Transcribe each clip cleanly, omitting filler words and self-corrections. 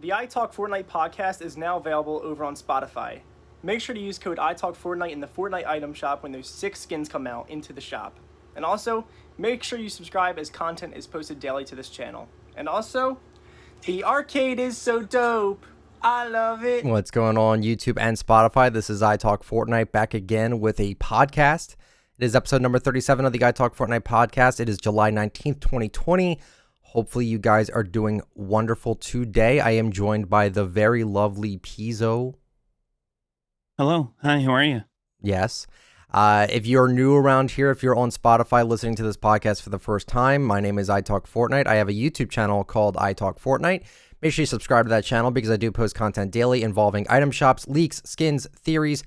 The ITalkFortnite podcast is now available over on Spotify. Make sure to use code ITalkFortnite in the Fortnite item shop when those 6 skins come out into the shop. And also, make sure you subscribe as content is posted daily to this channel. And also, the arcade is so dope. I love it. What's going on YouTube and Spotify? This is ITalkFortnite back again with a podcast. It is episode number 37 of the ITalkFortnite podcast. It is July 19th, 2020. Hopefully you guys are doing wonderful today. I am joined by the very lovely Pizzo. Hello. Hi, how are you? Yes. If you're new around here, if you're on Spotify listening to this podcast for the first time, my name is ITalkFortnite. I have a YouTube channel called ITalkFortnite. Make sure you subscribe to that channel because I do post content daily involving item shops, leaks, skins, theories,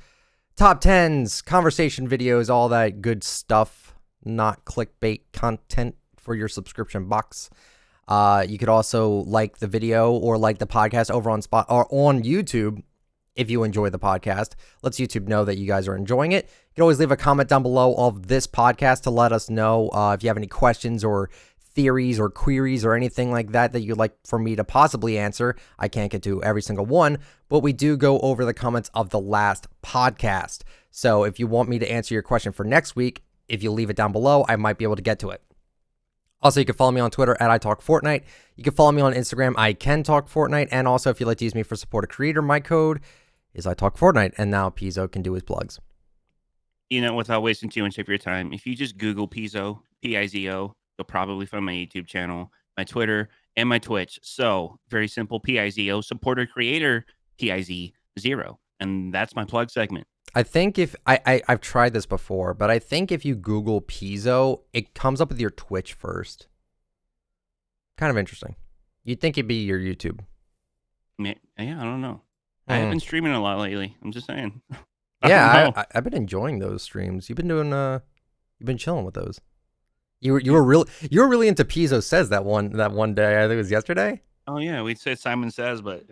top 10s, conversation videos, all that good stuff. Not clickbait content for your subscription box. You could also like the video or like the podcast over on on YouTube if you enjoy the podcast. Lets YouTube know that you guys are enjoying it. You can always leave a comment down below of this podcast to let us know if you have any questions or theories or queries or anything like that you'd like for me to possibly answer. I can't get to every single one, but we do go over the comments of the last podcast. So if you want me to answer your question for next week, if you leave it down below, I might be able to get to it. Also, you can follow me on Twitter at ITalkFortnite. You can follow me on Instagram, ICanTalkFortnite. And also, if you'd like to use me for support a creator, my code is ITalkFortnite. And now Pizzo can do his plugs. You know, without wasting too much of your time, if you just Google Pizzo, P-I-Z-O, you'll probably find my YouTube channel, my Twitter, and my Twitch. So, very simple, P-I-Z-O, supporter creator, P-I-Z-0. And that's my plug segment. I think if I've tried this before, but I think if you Google Pizzo, it comes up with your Twitch first. Kind of interesting. You'd think it'd be your YouTube. Yeah, I don't know. I have been streaming a lot lately. I'm just saying. I've been enjoying those streams. You've been doing you've been chilling with those. You were really into Pizzo Says that one day. I think it was yesterday. Oh yeah, we said Simon Says, but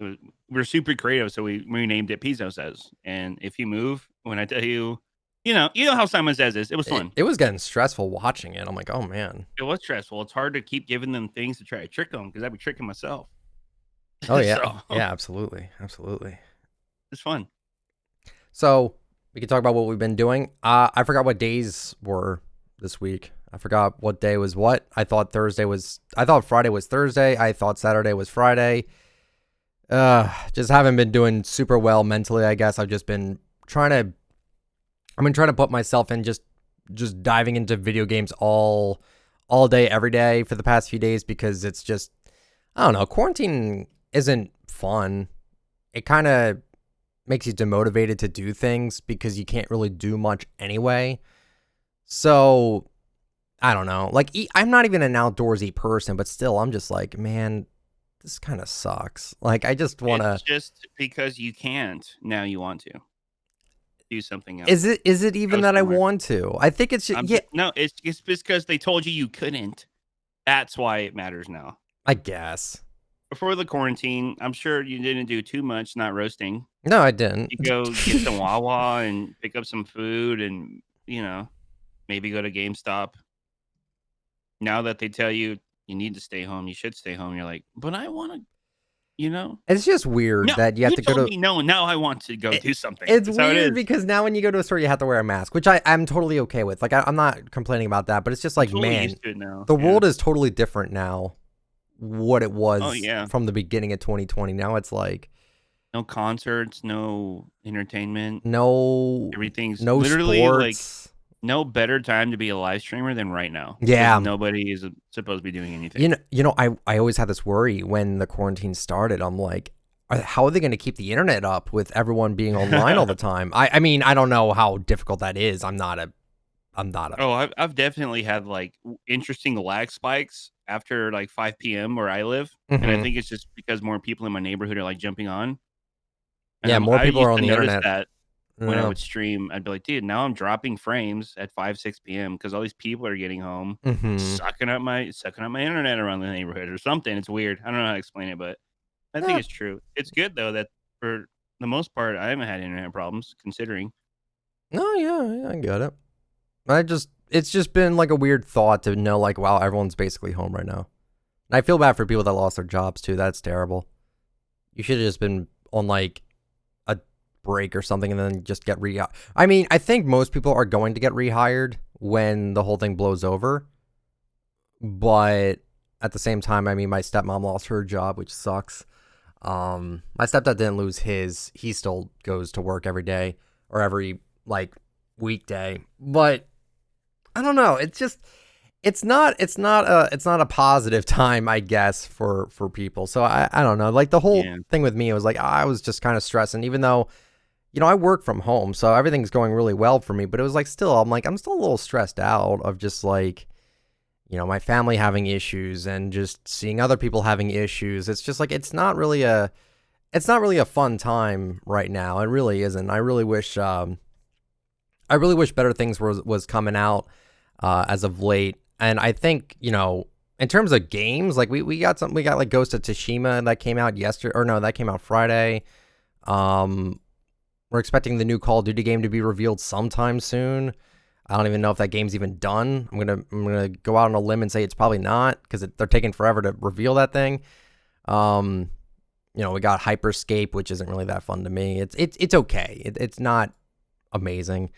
we're super creative, so we renamed it Pizzo Says. And if you move, when I tell you, you know how Simon Says is. It was fun. It was getting stressful watching it. I'm like, oh man. It was stressful. It's hard to keep giving them things to try to trick them because I'd be tricking myself. Oh yeah, So, yeah, absolutely. it's fun. So we can talk about what we've been doing. I forgot what days were this week. I forgot what day was what. I thought Friday was Thursday. I thought Saturday was Friday. Just haven't been doing super well mentally, I guess. I've just been trying to put myself in just diving into video games all day, every day for the past few days because it's just, I don't know, quarantine isn't fun. It kind of makes you demotivated to do things because you can't really do much anyway. So I don't know. Like, I'm not even an outdoorsy person, but still, I'm just like, man, this kind of sucks. Like, I just want to. It's just because you can't. Now you want to do something else. Is it even that somewhere. I want to? I think it's just, yeah. No, it's just because they told you couldn't. That's why it matters now. I guess. Before the quarantine, I'm sure you didn't do too much, not roasting. No, I didn't. You go get some Wawa and pick up some food and, maybe go to GameStop. Now that they tell you need to stay home, you should stay home. You're like, but I want to, It's just weird that you have to go to. No, now I want to go do something. It's That's weird because now when you go to a store, you have to wear a mask, which I'm totally okay with. Like, I'm not complaining about that, but it's just like, totally man, used to it now. the world is totally different now. What it was from the beginning of 2020. Now it's like no concerts, no entertainment, everything's no literally sports. like no better time to be a live streamer than right now. Yeah, nobody is supposed to be doing anything. I always had this worry when the quarantine started. I'm like, how are they going to keep the internet up with everyone being online all the time? I mean, I don't know how difficult that is. I'm not a. Oh, I've definitely had like interesting lag spikes after like 5 p.m. where I live, and I think it's just because more people in my neighborhood are like jumping on. And more people are on the internet. That when I would stream, I'd be like, dude, now I'm dropping frames at 5-6 p.m. because all these people are getting home, sucking up my internet around the neighborhood or something. It's weird. I don't know how to explain it, but I think it's true. It's good though that for the most part, I haven't had internet problems considering. No, yeah, I get it. It's just been like a weird thought to know, like, wow, everyone's basically home right now. And I feel bad for people that lost their jobs too. That's terrible. You should have just been on like a break or something and then just get I mean, I think most people are going to get rehired when the whole thing blows over. But at the same time, I mean, my stepmom lost her job, which sucks. My stepdad didn't lose his. He still goes to work every day or every like weekday. But I don't know. It's just it's not a positive time, I guess, for people. So I don't know. Like the whole thing with me, it was like I was just kind of stressing, even though, you know, I work from home, so everything's going really well for me. But it was like still, I'm still a little stressed out of just like, you know, my family having issues and just seeing other people having issues. It's just like it's not really a fun time right now. It really isn't. I really wish better things was coming out as of late. And I think, you know, in terms of games, like we got like Ghost of Tsushima that came out yesterday, or no, that came out Friday. We're expecting the new Call of Duty game to be revealed sometime soon. I don't even know if that game's even done. I'm gonna go out on a limb and say it's probably not, because they're taking forever to reveal that thing. You know, we got Hyperscape, which isn't really that fun to me. It's okay. It's not amazing.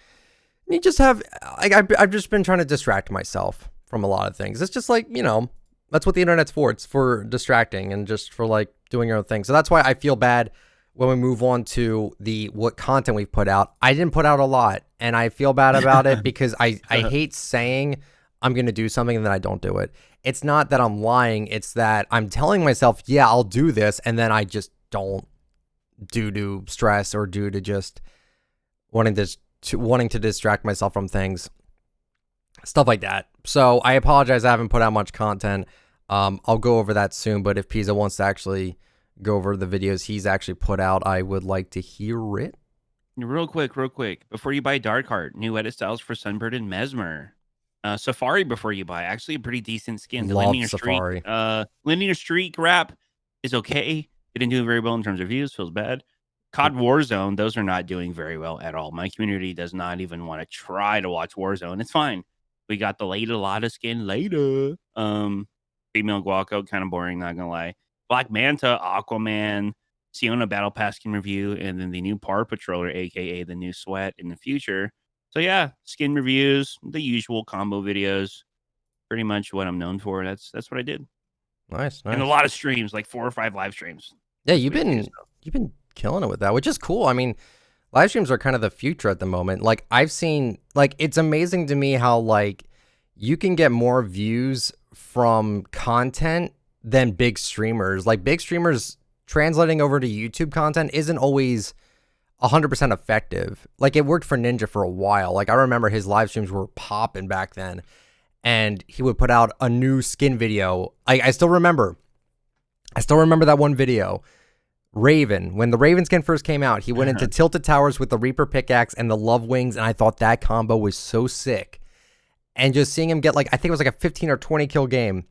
You just have I've just been trying to distract myself from a lot of things. It's just like, you know, that's what the internet's for. It's for distracting and just for like doing your own thing. So that's why I feel bad when we move on to what content we've put out. I didn't put out a lot, and I feel bad about it because I hate saying I'm going to do something and then I don't do it. It's not that I'm lying. It's that I'm telling myself, yeah, I'll do this, and then I just don't, due to stress or due to just wanting to distract myself from things, stuff like that. So I apologize, I haven't put out much content. I'll go over that soon, but if Pizza wants to actually go over the videos he's actually put out, I would like to hear it. Real quick, before you buy Dark Heart, new edit styles for Sunbird and Mesmer. Safari before you buy, actually a pretty decent skin. The Love Safari. Linear Streak wrap is okay. It didn't do very well in terms of views, feels bad. COD Warzone, those are not doing very well at all. My community does not even want to try to watch Warzone. It's fine. We got the Lada Lotta skin later. Female Guaco, kind of boring, not gonna lie. Black Manta, Aquaman, Siona Battle Pass skin review, and then the new Par Patroller, aka the new Sweat in the future. So yeah, skin reviews, the usual combo videos, pretty much what I'm known for. That's what I did. Nice. And a lot of streams, like 4 or 5 live streams. Yeah, you've been killing it with that, which is cool. I mean, live streams are kind of the future at the moment. Like I've seen, like it's amazing to me how like you can get more views from content than big streamers. Like big streamers translating over to YouTube content isn't always 100% effective. Like it worked for Ninja for a while. Like I remember his live streams were popping back then, and he would put out a new skin video. I still remember that one video. Raven, when the Raven skin first came out, he went into Tilted Towers with the Reaper pickaxe and the Love Wings, and I thought that combo was so sick. And just seeing him get like, I think it was like a 15 or 20 kill game,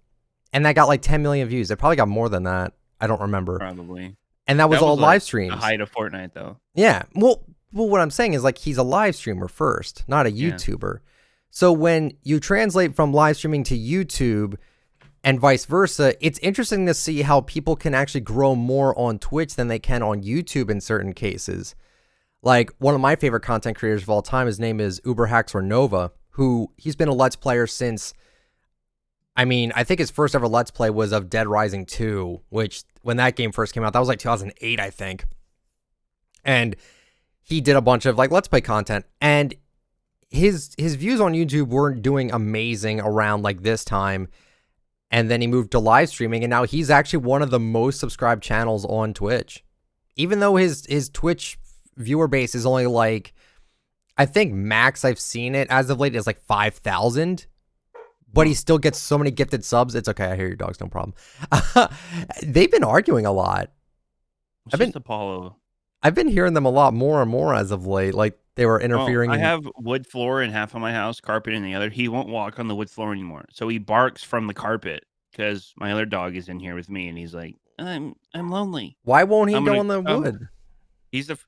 and that got like 10 million views. It probably got more than that. I don't remember. Probably. And that was all like live streams. The height of Fortnite, though. Yeah. Well, what I'm saying is like he's a live streamer first, not a YouTuber. Yeah. So when you translate from live streaming to YouTube and vice versa, it's interesting to see how people can actually grow more on Twitch than they can on YouTube in certain cases. Like one of my favorite content creators of all time, his name is Uberhacks or Nova, who he's been a Let's Player since, I mean, I think his first ever Let's Play was of Dead Rising 2, which when that game first came out, that was like 2008, I think. And he did a bunch of like Let's Play content, and his views on YouTube weren't doing amazing around like this time. And then he moved to live streaming, and now he's actually one of the most subscribed channels on Twitch. Even though his Twitch viewer base is only like, I think max I've seen it as of late is like 5,000, but he still gets so many gifted subs. It's okay. I hear your dogs. No problem. They've been arguing a lot. Apollo. I've been hearing them a lot more and more as of late. Like they were interfering. I have wood floor in half of my house, carpet in the other. He won't walk on the wood floor anymore, so he barks from the carpet because my other dog is in here with me, and he's like, "I'm lonely." Why won't he go on the wood?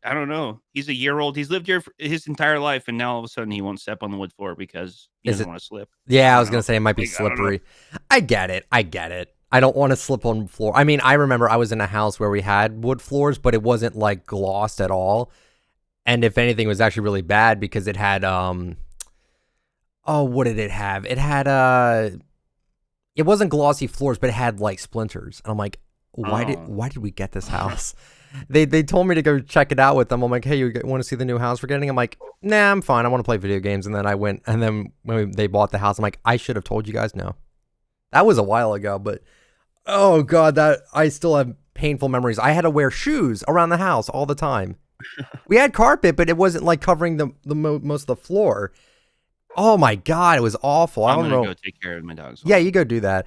I don't know. He's a year old. He's lived here for his entire life, and now all of a sudden he won't step on the wood floor because he doesn't want to slip. Yeah, I was gonna say it might be slippery. I get it. I don't want to slip on floor. I mean, I remember I was in a house where we had wood floors, but it wasn't like glossed at all. And if anything, it was actually really bad because it had what did it have? It had it wasn't glossy floors, but it had like splinters. And I'm like, why did we get this house? They told me to go check it out with them. I'm like, hey, you want to see the new house we're getting? I'm like, nah, I'm fine. I want to play video games. And then I went, and then when they bought the house, I'm like, I should have told you guys no. That was a while ago, but oh god, that I still have painful memories. I had to wear shoes around the house all the time. We had carpet, but it wasn't like covering the most of the floor. Oh my god, it was awful. I don't know. I'm gonna go take care of my dogs. Yeah, you go do that.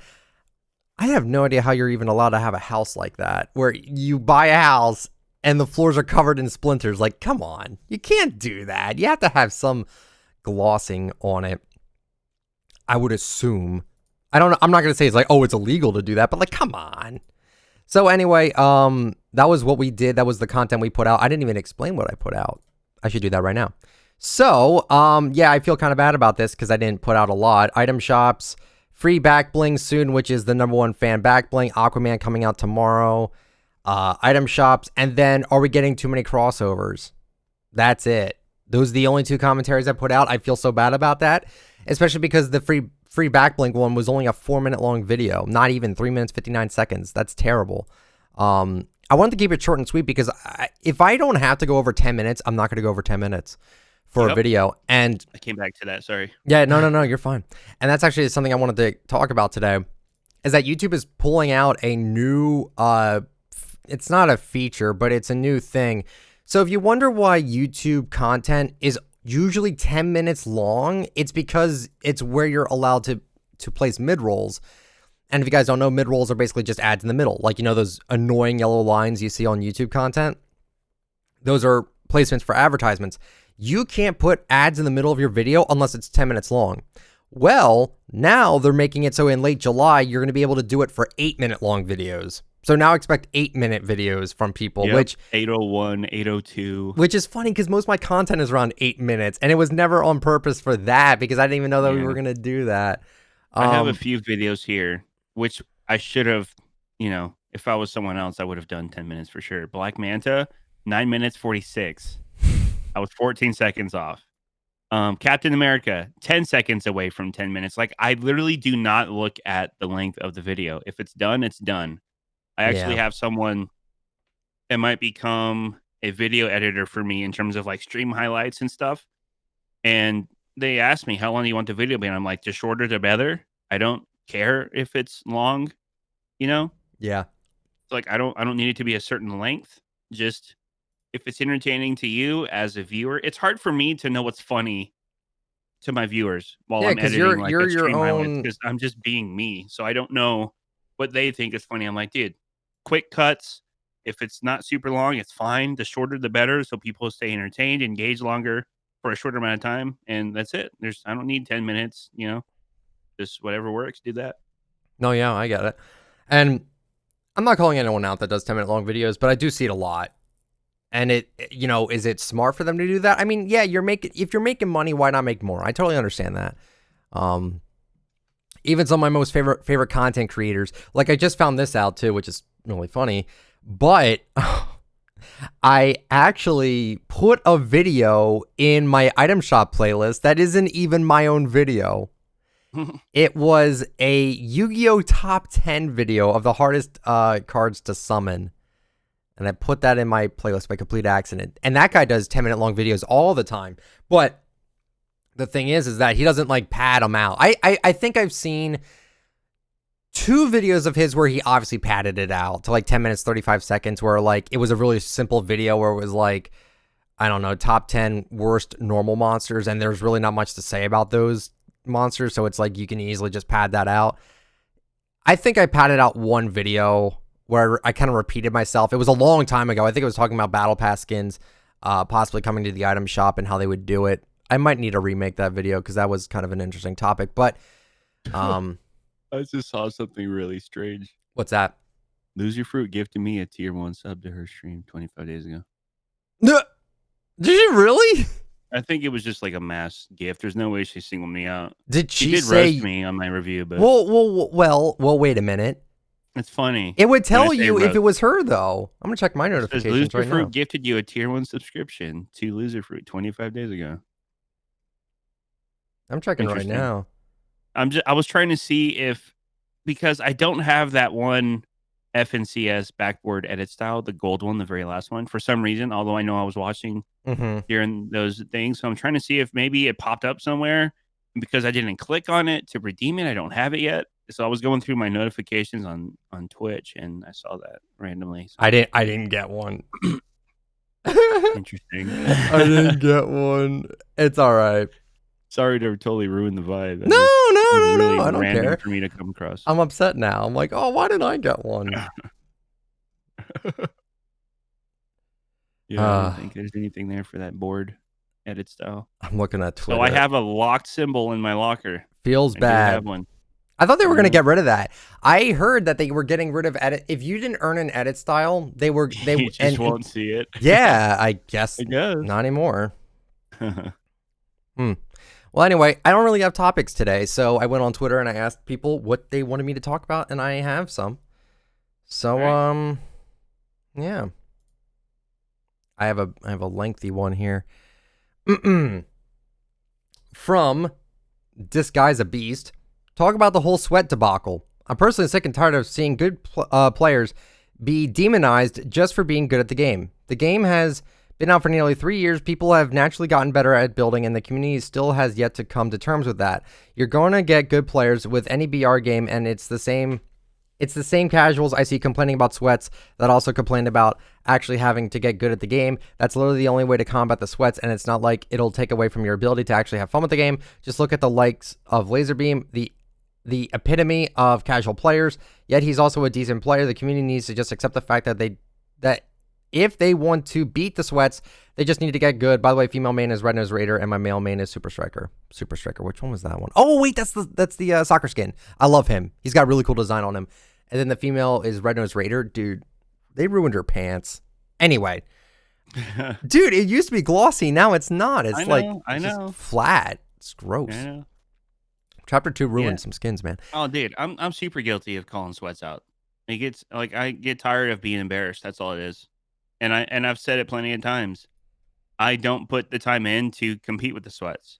I have no idea how you're even allowed to have a house like that, where you buy a house and the floors are covered in splinters. Like, come on, you can't do that. You have to have some glossing on it. I would assume. I don't know. I'm not gonna say it's like, oh, it's illegal to do that, but like, come on. So anyway, that was what we did. That was the content we put out. I didn't even explain what I put out. I should do that right now. So, yeah, I feel kind of bad about this because I didn't put out a lot. Item shops, free back bling soon, which is the #1 fan back bling. Aquaman coming out tomorrow. Item shops, and then are we getting too many crossovers? That's it. Those are the only 2 commentaries I put out. I feel so bad about that, especially because the free back bling one was only a 4-minute long video, not even 3 minutes 59 seconds. That's terrible. I wanted to keep it short and sweet because if I don't have to go over 10 minutes, I'm not going to go over 10 minutes for a video. And I came back to that. Sorry. Yeah, no, you're fine. And that's actually something I wanted to talk about today, is that YouTube is pulling out a new, it's not a feature, but it's a new thing. So if you wonder why YouTube content is usually 10 minutes long, it's because it's where you're allowed to place mid-rolls. And if you guys don't know, mid-rolls are basically just ads in the middle. Like, you know, those annoying yellow lines you see on YouTube content? Those are placements for advertisements. You can't put ads in the middle of your video unless it's 10 minutes long. Well, now they're making it so in late July, you're going to be able to do it for 8-minute long videos. So now expect 8-minute videos from people, which 801, 802. Which is funny because most of my content is around 8 minutes, and it was never on purpose for that because I didn't even know that we were going to do that. I have a few videos here, which I should have, you know, if I was someone else, I would have done 10 minutes for sure. Black Manta, 9 minutes 46. I was 14 seconds off. Captain America, 10 seconds away from 10 minutes. Like, I literally do not look at the length of the video. If it's done, it's done. I actually have someone that might become a video editor for me in terms of like stream highlights and stuff. And they asked me, how long do you want the video to be? And I'm like, the shorter the better. I don't care if it's long, you know? Yeah. It's like, I don't need it to be a certain length. Just if it's entertaining to you as a viewer, it's hard for me to know what's funny to my viewers while I'm editing you're like your a stream highlights, own, because I'm just being me. So I don't know what they think is funny. I'm like, dude, quick cuts. If it's not super long, it's fine. The shorter, the better. So people stay entertained, engage longer for a shorter amount of time. And that's it. I don't need 10 minutes, you know, just whatever works, do that. No, yeah, I get it. And I'm not calling anyone out that does 10-minute long videos, but I do see it a lot. And it, you know, is it smart for them to do that? I mean, yeah, if you're making money, why not make more? I totally understand that. Even some of my most favorite content creators, like I just found this out too, which is really funny, but I actually put a video in my item shop playlist that isn't even my own video. It was a Yu-Gi-Oh! Top 10 video of the hardest cards to summon. And I put that in my playlist by complete accident. And that guy does 10-minute long videos all the time. But the thing is that he doesn't like pad them out. I think I've seen 2 videos of his where he obviously padded it out to like 10 minutes, 35 seconds, where like it was a really simple video where it was like, I don't know, top 10 worst normal monsters. And there's really not much to say about those monsters. So it's like you can easily just pad that out. I think I padded out one video where I kind of repeated myself. It was a long time ago. I think it was talking about Battle Pass skins possibly coming to the item shop and how they would do it. I might need to remake that video because that was kind of an interesting topic. But I just saw something really strange. What's that? Lose Your Fruit gifted me a tier 1 sub to her stream 25 days ago. Did you really? I think it was just like a mass gift. There's no way she singled me out. Did she did say roast me on my review? But well, wait a minute. It's funny. It would tell when I say you if roast. it was her, though. I'm gonna check my It says notifications Loser right Fruit now. gifted you a tier 1 subscription to Loser Fruit 25 days ago. I'm checking right Interesting. now. I was trying to see if, because I don't have that one FNCS backboard edit style, the gold one, the very last one, for some reason, although I know I was watching during those things. So I'm trying to see if maybe it popped up somewhere, and because I didn't click on it to redeem it, I don't have it yet. So I was going through my notifications on Twitch, and I saw that randomly. So. I didn't get one. Interesting. I didn't get one. It's all right. Sorry to totally ruin the vibe. No. Really I don't random care. for me to come across. I'm upset now. I'm like, oh, why didn't I get one? Yeah, I don't think there's anything there for that board edit style. I'm looking at Twitter. So I have a locked symbol in my locker. Feels I bad. do have one. I thought they were going to get rid of that. I heard that they were getting rid of edit. If you didn't earn an edit style, they You just won't see it. Yeah, I guess. I guess. Not anymore. Well, anyway, I don't really have topics today, so I went on Twitter and I asked people what they wanted me to talk about, and I have some. So, right. Yeah. I have a lengthy one here. From This Guy's a Beast. Talk about the whole sweat debacle. I'm personally sick and tired of seeing good players be demonized just for being good at the game. The game has been out for nearly 3 years. People have naturally gotten better at building, and the community still has yet to come to terms with that. You're going to get good players with any BR game, and it's the same casuals I see complaining about sweats that also complain about actually having to get good at the game. That's literally the only way to combat the sweats, and it's not like it'll take away from your ability to actually have fun with the game. Just look at the likes of Laserbeam, the epitome of casual players, yet he's also a decent player. The community needs to just accept the fact that if they want to beat the sweats, they just need to get good. By the way, female main is Red Nose Raider, and my male main is Super Striker. Super Striker, which one was that one? Oh, wait, that's the soccer skin. I love him. He's got a really cool design on him. And then the female is Red Nose Raider. Dude, they ruined her pants. Anyway. Dude, it used to be glossy. Now it's not. It's just flat. It's gross. I know. Chapter 2 ruined some skins, man. Oh, dude, I'm super guilty of calling sweats out. I get tired of being embarrassed. That's all it is. And I've said it plenty of times. I don't put the time in to compete with the sweats.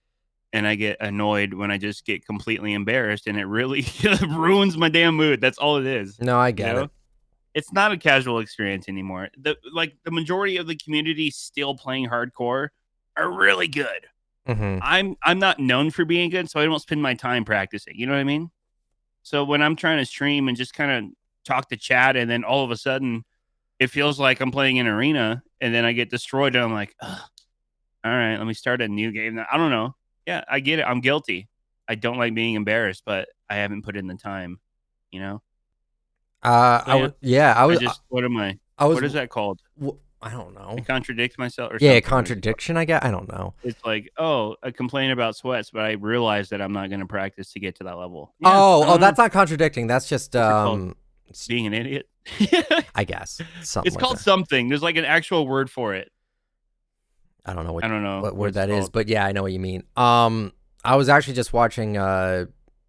And I get annoyed when I just get completely embarrassed, and it really ruins my damn mood. That's all it is. No, I get it. It's not a casual experience anymore. The majority of the community still playing hardcore are really good. I'm not known for being good, so I don't spend my time practicing. You know what I mean? So when I'm trying to stream and just kind of talk to chat, and then all of a sudden it feels like I'm playing an arena, and then I get destroyed, and I'm like, ugh, all right, let me start a new game. I don't know. Yeah, I get it. I'm guilty. I don't like being embarrassed, but I haven't put in the time, you know? What is that called? I don't know. I contradict myself or something. Contradiction, I guess. I don't know. It's like, I complain about sweats, but I realize that I'm not going to practice to get to that level. Yeah, that's not contradicting. That's just being an idiot. I guess. It's called something. There's like an actual word for it. I don't know what word that is, but yeah, I know what you mean. I was actually just watching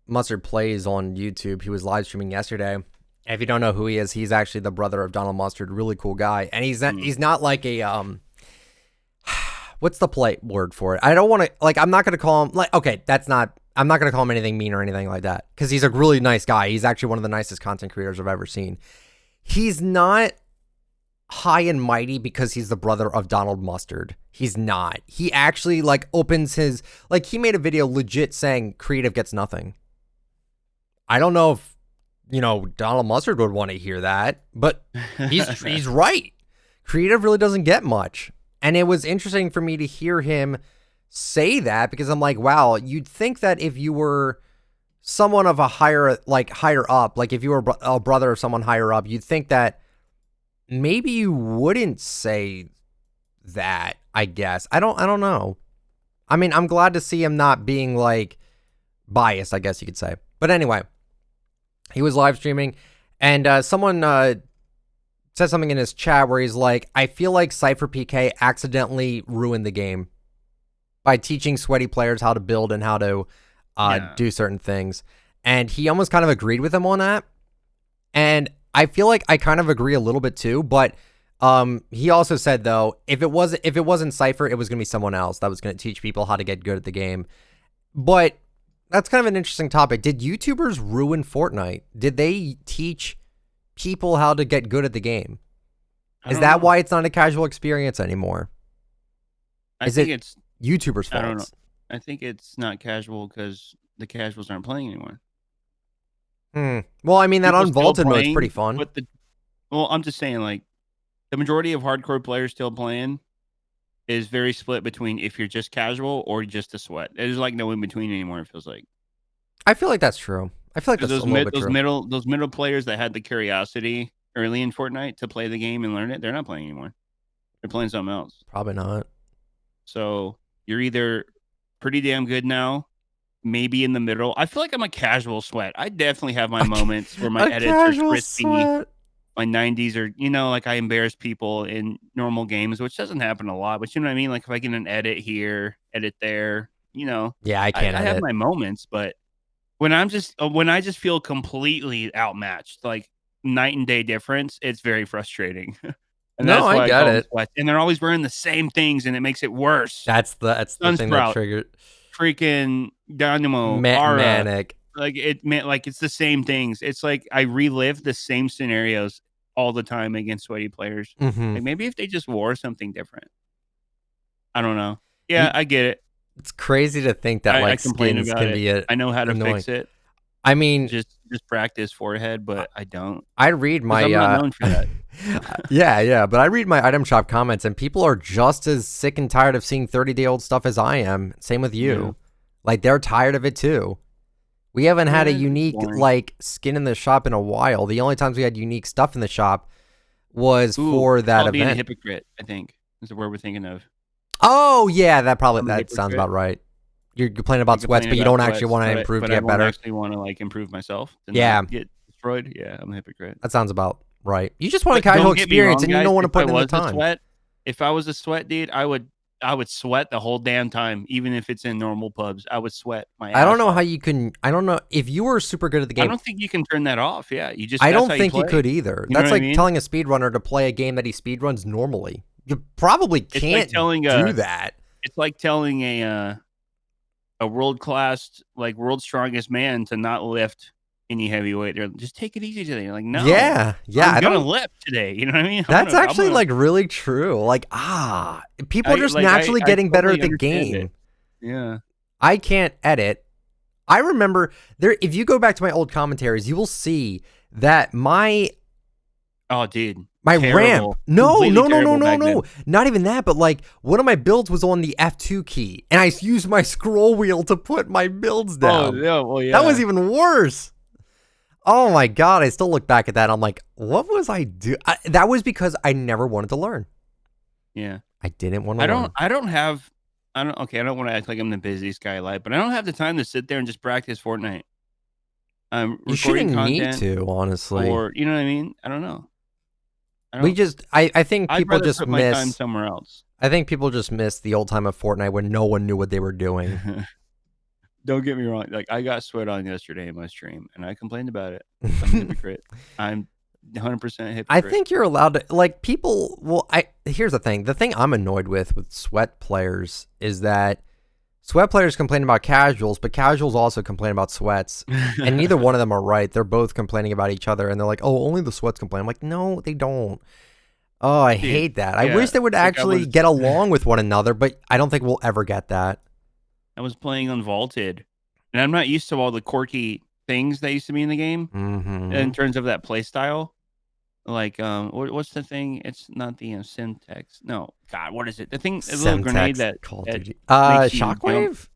Mustard Plays on YouTube. He was live streaming yesterday. And if you don't know who he is, he's actually the brother of Donald Mustard. Really cool guy, and he's not like a what's the play word for it? I don't want to I'm not gonna call him I'm not gonna call him anything mean or anything like that, because he's a really nice guy. He's actually one of the nicest content creators I've ever seen. He's not high and mighty because he's the brother of Donald Mustard. He's not. He actually opens his he made a video legit saying creative gets nothing. I don't know if Donald Mustard would want to hear that, but he's right. Creative really doesn't get much. And it was interesting for me to hear him say that, because I'm like, wow, you'd think that if you were someone of a higher up, if you were a brother of someone higher up, you'd think that maybe you wouldn't say that, I guess. I don't know. I mean, I'm glad to see him not being biased, I guess you could say. But anyway, he was live streaming, and someone said something in his chat where he's like, I feel like Cypher PK accidentally ruined the game by teaching sweaty players how to build and how to do certain things. And he almost kind of agreed with him on that. And I feel like I kind of agree a little bit too, but he also said though, if it wasn't Cypher, it was gonna be someone else that was gonna teach people how to get good at the game. But that's kind of an interesting topic. Did YouTubers ruin Fortnite? Did they teach people how to get good at the game? Is that why it's not a casual experience anymore? I think it's YouTubers' fault? I don't know. I think it's not casual because the casuals aren't playing anymore. Well, I mean, that People still unvaulted mode's playing, pretty fun. But well, I'm just saying, like, the majority of hardcore players still playing is very split between if you're just casual or just a sweat. There's like no in between anymore. It feels like. I feel like that's true. I feel like that's a little bit true. Those middle players that had the curiosity early in Fortnite to play the game and learn it, they're not playing anymore. They're playing something else. Probably not. So you're either pretty damn good now, maybe in the middle. I feel like I'm a casual sweat. I definitely have my moments where my edits are crispy. Sweat. My 90s are, like I embarrass people in normal games, which doesn't happen a lot, but you know what I mean? Like if I get an edit here, edit there, Yeah, I can't I have my moments, but when I just feel completely outmatched, like night and day difference, it's very frustrating. And that's why I got it. And they're always wearing the same things, and it makes it worse. That's the thing that triggered. Freaking Dynamo, Manic. Like it's the same things. It's like I relive the same scenarios all the time against sweaty players. Like maybe if they just wore something different. I don't know. Yeah, I get it. It's crazy to think that like skins can be I know how to fix it. I mean, just practice forehead, but I don't. I read my I'm not known for that. yeah, but I read my item shop comments, and people are just as sick and tired of seeing 30-day-old stuff as I am. Same with you. Yeah. Like they're tired of it too. We haven't had a unique like skin in the shop in a while. The only times we had unique stuff in the shop was for that event. Being a hypocrite, I think, is the word we're thinking of. Oh yeah, that sounds about right. You're complaining about sweats, but you don't actually want to improve to get better. I actually want to like improve myself. Yeah, get destroyed. Yeah, I'm a hypocrite. That sounds about right. You just want a casual experience, and you don't want to put in the time. If I was a sweat, dude, I would sweat the whole damn time, even if it's in normal pubs. I would sweat my ass I don't know off. how you can. I don't know if you were super good at the game. I don't think you can turn that off. Yeah, you just. I don't think you could either. That's like telling a speedrunner to play a game that he speedruns normally. You probably can't do that. It's like telling a world-class, like world's strongest man to not lift any heavy weight. They're just take it easy today. You're like, no. Yeah. I'm gonna lift today. You know what I mean? That's actually like really true. Like, people are just naturally getting better at the game. Yeah. I can't edit. I remember if you go back to my old commentaries, you will see that my ramp. No. Not even that, but like one of my builds was on the F2 key, and I used my scroll wheel to put my builds down. Oh, yeah, well, yeah. That was even worse. Oh my God. I still look back at that. I'm like, what was I doing? That was because I never wanted to learn. Yeah. I didn't want to learn. I don't want to act like I'm the busiest guy alive, but I don't have the time to sit there and just practice Fortnite. You shouldn't need to, honestly. Or, you know what I mean? I don't know. I think people just put my time somewhere else. I think people just miss the old time of Fortnite when no one knew what they were doing. Don't get me wrong. Like I got sweat on yesterday in my stream, and I complained about it. I'm a hypocrite. I'm 100% hypocrite. I think you're allowed to like people. Well, here's the thing. The thing I'm annoyed with sweat players is that sweat players complain about casuals, but casuals also complain about sweats, and neither one of them are right. They're both complaining about each other, and they're like, "Oh, only the sweats complain." I'm like, no, they don't. Oh, I hate that. I wish they would actually get along with one another, but I don't think we'll ever get that. I was playing Unvaulted, and I'm not used to all the quirky things that used to be in the game in terms of that play style. Like, what's the thing? It's not the Semtex. No, God, what is it? The thing, the little grenade that Shockwave?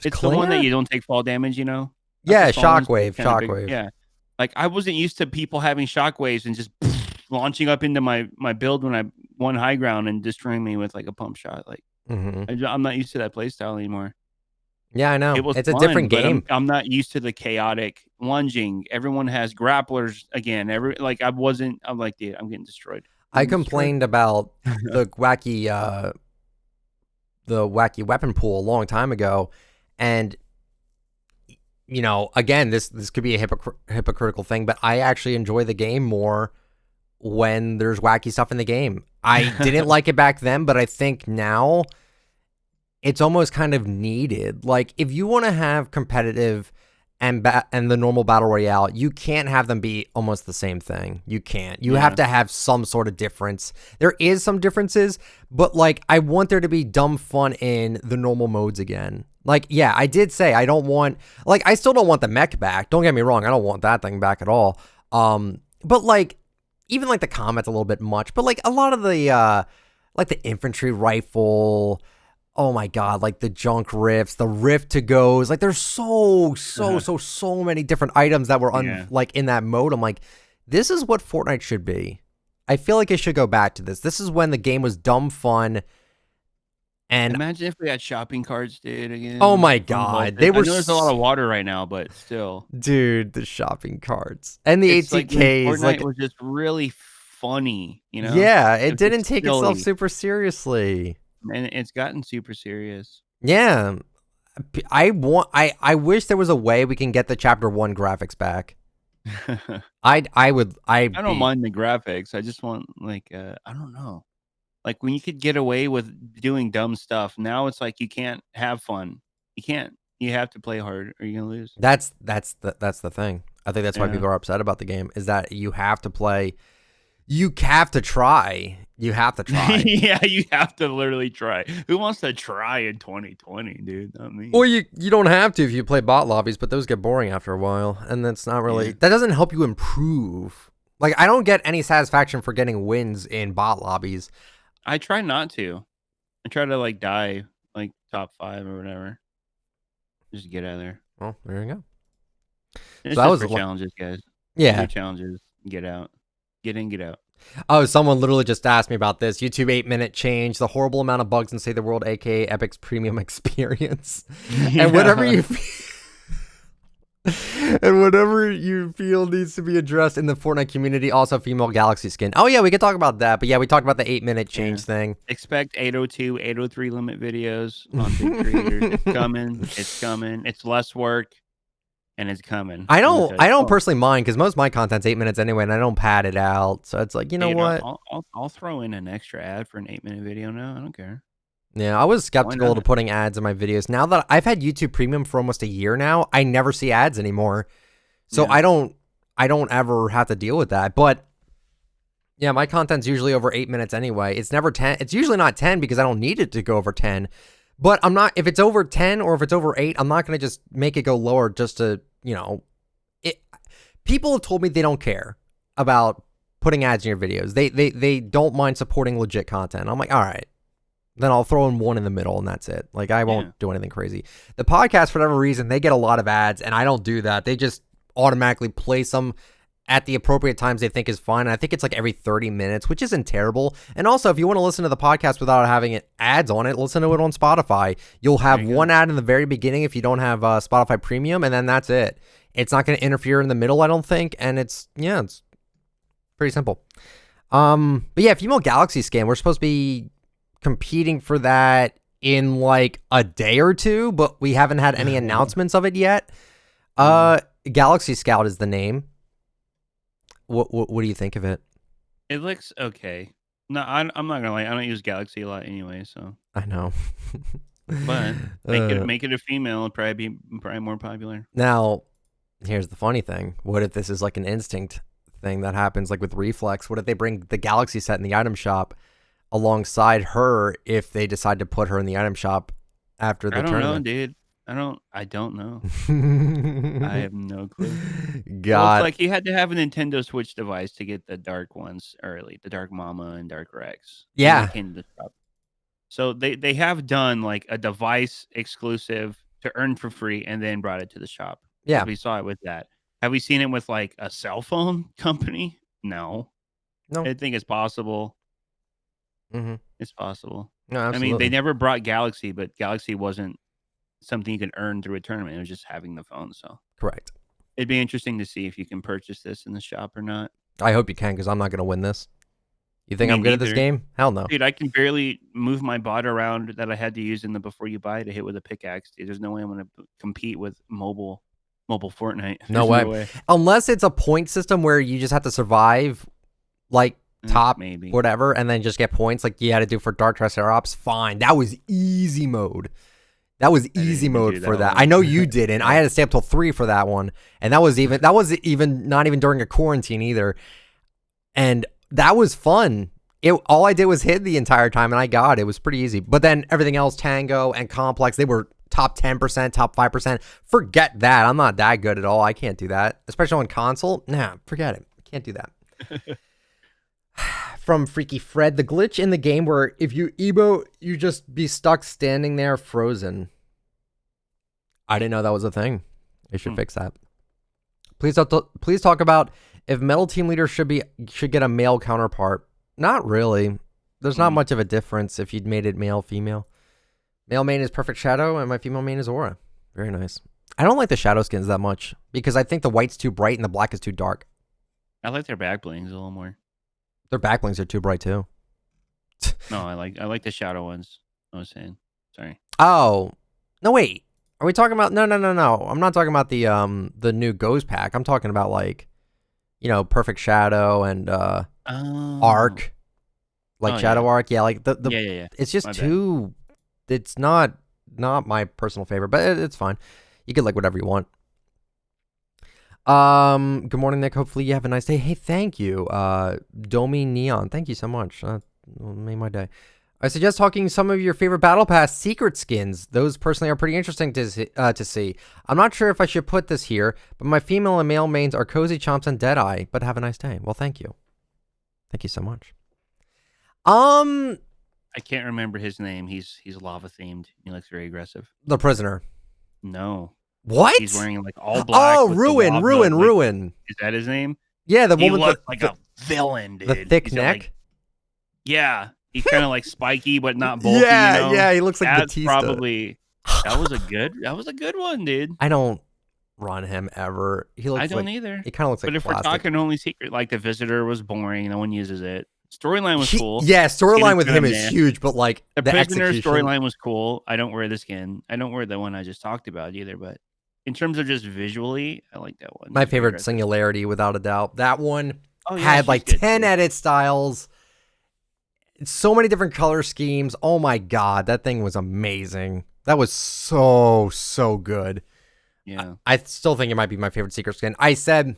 It's the one that you don't take fall damage, you know? Yeah, Shockwave. Yeah. Like, I wasn't used to people having shockwaves and just launching up into my build when I won high ground and destroying me with like a pump shot. Like, I'm not used to that play style anymore. Yeah, I know. It's fun, a different game. I'm not used to the chaotic lunging. Everyone has grapplers again. I'm like, dude, I'm getting destroyed. I complained about the wacky weapon pool a long time ago, and you know, again, this could be a hypocritical thing, but I actually enjoy the game more when there's wacky stuff in the game. I didn't like it back then, but I think now it's almost kind of needed. Like, if you want to have competitive and the normal battle royale, you can't have them be almost the same thing. You can't. You have to have some sort of difference. There is some differences, but like, I want there to be dumb fun in the normal modes again. Like, yeah, I did say I don't want, like, I still don't want the mech back. Don't get me wrong. I don't want that thing back at all. But like, even like the combat's a little bit much, but like a lot of the, like the infantry rifle, oh my God, like the junk rifts, the rift to goes, like there's so many different items that were like in that mode. I'm like, this is what Fortnite should be. I feel like it should go back to this. This is when the game was dumb fun. And imagine if we had shopping carts, dude, again. Oh my God, they were. I know there's a lot of water right now, but still, dude, the shopping carts and the ATKs, like was just really funny, you know? Yeah, it didn't take itself super seriously, and it's gotten super serious. Yeah, I wish there was a way we can get the Chapter 1 graphics back. I don't mind the graphics. I just want like I don't know. Like when you could get away with doing dumb stuff, now it's like you can't have fun. You can't. You have to play hard or you're gonna lose. That's the thing. I think that's why people are upset about the game, is that you have to play. You have to try. You have to try. Yeah, you have to literally try. Who wants to try in 2020, dude? Not me. Well, you don't have to if you play bot lobbies, but those get boring after a while, and that's not really. That doesn't help you improve. Like, I don't get any satisfaction for getting wins in bot lobbies. I try not to. I try to like die like top 5 or whatever. Just get out of there. Well, there you go. It's so that was for challenges, guys. Yeah, your challenges. Get out. Get in. Get out. Oh, someone literally just asked me about this. YouTube 8-minute change, the horrible amount of bugs in Save the World, aka Epic's premium experience, and whatever you. And whatever you feel needs to be addressed in the Fortnite community. Also, female Galaxy skin. Oh, yeah, we could talk about that. But yeah, we talked about the 8-minute change thing. Expect 802, 803 limit videos on big creators. It's coming. It's coming. It's less work, and it's coming. I don't personally mind, because most of my content's 8 minutes anyway, and I don't pad it out. So it's like, you know what? I'll throw in an extra ad for an 8-minute video now. I don't care. Yeah, I was skeptical to putting ads in my videos. Now that I've had YouTube Premium for almost a year now, I never see ads anymore. So I don't ever have to deal with that. But yeah, my content's usually over 8 minutes anyway. It's never 10. It's usually not 10 because I don't need it to go over 10. But I'm not, if it's over 10 or if it's over 8, I'm not going to just make it go lower just to, you know, people have told me they don't care about putting ads in your videos. They don't mind supporting legit content. I'm like, all right. Then I'll throw in one in the middle and that's it. Like, I won't do anything crazy. The podcast, for whatever reason, they get a lot of ads and I don't do that. They just automatically place them at the appropriate times they think is fine. And I think it's like every 30 minutes, which isn't terrible. And also, if you want to listen to the podcast without having ads on it, listen to it on Spotify. You'll have one ad in the very beginning if you don't have Spotify Premium, and then that's it. It's not going to interfere in the middle, I don't think. And it's pretty simple. But yeah, Female Galaxy skin, we're supposed to be competing for that in like a day or two, but we haven't had any announcements of it yet. Galaxy Scout is the name. What do you think of it? It looks okay. No, I'm not gonna lie. I don't use Galaxy a lot anyway, so I know. But make it a female, it'd probably be more popular. Now, here's the funny thing. What if this is like an instinct thing that happens like with Reflex? What if they bring the Galaxy set in the item shop alongside her if they decide to put her in the item shop after the tournament? I don't know, dude. I don't know. I have no clue. God. Well, it's like you had to have a Nintendo Switch device to get the dark ones early, the Dark Mama and Dark Rex. Yeah. Came to the shop. So they have done like a device exclusive to earn for free and then brought it to the shop. Yeah. We saw it with that. Have we seen it with like a cell phone company? No. I think it's possible. Mm-hmm. It's possible. No, absolutely. I mean, they never brought Galaxy, but Galaxy wasn't something you can earn through a tournament. It was just having the phone. So correct. It'd be interesting to see if you can purchase this in the shop or not. I hope you can, because I'm not going to win this. You think I'm good at this game? Hell no. Dude, I can barely move my bot around that I had to use in the before you buy to hit with a pickaxe. Dude, there's no way I'm going to compete with mobile mobile Fortnite. No way. Unless it's a point system where you just have to survive, like top maybe whatever, and then just get points like you had to do for Dark Triceratops. Fine, that was easy mode. That was easy mode for that. I know you didn't. I had to stay up till 3 for that one, and that was even not even during a quarantine either. And that was fun. All I did was hit the entire time, and I got it. It was pretty easy. But then everything else, Tango and Complex, they were top 10%, top 5%. Forget that. I'm not that good at all. I can't do that, especially on console. Nah, forget it. I can't do that. From Freaky Fred, the glitch in the game where if you emote, you just be stuck standing there frozen. I didn't know that was a thing. They should fix that. Please talk about if Metal Team Leader should get a male counterpart. Not really. There's not much of a difference if you'd made it male, female. Male main is Perfect Shadow, and my female main is Aura. Very nice. I don't like the shadow skins that much because I think the white's too bright and the black is too dark. I like their back blings a little more. Their back blings are too bright too. No, I like the shadow ones. I was saying. Sorry. Oh. No, wait. Are we talking about no. I'm not talking about the new Ghost pack. I'm talking about like, Perfect Shadow and Arc. Like Shadow Arc. Yeah, like the yeah. It's just too it's not my personal favorite, but it's fine. You can like whatever you want. Good morning, Nick. Hopefully you have a nice day. Hey, thank you. Domi Neon, thank you so much. Made my day. I suggest talking some of your favorite Battle Pass secret skins. Those personally are pretty interesting to see. I'm not sure if I should put this here, but my female and male mains are Cozy Chomps and Deadeye. But have a nice day. Well, thank you. Thank you so much. I can't remember his name. He's lava themed. He looks very aggressive. The Prisoner. No. What? He's wearing like all black. Oh, Ruin. Is that his name? Yeah, the one with looks like a villain, dude. The thick neck. Yeah, he's kind of like spiky, but not bulky. Yeah, he looks like Batista. That was a good one, dude. I don't run him ever. I don't either. He kind of looks like. But if plastic. we're talking only secret, like the Visitor was boring. No one uses it. Storyline was cool. Yeah, storyline with him is huge, but like the Prisoner storyline was cool. I don't wear the skin. I don't wear the one I just talked about either. But in terms of just visually, I like that one. My favorite, Singularity, without a doubt. That one had like 10 edit styles. So many different color schemes. Oh my god, that thing was amazing. That was so good. Yeah. I still think it might be my favorite secret skin. I said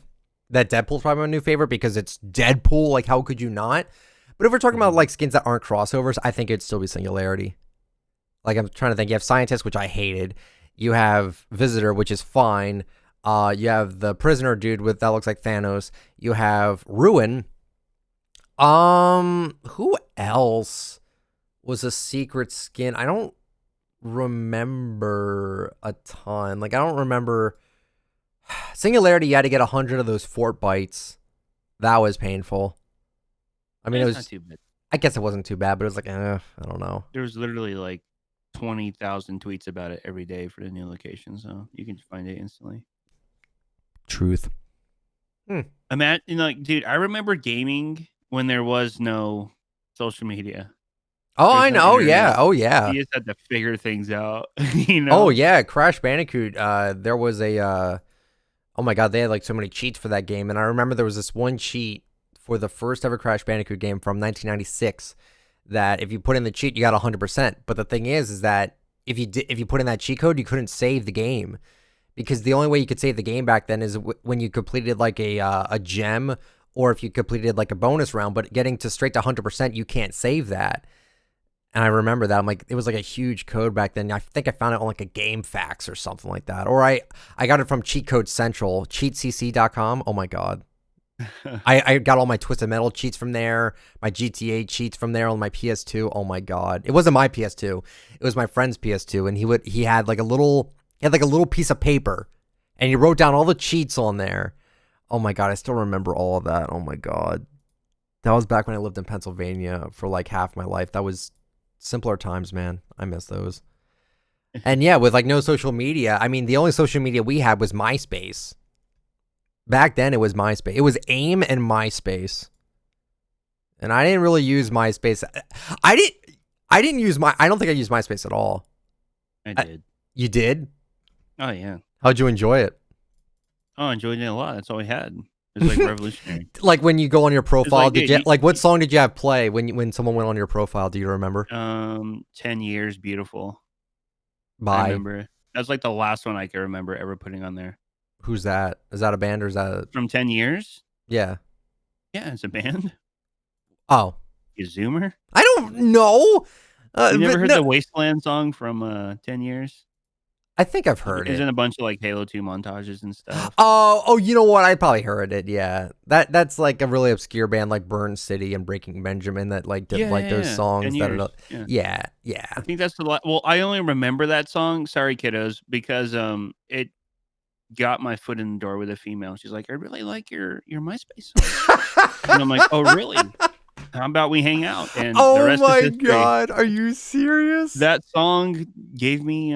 that Deadpool's probably my new favorite because it's Deadpool. Like, how could you not? But if we're talking about like skins that aren't crossovers, I think it'd still be Singularity. Like, I'm trying to think. You have Scientist, which I hated. You have Visitor, which is fine. You have the Prisoner dude that looks like Thanos. You have Ruin. Who else was a secret skin? I don't remember a ton. Like, I don't remember. Singularity, you had to get 100 of those fort bites. That was painful. I mean, it was not too bad. I guess it wasn't too bad, but it was like, I don't know. There was literally like 20,000 tweets about it every day for the new location, so you can find it instantly. Truth. Like, dude, I remember gaming when there was no social media. Oh, I know. Oh, yeah. You just had to figure things out. Oh, yeah. Crash Bandicoot. There was a. Oh my god, they had like so many cheats for that game, and I remember there was this one cheat for the first ever Crash Bandicoot game from 1996 that if you put in the cheat, you got 100%. But the thing is that if you put in that cheat code, you couldn't save the game because the only way you could save the game back then is when you completed like a gem or if you completed like a bonus round. But getting to straight to 100%, you can't save that. And I remember that. I'm like, it was like a huge code back then. I think I found it on like a game fax or something like that. Or I got it from Cheat Code Central, cheatcc.com. Oh my god. I got all my Twisted Metal cheats from there, my GTA cheats from there on my PS2. Oh my god. It wasn't my PS2. It was my friend's PS2, and he had like a little piece of paper and he wrote down all the cheats on there. Oh my god, I still remember all of that. Oh my god. That was back when I lived in Pennsylvania for like half my life. That was simpler times, man. I miss those. And yeah, with like no social media, I mean, the only social media we had was MySpace. Back then, it was MySpace. It was AIM and MySpace. And I didn't really use MySpace. I don't think I used MySpace at all. I did. You did? Oh, yeah. How'd you enjoy it? Oh, I enjoyed it a lot. That's all we had. It was like revolutionary. Like when you go on your profile, like, did dude, you like what song did you have play when someone went on your profile? Do you remember? 10 Years Beautiful. I By remember. That's like the last one I can remember ever putting on there. who's that? Is that a band or is that From 10 Years? Yeah. Yeah, it's a band. Oh. You Zoomer? I don't know. You never heard the Wasteland song from 10 Years? I think I've heard It's it. in a bunch of like Halo 2 montages and stuff. Oh, you know what? I probably heard it. Yeah, that's like a really obscure band like Burn City and Breaking Benjamin that like did those songs 10 that years. are. Yeah. I think that's well, I only remember that song. Sorry, kiddos, because it got my foot in the door with a female. She's like, I really like your MySpace song, and I'm like, oh really? How about we hang out? And the rest is history. God, are you serious? That song gave me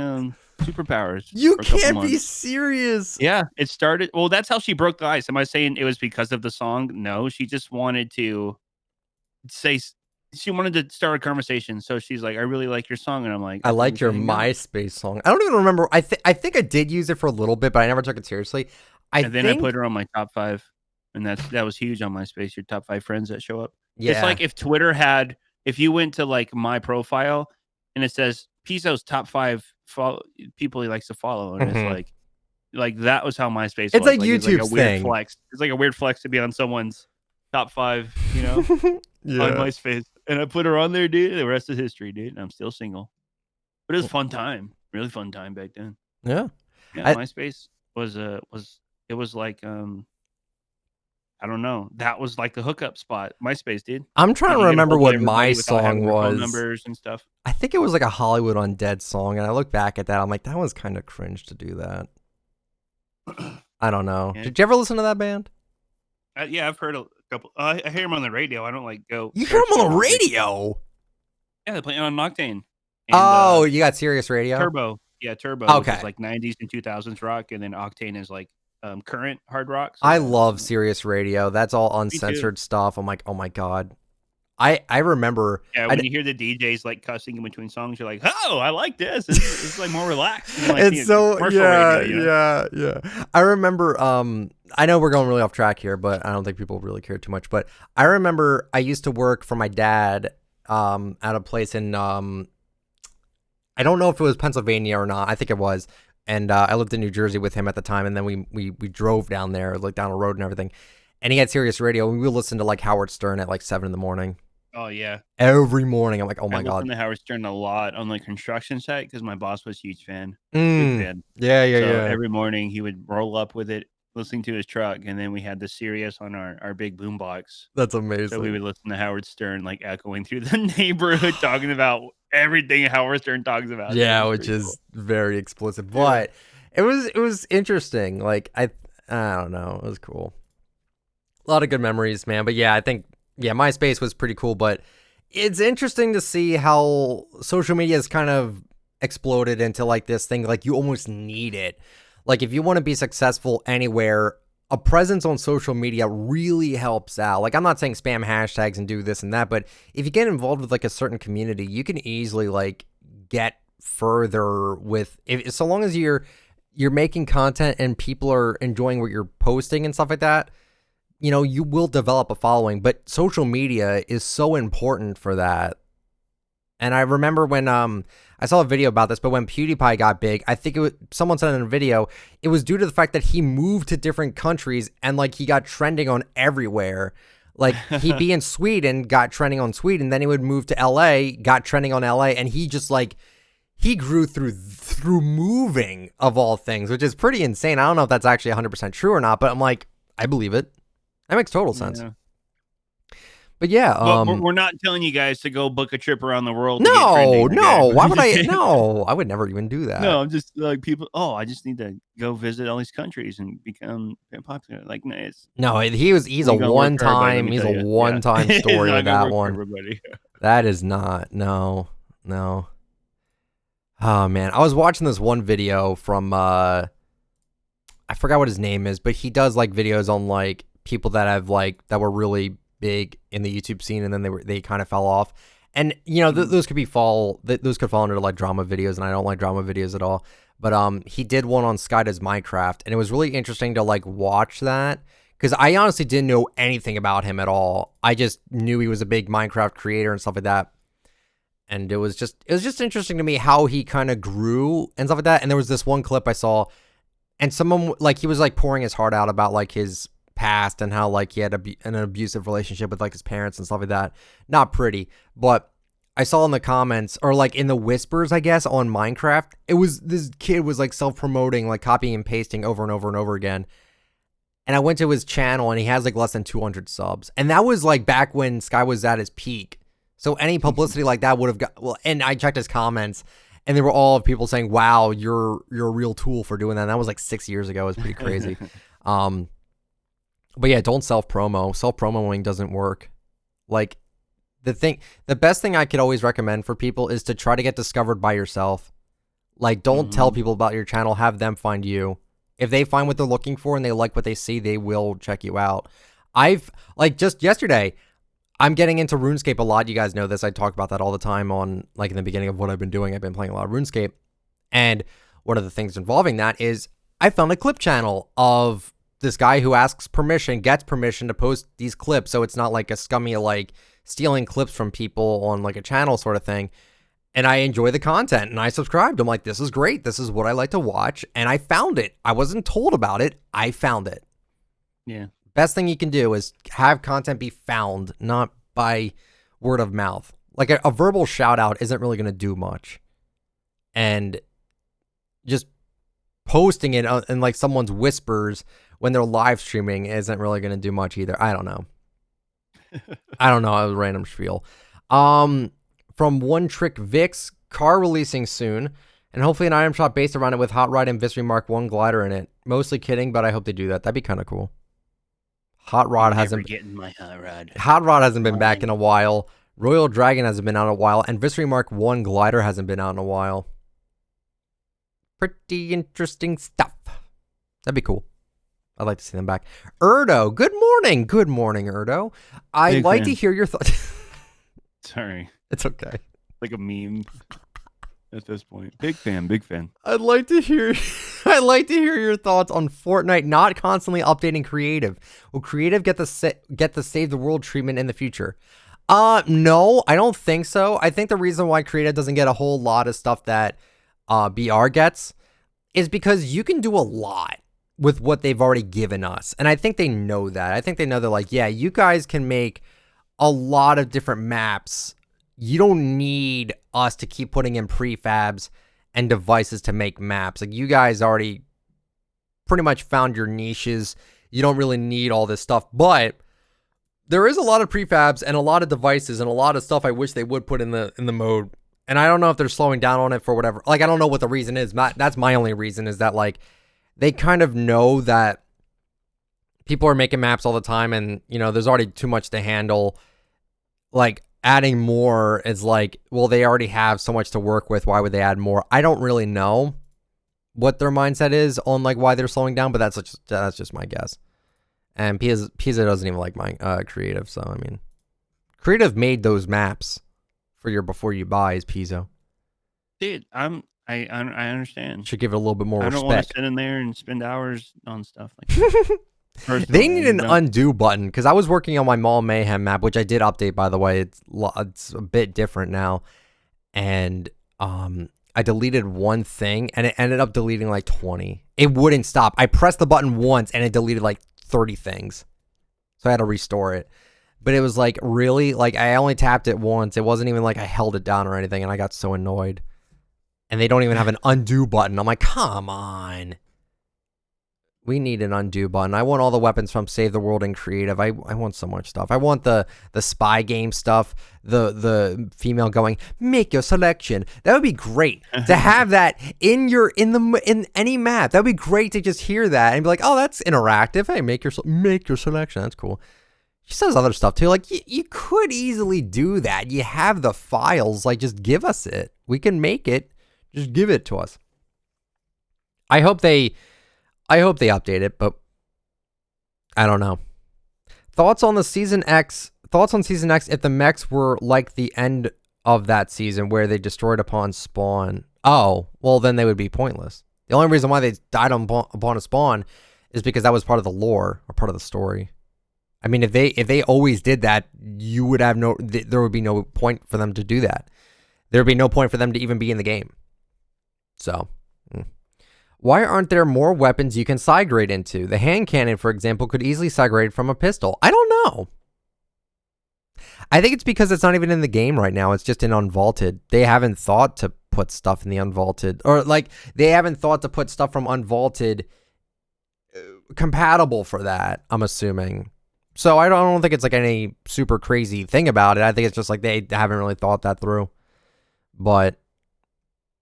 superpowers. You for a couple can't months. be serious. Yeah, it started. Well, that's how she broke the ice. Am I saying it was because of the song? No, she just wanted to say. She wanted to start a conversation. So she's like, "I really like your song," and I'm like, I like your MySpace song. I don't even remember. I think I did use it for a little bit, but I never took it seriously. I put her on my top 5, and that was huge on MySpace. Your top 5 friends that show up. Yeah. It's like if Twitter if you went to like my profile and it says Piso's top 5 people he likes to follow, and it's like that was how MySpace it's was. like YouTube's YouTube's like a weird thing. flex. It's like a weird flex to be on someone's top 5, on MySpace. And I put her on there, dude. The rest is history, dude. And I'm still single. But it was a fun time. Really fun time back then. Yeah. MySpace was like I don't know. That was like the hookup spot. MySpace, dude. I'm trying to remember what my song song was. Phone numbers and stuff. I think it was like a Hollywood Undead song, and I look back at that, I'm like, that was kind of cringe to do that. I don't know. Yeah. Did you ever listen to that band? Yeah, I've heard a couple. I hear them on the radio. I don't like go. You hear them on the radio? Yeah, they play on Octane. And, you got Sirius Radio? Turbo. Yeah, Turbo. Okay. Is like 90s and 2000s rock, and then Octane is like current hard rock. So I love Sirius Radio. That's all uncensored stuff. I'm like, oh my God. I remember. Yeah, when you hear the DJs like cussing in between songs, you're like, oh, I like this. It's like more relaxed. Like, it's so yeah. I remember. I know we're going really off track here, but I don't think people really care too much. But I remember I used to work for my dad at a place in I don't know if it was Pennsylvania or not. I think it was. And I lived in New Jersey with him at the time, and then we drove down there, like down a road and everything. And he had Sirius Radio, and we would listen to like Howard Stern at like 7 a.m. Oh yeah, every morning. I'm like, oh my God. I listened to Howard Stern a lot on the construction site because my boss was a huge fan. Big fan. Yeah. Every morning he would roll up with it, listening to his truck, and then we had the Sirius on our big boom box. That's amazing. So we would listen to Howard Stern like echoing through the neighborhood, talking about everything Howard Stern talks about. Yeah, which is very explicit, but it was interesting. Like I don't know, it was cool. A lot of good memories, man. But yeah, I think MySpace was pretty cool. But it's interesting to see how social media has kind of exploded into like this thing. Like you almost need it. Like if you want to be successful anywhere, a presence on social media really helps out. Like I'm not saying spam hashtags and do this and that, but if you get involved with like a certain community, you can easily like get further with so long as you're making content and people are enjoying what you're posting and stuff like that. You will develop a following, but social media is so important for that. And I remember when I saw a video about this, but when PewDiePie got big, I think someone said in a video, it was due to the fact that he moved to different countries and like he got trending on everywhere. Like he'd be in Sweden, got trending on Sweden, then he would move to LA, got trending on LA, and he just like he grew through moving of all things, which is pretty insane. I don't know if that's actually 100% true or not, but I'm like, I believe it. That makes total sense. Yeah. But yeah, we're not telling you guys to go book a trip around the world. No. Why would I? No, I would never even do that. No, I'm just like people. Oh, I just need to go visit all these countries and become popular. Like, no, he's a one time. He's a one time story with that one. That is not. No. Oh man, I was watching this one video from I forgot what his name is, but he does like videos on like people that have like that were really big in the YouTube scene, and then they kind of fell off. And those could fall under like drama videos, and I don't like drama videos at all. But he did one on Sky Does Minecraft, and it was really interesting to like watch that, because I honestly didn't know anything about him at all. I just knew he was a big Minecraft creator and stuff like that. And it was just interesting to me how he kind of grew and stuff like that. And there was this one clip I saw, and someone like he was like pouring his heart out about like his past and how like he had an abusive relationship with like his parents and stuff like that. Not pretty, but I saw in the comments, or like in the whispers, I guess, on Minecraft, it was this kid was like self-promoting, like copying and pasting over and over and over again. And I went to his channel and he has like less than 200 subs. And that was like back when Sky was at his peak. So any publicity like that would have got, well, and I checked his comments and there were all people saying, wow, you're a real tool for doing that. And that was like 6 years ago. It was pretty crazy. But yeah, don't self-promo. Self-promoing doesn't work. Like the best thing I could always recommend for people is to try to get discovered by yourself. Like, don't tell people about your channel, have them find you. If they find what they're looking for and they like what they see, they will check you out. Like just yesterday, I'm getting into RuneScape a lot. You guys know this. I talk about that all the time on, like, in the beginning of what I've been doing. I've been playing a lot of RuneScape. And one of the things involving that is I found a clip channel of this guy who asks permission, gets permission to post these clips. So it's not like a scummy, like, stealing clips from people on, like, a channel sort of thing. And I enjoy the content and I subscribed. I'm like, this is great. This is what I like to watch. And I found it. I wasn't told about it. I found it. Yeah. Best thing you can do is have content be found, not by word of mouth. Like a verbal shout out isn't really going to do much. And just posting it in like someone's whispers when they're live streaming isn't really going to do much either. I don't know. I don't know. It was a random spiel. From One Trick Vix, car releasing soon, and hopefully an item shop based around it with Hot Rod and Vissery Mark 1 glider in it. Mostly kidding, but I hope they do that. That'd be kind of cool. Hot Rod hasn't been back in a while. Royal Dragon hasn't been out in a while, and Vissery Mark 1 glider hasn't been out in a while. Pretty interesting stuff. That'd be cool. I'd like to see them back. Erdo, good morning. Good morning, Erdo. I'd like to hear your thoughts. Sorry. It's okay. Like a meme at this point. Big fan. I'd like to hear your thoughts on Fortnite not constantly updating creative. Will creative get the save the world treatment in the future? No, I don't think so. I think the reason why creative doesn't get a whole lot of stuff that BR gets is because you can do a lot with what they've already given us. And I think they know that. I think they know they're like, yeah, you guys can make a lot of different maps. You don't need us to keep putting in prefabs and devices to make maps. Like, you guys already pretty much found your niches. You don't really need all this stuff, but there is a lot of prefabs and a lot of devices and a lot of stuff I wish they would put in the mode. And I don't know if they're slowing down on it for whatever. Like, I don't know what the reason is. That's my only reason, is that like they kind of know that people are making maps all the time, and you know there's already too much to handle. Like, adding more is like, well, they already have so much to work with. Why would they add more? I don't really know what their mindset is on like why they're slowing down, but that's just my guess. And Pisa doesn't even like my creative, so I mean, creative made those maps for your before you buy is Pisa. Dude, I understand. Should give it a little bit more respect. I don't want to sit in there and spend hours on stuff like that. They need an undo button, because I was working on my Mall Mayhem map, which I did update, by the way. It's a bit different now, and I deleted one thing, and it ended up deleting like 20. It wouldn't stop. I pressed the button once, and it deleted like 30 things, so I had to restore it. But it was like, really, like I only tapped it once. It wasn't even like I held it down or anything, and I got so annoyed. And they don't even have an undo button. I'm like, come on. We need an undo button. I want all the weapons from Save the World and Creative. I want so much stuff. I want the spy game stuff. The female going, make your selection. That would be great to have that in any map. That would be great to just hear that and be like, oh, that's interactive. Hey, make your selection. That's cool. She says other stuff too. Like, you could easily do that. You have the files. Like, just give us it. We can make it. Just give it to us. I hope they update it, but I don't know. Thoughts on Season X if the mechs were like the end of that season where they destroyed upon spawn. Oh, well then they would be pointless. The only reason why they died upon a spawn is because that was part of the lore or part of the story. I mean, if they always did that, you would have there would be no point for them to do that. There would be no point for them to even be in the game. So, why aren't there more weapons you can side grade into? The hand cannon, for example, could easily side grade from a pistol. I don't know. I think it's because it's not even in the game right now. It's just in Unvaulted. They haven't thought to put stuff in the Unvaulted, or like they haven't thought to put stuff from Unvaulted compatible for that, I'm assuming. So I don't think it's like any super crazy thing about it. I think it's just like they haven't really thought that through. But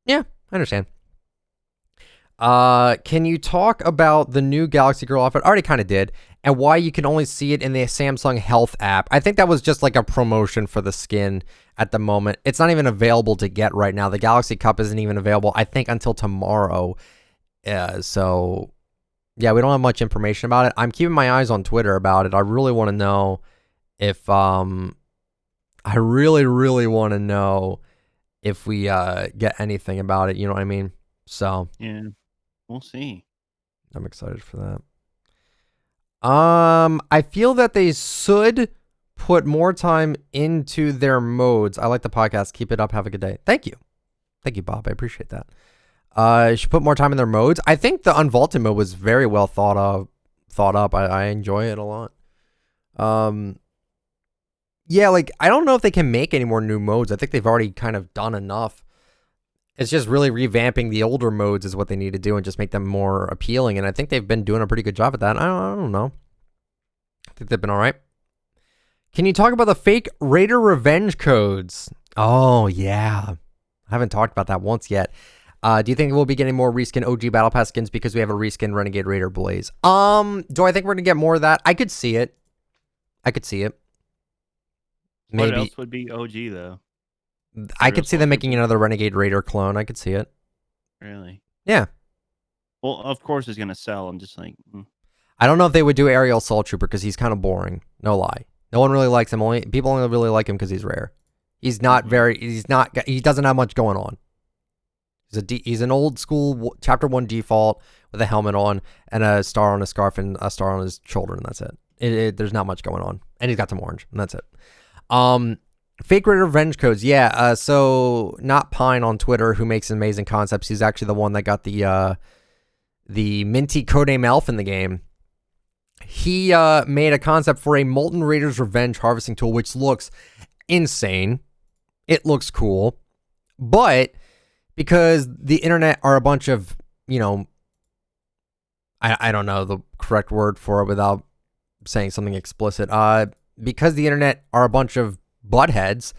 yeah, I understand. Can you talk about the new Galaxy Girl outfit? I already kind of did. And why you can only see it in the Samsung Health app. I think that was just like a promotion for the skin at the moment. It's not even available to get right now. The Galaxy Cup isn't even available, I think, until tomorrow. So, yeah, we don't have much information about it. I'm keeping my eyes on Twitter about it. I really want to know if, I really, really want to know if we get anything about it. You know what I mean? So, yeah, we'll see. I'm excited for that. I feel that they should put more time into their modes. I like the podcast. Keep it up. Have a good day. Thank you. Thank you, Bob. I appreciate that. Should put more time in their modes. I think the Unvaulted mode was very well thought up. I enjoy it a lot. Yeah, like, I don't know if they can make any more new modes. I think they've already kind of done enough. It's just really revamping the older modes is what they need to do and just make them more appealing. And I think they've been doing a pretty good job at that. I don't know. I think they've been all right. Can you talk about the fake Raider revenge codes? Oh, yeah. I haven't talked about that once yet. Do you think we'll be getting more reskin OG Battle Pass skins because we have a reskin Renegade Raider Blaze? Do I think we're going to get more of that? I could see it. Maybe. What else would be OG, though? I could see them making another Renegade Raider clone. I could see it. Really? Yeah. Well, of course it's going to sell. I'm just like... I don't know if they would do Aerial Assault Trooper because he's kind of boring. No lie. No one really likes him. People only really like him because he's rare. He's not he doesn't have much going on. He's an old school Chapter 1 default with a helmet on and a star on his scarf and a star on his shoulder, and that's it. There's not much going on. And he's got some orange, and that's it. Fake Raider Revenge codes. Yeah, so not Pine on Twitter, who makes amazing concepts. He's actually the one that got the minty codename Elf in the game. He made a concept for a Molten Raiders Revenge harvesting tool, which looks insane. It looks cool. But because the internet are a bunch of, I don't know the correct word for it without saying something explicit. Because the internet are a bunch of buttheads,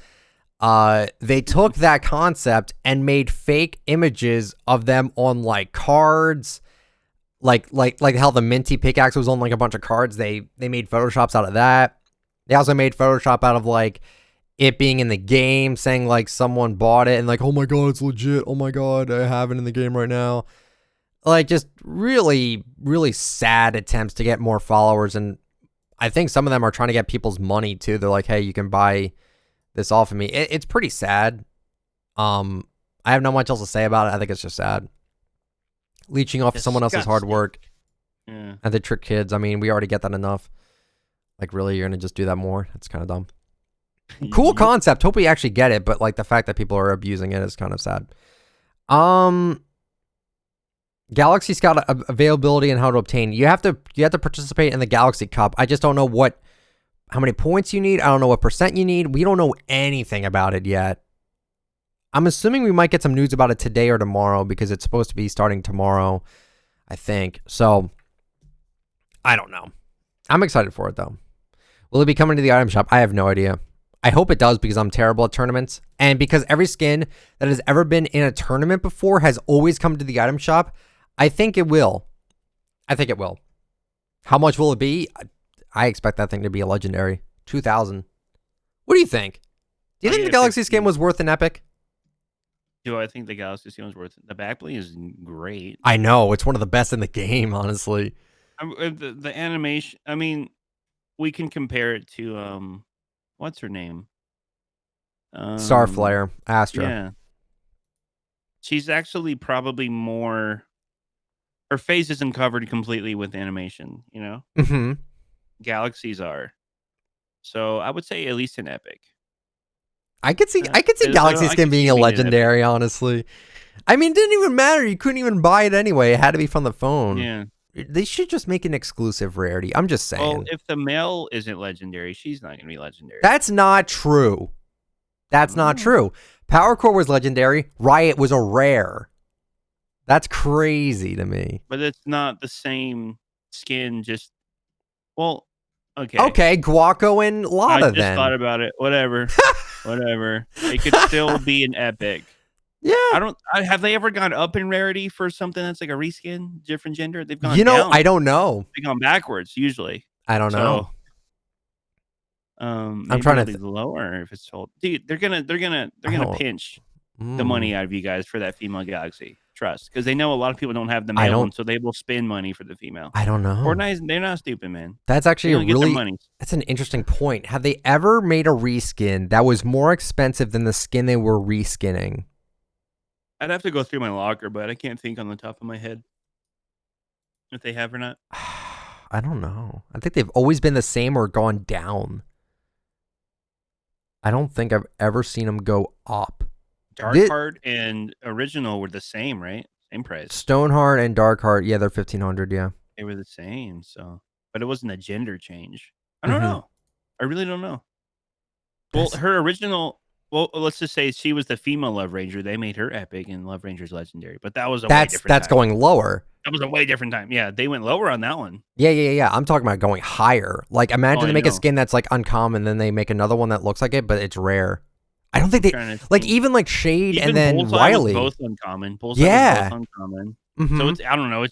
they took that concept and made fake images of them on like cards, like how the minty pickaxe was on like a bunch of cards. They made photoshops out of that. They also made Photoshop out of like it being in the game, saying like someone bought it and like, oh my god, it's legit. Oh my god, I have it in the game right now. Like just really, really sad attempts to get more followers. And I think some of them are trying to get people's money too. They're like, hey, you can buy this off of me. It's pretty sad. I have not much else to say about it. I think it's just sad. Leeching off of someone else's hard work. Yeah. And they trick kids. I mean, we already get that enough. Like, really, you're going to just do that more? That's kind of dumb. Cool concept. Hope we actually get it, but like the fact that people are abusing it is kind of sad. Galaxy Scout availability and how to obtain. You have to participate in the Galaxy Cup. I just don't know how many points you need. I don't know what percent you need. We don't know anything about it yet. I'm assuming we might get some news about it today or tomorrow because it's supposed to be starting tomorrow, I think. So, I don't know. I'm excited for it, though. Will it be coming to the item shop? I have no idea. I hope it does because I'm terrible at tournaments. And because every skin that has ever been in a tournament before has always come to the item shop, I think it will. How much will it be? I expect that thing to be a legendary. 2,000. What do you think? Do you think the Galaxy skin was worth an epic? Do I think the Galaxy skin was worth it? The backbling is great. I know. It's one of the best in the game, honestly. The animation, I mean, we can compare it to, what's her name? Starflare. Astra. Yeah. She's actually probably more her face isn't covered completely with animation, you know? Mm-hmm. Galaxies are. So I would say at least an epic. I could see Galaxy I Skin could see being it a being an epic. legendary, honestly. I mean, it didn't even matter. You couldn't even buy it anyway. It had to be from the phone. Yeah. They should just make an exclusive rarity. I'm just saying. Well, if the male isn't legendary, she's not going to be legendary. That's not true. That's not true. Power Core was legendary. Riot was a rare. That's crazy to me. But it's not the same skin. Just okay. Okay, Guaco and Lada. I just thought about it. Whatever. It could still be an epic. Yeah. Have they ever gone up in rarity for something that's like a reskin, different gender? They've gone down. I don't know. They've gone backwards usually. I don't know. I'm trying to be lower if it's sold. Dude, they're gonna pinch the money out of you guys for that female Galaxy. Trust, because they know a lot of people don't have the male one, so they will spend money for the female. I don't know. Fortnite, they're not stupid, man. That's actually that's an interesting point. Have they ever made a reskin that was more expensive than the skin they were reskinning? I'd have to go through my locker, but I can't think on the top of my head if they have or not. I don't know. I think they've always been the same or gone down. I don't think I've ever seen them go up. Darkheart and original were the same, right? Same price. Stoneheart and Darkheart, yeah, they're 1,500. Yeah, they were the same. So, but it wasn't a gender change. I don't know. I really don't know. Well, her original. Well, let's just say she was the female Love Ranger. They made her epic, and Love Ranger's legendary. But that was that's going lower. That was a way different time. Yeah, they went lower on that one. Yeah. I'm talking about going higher. Like, imagine they make a skin that's like uncommon, then they make another one that looks like it, but it's rare. I don't think even like Shade and then Bullseye Wiley. Was both uncommon. Bullseye was both uncommon. So I don't know.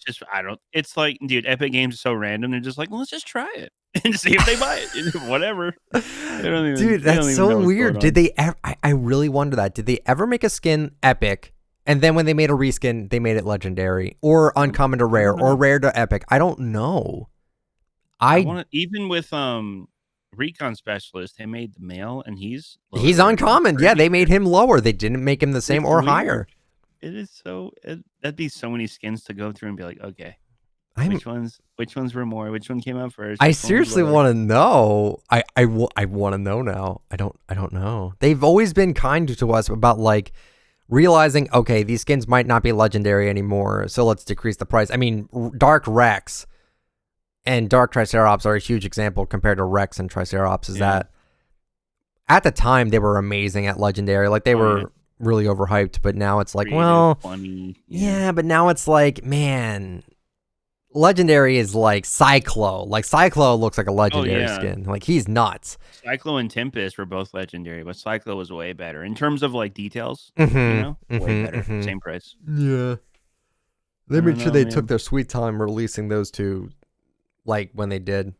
It's like, dude, Epic Games is so random. They're just like, well, let's just try it and see if they buy it. Whatever. Dude, that's so weird. Did they ever? I really wonder that. Did they ever make a skin epic, and then when they made a reskin, they made it legendary or uncommon to rare or rare to epic? I don't know. Even with Recon Specialist, they made the male, and he's uncommon. Yeah, they made him lower. They didn't make him the same or higher. It is so. That'd be so many skins to go through and be like, okay, which ones were more? Which one came out first? I seriously want to know. I want to know now. I don't know. They've always been kind to us about like realizing, okay, these skins might not be legendary anymore, so let's decrease the price. I mean, Dark Rex and Dark Triceratops are a huge example compared to Rex and Triceratops. Is that at the time they were amazing at legendary, like they were really overhyped, but now it's like, funny. Yeah, but now it's like, man, legendary is like Cyclo. Like Cyclo looks like a legendary skin. Like he's nuts. Cyclo and Tempest were both legendary, but Cyclo was way better in terms of like details. You know, way better. Same price. Yeah, they made sure they took their sweet time releasing those two, like when they did.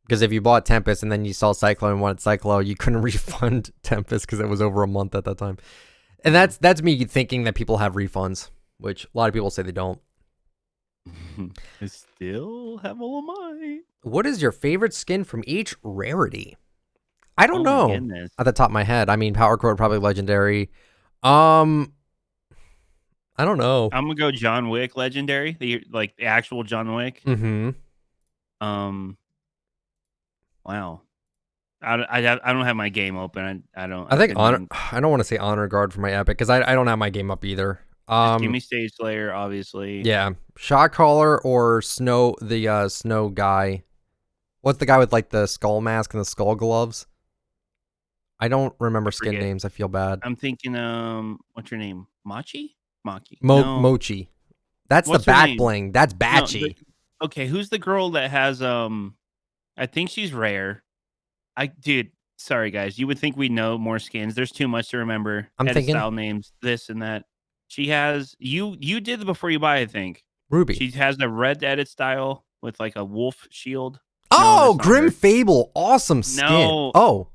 Because if you bought Tempest and then you saw Cyclo and wanted Cyclo, you couldn't refund Tempest because it was over a month at that time. And that's me thinking that people have refunds, which a lot of people say they don't. I still have all of mine. What is your favorite skin from each rarity? I don't know at the top of my head. I mean, Power Core probably legendary. I don't know. I'm gonna go John Wick legendary, the actual John Wick. Wow. I don't have my game open. I don't want to say Honor Guard for my epic because I don't have my game up either. Give me Stage Slayer, obviously. Yeah. Shot Caller or Snow, the Snow guy. What's the guy with like the skull mask and the skull gloves? I don't remember skin names. I feel bad. I'm thinking, what's your name? Maki? Mochi. That's the back bling. That's Batchy. Okay, who's the girl that has I think she's rare. Dude, sorry guys. You would think we know more skins. There's too much to remember. I'm thinking style names, this and that. She has you did the before you buy, I think. Ruby. She has the red edit style with like a wolf shield. Oh, Grim Fable. Awesome skin. No. Oh,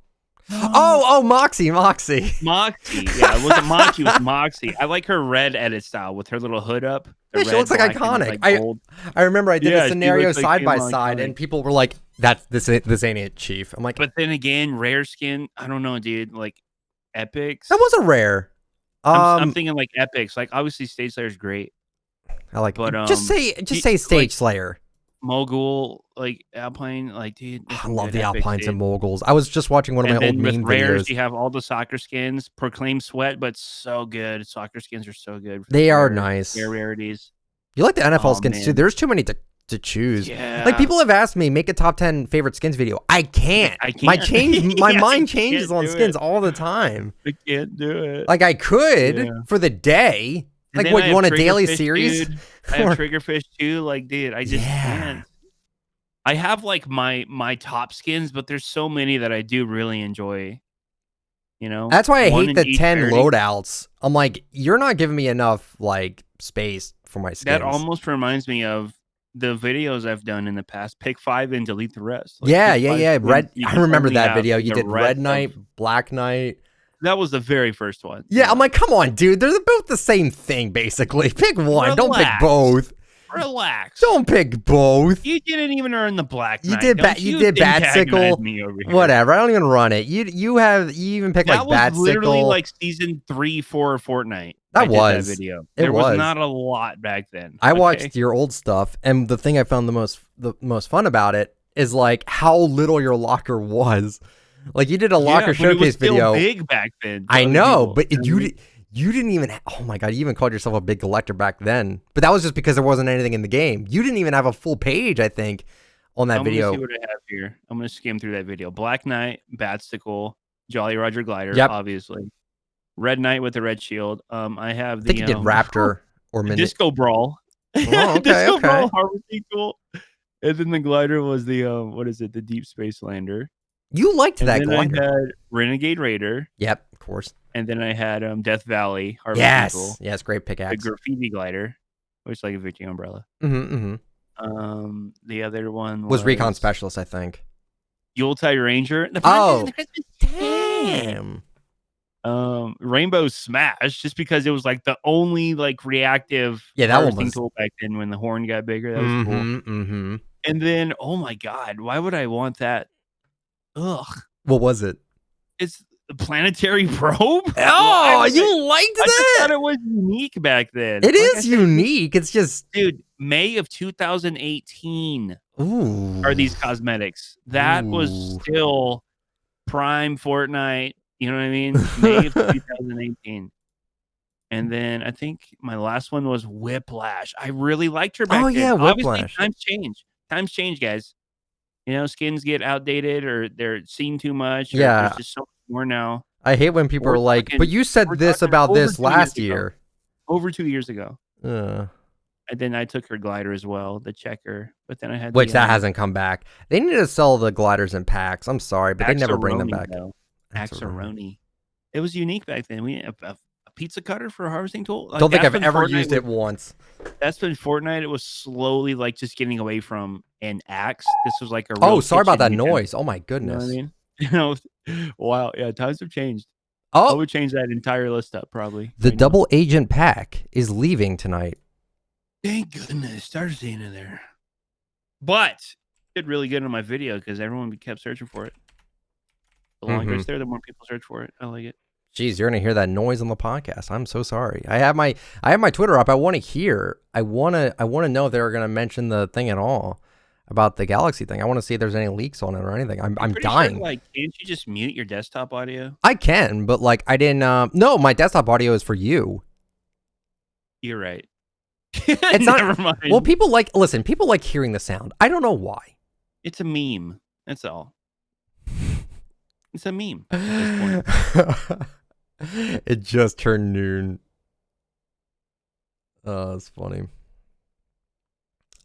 Moxie. Yeah, it wasn't Moxie, it was Moxie. I like her red edit style with her little hood up. Yeah, she looks like iconic. I remember I did a scenario side by side, and people were like, "This ain't it, Chief." I'm like, but then again, rare skin. I don't know, dude. Like epics. That was a rare. I'm thinking like epics. Like obviously, Stage Slayer's great. I like. But Just say Stage like, Slayer. Mogul, like Alpine, like dude. I love the Alpines and Moguls. I was just watching one of my old meme rares, videos. you have all the soccer skins. Proclaim Sweat, but so good. Soccer skins are so good. They are nice. Rare rarities. You like the NFL skins too? There's too many to choose. Yeah. Like people have asked me, make a top 10 favorite skins video. I can't. My mind changes on skins all the time. I can't do it. Like I could for the day. Like what, you want a daily series? Dude. I have Triggerfish too. Like, dude, I just can't. I have like my top skins, but there's so many that I do really enjoy. You know? That's why I hate the 10 loadouts. I'm like, you're not giving me enough like space for my skins. That almost reminds me of the videos I've done in the past. Pick 5 and delete the rest. Like, yeah. Red. I remember that video. You did Red Knight, Black Knight. That was the very first one. Yeah, I'm like, come on, dude. They're both the same thing, basically. Pick one. Relax. Don't pick both. Relax. Don't pick both. You didn't even earn the Black Knight. You did Batsickle. Whatever. I don't even run it. You even picked like Batsickle. That was literally like season 3-4 of Fortnite. That was that video. There was not a lot back then. I watched your old stuff, and the thing I found the most fun about it is like how little your locker was. Like you did a locker showcase video. Big back then. I know, but you didn't even. Oh my god! You even called yourself a big collector back then. But that was just because there wasn't anything in the game. You didn't even have a full page, I think, on that video. I'm gonna see what I have here. I'm gonna skim through that video. Black Knight, Batsickle, Jolly Roger Glider, obviously. Red Knight with the red shield. I have the. I think you did Raptor or Disco Brawl. Oh, okay, Disco Brawl harvesting tool. And then the glider was the what is it? The Deep Space Lander. You liked that glider. I had Renegade Raider. Yep, of course. And then I had Death Valley. Yes, great pickaxe. The Graffiti Glider, which is like a Vicky umbrella. The other one was Recon Specialist, I think. Yuletide Ranger. Damn. Rainbow Smash, just because it was like the only like reactive harvesting tool back then when the horn got bigger. That was cool. And then, oh my god, why would I want that? Ugh. What was it? It's the planetary probe. Oh, you liked that? I thought it was unique back then. It is unique. It's just, dude, May of 2018. Ooh. Are these cosmetics? That was still prime Fortnite. You know what I mean? May of 2018. And then I think my last one was Whiplash. I really liked her back then. Oh yeah, Whiplash. Obviously, times change. Times change, guys. You know, skins get outdated or they're seen too much. Yeah. There's just so much more now. I hate when people are like, but you said this about this last year. Over 2 years ago. And then I took her glider as well, the checker. But then I had that hasn't come back. They need to sell the gliders in packs. I'm sorry, but they never bring them back. Axaroni. It was unique back then. We had a pizza cutter for a harvesting tool. Don't think I've ever used it once. That's been Fortnite. It was slowly like just getting away from an axe. This was like a real oh, sorry about that noise. Oh my goodness. You know what I mean? Wow. Yeah, times have changed. I would change that entire list up probably. The double agent pack is leaving tonight. Thank goodness. Started seeing it there. But it did really good on my video because everyone kept searching for it. The longer it's there, the more people search for it. I like it. Jeez, you're gonna hear that noise on the podcast. I'm so sorry. I have my Twitter up. I want to hear. I wanna know if they're gonna mention the thing at all about the Galaxy thing. I want to see if there's any leaks on it or anything. I'm dying. Sure, like, can't you just mute your desktop audio? I can, but like I didn't. No, my desktop audio is for you. You're right. It's Never mind. Well, people like hearing the sound. I don't know why. It's a meme. That's all. It's a meme at this point. It just turned noon. Oh, it's funny.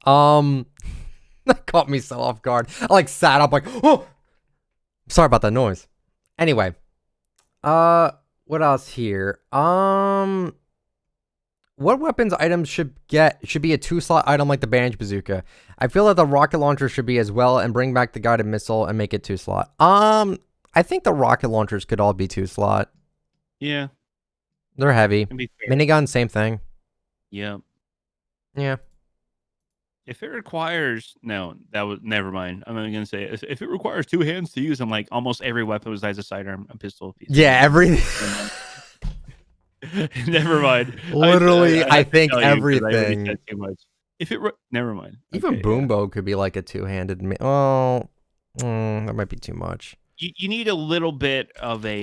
That caught me so off guard. I like sat up like, oh, sorry about that noise. Anyway, what else here? What weapons items should be a 2-slot item like the Banj Bazooka? I feel that the rocket launcher should be as well, and bring back the guided missile and make it 2-slot. I think the rocket launchers could all be 2-slot. Yeah. They're heavy. Minigun, same thing. Yeah. Yeah. If it requires... No, that was... Never mind. I'm not going to say it. If it requires 2 hands to use, I'm like, almost every weapon besides a sidearm, a pistol. Yeah, every... Never mind. Literally, I have to think tell you 'cause I already everything. said too much. Never mind. Even Okay, Boombo could be like a two-handed. Oh, that might be too much. You need a little bit of a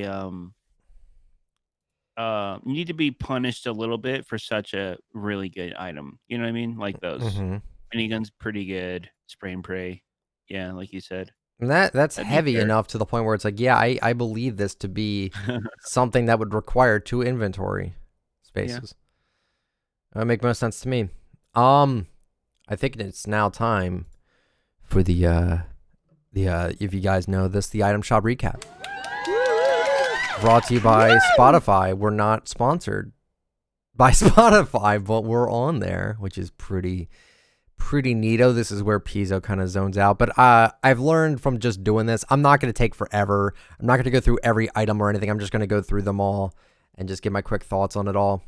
you need to be punished a little bit for such a really good item. You know what I mean? Like those Mm-hmm. miniguns, pretty good. Spray and pray, yeah, like you said. And that's That'd be heavy fair. enough to the point where it's like, yeah, I believe this to be something that would require 2 inventory spaces. That would make most sense to me. I think it's now time for the if you guys know this, the item shop recap. Brought to you by Spotify. We're not sponsored by Spotify, but we're on there, which is pretty neato. This is where Pizzo kind of zones out. But I've learned from just doing this, I'm not going to take forever. I'm not going to go through every item or anything. I'm just going to go through them all and just give my quick thoughts on it all.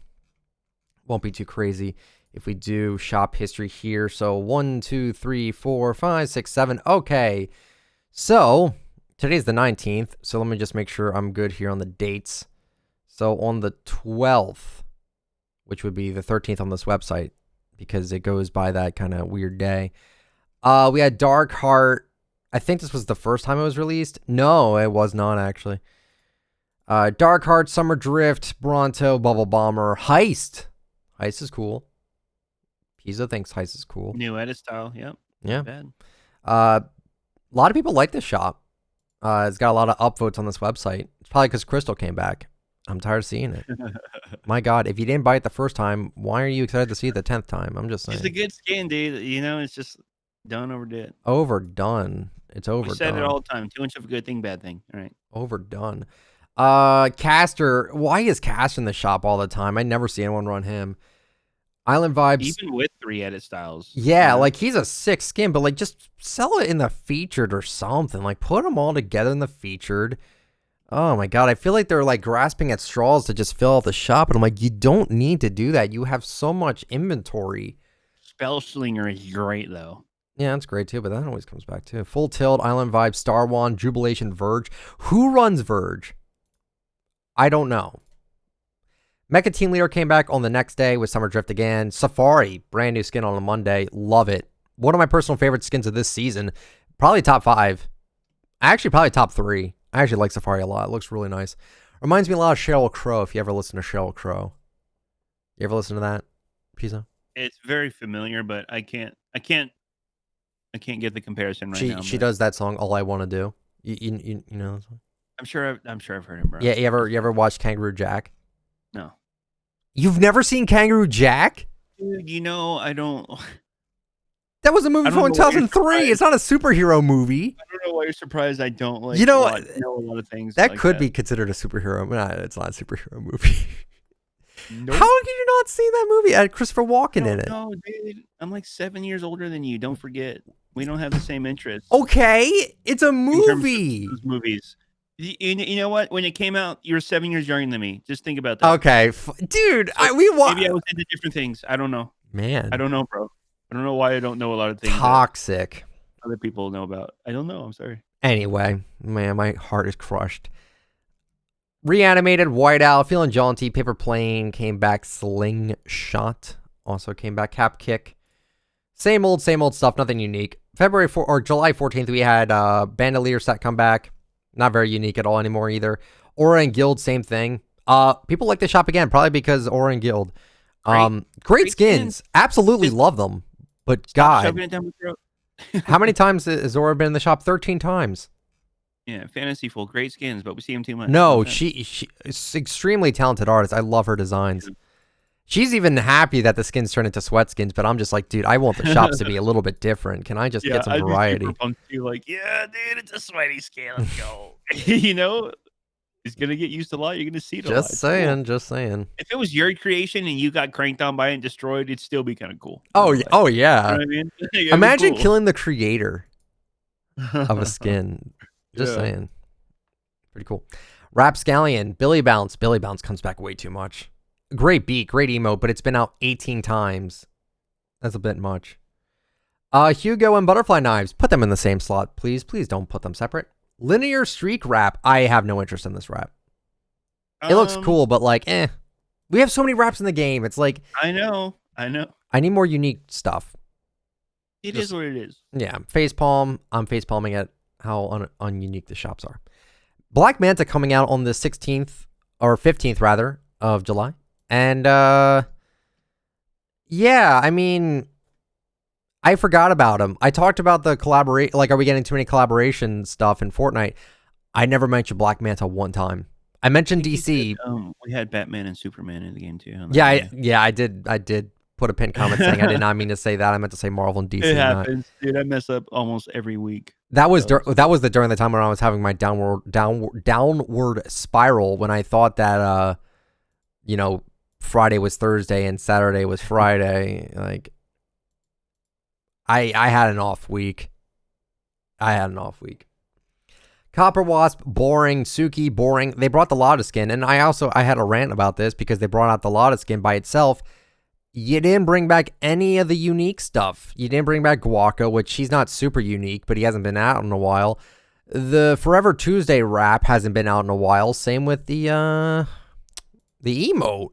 Won't be too crazy if we do shop history here. So 1, 2, 3, 4, 5, 6, 7. Okay. So today's the 19th. So let me just make sure I'm good here on the dates. So on the 12th, which would be the 13th on this website, because it goes by that kind of weird day. We had Dark Heart. I think this was the first time it was released. No, it was not actually. Dark Heart, Summer Drift, Bronto, Bubble Bomber, Heist. Heist is cool. Pizzo thinks Heist is cool. New edit style, yep. Yeah. Bad. A lot of people like this shop. It's got a lot of upvotes on this website. It's probably because Crystal came back. I'm tired of seeing it. My God, if you didn't buy it the first time, why are you excited to see it the 10th time? I'm just saying. It's a good skin, dude. You know, it's just done overdid. Overdone. It's overdone. We said it all the time. Too much of a good thing, bad thing. All right. Overdone. Caster. Why is Caster in the shop all the time? I never see anyone run him. Island Vibes. Even with 3 edit styles. Yeah, like he's a sick skin, but like just sell it in the featured or something. Like put them all together in the featured. Oh my God, I feel like they're like grasping at straws to just fill out the shop. And I'm like, you don't need to do that. You have so much inventory. Spellslinger is great though. Yeah, that's great too, but that always comes back too. Full Tilt, Island Vibe, Star Wand, Jubilation, Verge. Who runs Verge? I don't know. Mecha Team Leader came back on the next day with Summer Drift again. Safari, brand new skin on a Monday. Love it. One of my personal favorite skins of this season. Probably top 5. Actually, probably top 3. I actually like Safari a lot. It looks really nice. Reminds me a lot of Sheryl Crow, if you ever listen to Sheryl Crow. You ever listen to that, Pizzo? It's very familiar, but I can't get the comparison right now. She does that song, All I Want to Do. You know that song? I'm sure I've heard it, bro. Yeah, you ever watched Kangaroo Jack? No. You've never seen Kangaroo Jack? Dude, you know, I don't. That was a movie from 2003. It's not a superhero movie. I don't know why you're surprised I don't like. Know a lot of things. That like could be considered a superhero. Nah, it's not a superhero movie. Nope. How did you not see that movie? It had Christopher Walken in it. No, dude. I'm like 7 years older than you. Don't forget. We don't have the same interests. Okay, it's a movie. Those movies. You know what? When it came out, you were 7 years younger than me. Just think about that. Okay, dude. So maybe I was into different things. I don't know. Man, I don't know, bro. I don't know why I don't know a lot of things. Toxic. Other people know about. I don't know. I'm sorry. Anyway, man, my heart is crushed. Reanimated, Whiteout, Feeling Jaunty, Paper Plane came back. Slingshot also came back. Cap Kick. Same old stuff. Nothing unique. July 14th, we had Bandolier set come back. Not very unique at all anymore either. Aura and Guild, same thing. People like the shop again, probably because Aura and Guild. Great skins. Absolutely love them. But God, shoving it down my throat. How many times has Aura been in the shop? 13 times. Yeah, Fantasy Full, great skins, but we see him too much. No, she's extremely talented artist. I love her designs. Yeah. She's even happy that the skins turn into sweat skins, but I'm just like, dude, I want the shops to be a little bit different. Can I just get some variety? Like, yeah, dude, it's a sweaty skin. Let's go. You know, it's gonna get used a lot. You're gonna see it a lot. Just saying. If it was your creation and you got cranked on by it and destroyed, it'd still be kind of cool. Oh yeah. You know what I mean? Imagine killing the creator of a skin. Just saying. Pretty cool. Rapscallion, Billy Bounce. Billy Bounce comes back way too much. Great beat, great emote, but it's been out 18 times. That's a bit much. Hugo and Butterfly Knives. Put them in the same slot, please. Please don't put them separate. Linear Streak Wrap. I have no interest in this wrap. It looks cool, but like, We have so many wraps in the game. It's like I know. I need more unique stuff. It is what it is. Yeah, facepalm. I'm facepalming at how ununique the shops are. Black Manta coming out on the 16th or 15th rather of July, and yeah, I mean, I forgot about him. I talked about the collaborate. Like, are we getting too many collaboration stuff in Fortnite? I never mentioned Black Manta one time. I mentioned DC. We had Batman and Superman in the game too. Yeah, I did put a pinned comment saying I did not mean to say that. I meant to say Marvel and DC. It happens, dude. I mess up almost every week. That was during the time when I was having my downward spiral when I thought that Friday was Thursday and Saturday was Friday. Like, I had an off week. Copper Wasp, boring. Suki, boring. They brought the Lotta skin, and I had a rant about this because they brought out the Lotta skin by itself. You didn't bring back any of the unique stuff. You didn't bring back Guaca, which he's not super unique, but he hasn't been out in a while. The Forever Tuesday wrap hasn't been out in a while. Same with the emote.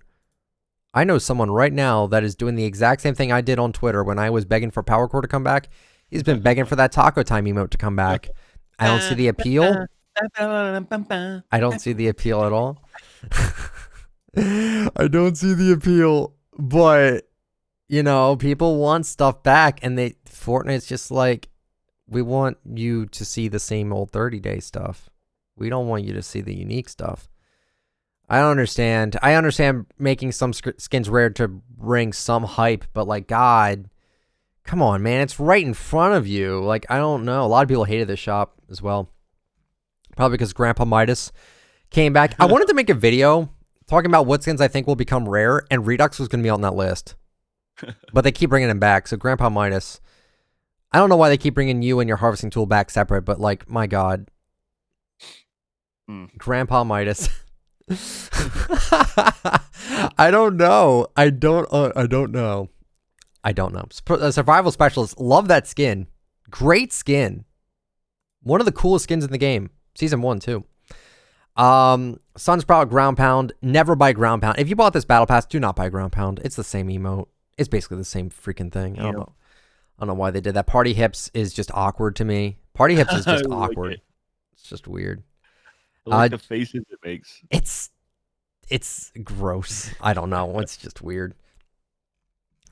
I know someone right now that is doing the exact same thing I did on Twitter when I was begging for Power Core to come back. He's been begging for that Taco Time emote to come back. I don't see the appeal. I don't see the appeal at all. I don't see the appeal. But, people want stuff back, and Fortnite's just like, we want you to see the same old 30-day stuff. We don't want you to see the unique stuff. I don't understand. I understand making some skins rare to bring some hype, but like, God, come on, man. It's right in front of you. Like, I don't know. A lot of people hated this shop as well. Probably because Grandpa Midas came back. I wanted to make a video talking about what skins I think will become rare, and Redux was going to be on that list. But they keep bringing him back, so Grandpa Midas. I don't know why they keep bringing you and your harvesting tool back separate, but like, my God. Grandpa Midas. I don't know. Survival Specialist. Love that skin. Great skin. One of the coolest skins in the game. Season 1, too. Sunsprout, Ground Pound. Never buy Ground Pound. If you bought this Battle Pass, do not buy Ground Pound. It's the same emote. It's basically the same freaking thing. I don't know why they did that. Party Hips is just awkward to me. Party Hips is just awkward. It's just weird. I like the faces it makes. It's gross. I don't know. It's just weird.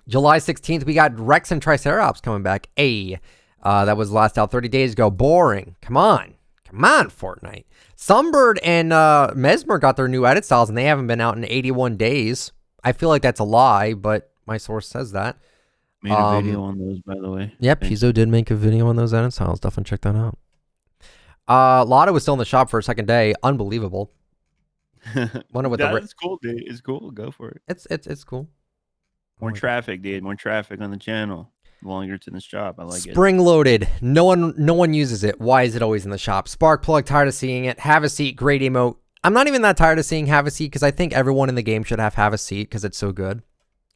July 16th, we got Rex and Triceratops coming back. That was last out 30 days ago. Boring. Come on, Fortnite. Sunbird and Mesmer got their new edit styles, and they haven't been out in 81 days. I feel like that's a lie, but my source says that. Made a video on those, by the way. Yep, Pizzo did make a video on those edit styles. Definitely check that out. Lotta was still in the shop for a second day. Unbelievable. Wonder what That's cool, dude. It's cool. Go for it. It's cool. More traffic, dude. More traffic on the channel. The longer it's in the shop, I like it. Spring loaded. No one uses it. Why is it always in the shop? Sparkplug, tired of seeing it. Have a seat, great emote. I'm not even that tired of seeing have a seat because I think everyone in the game should have a seat because it's so good.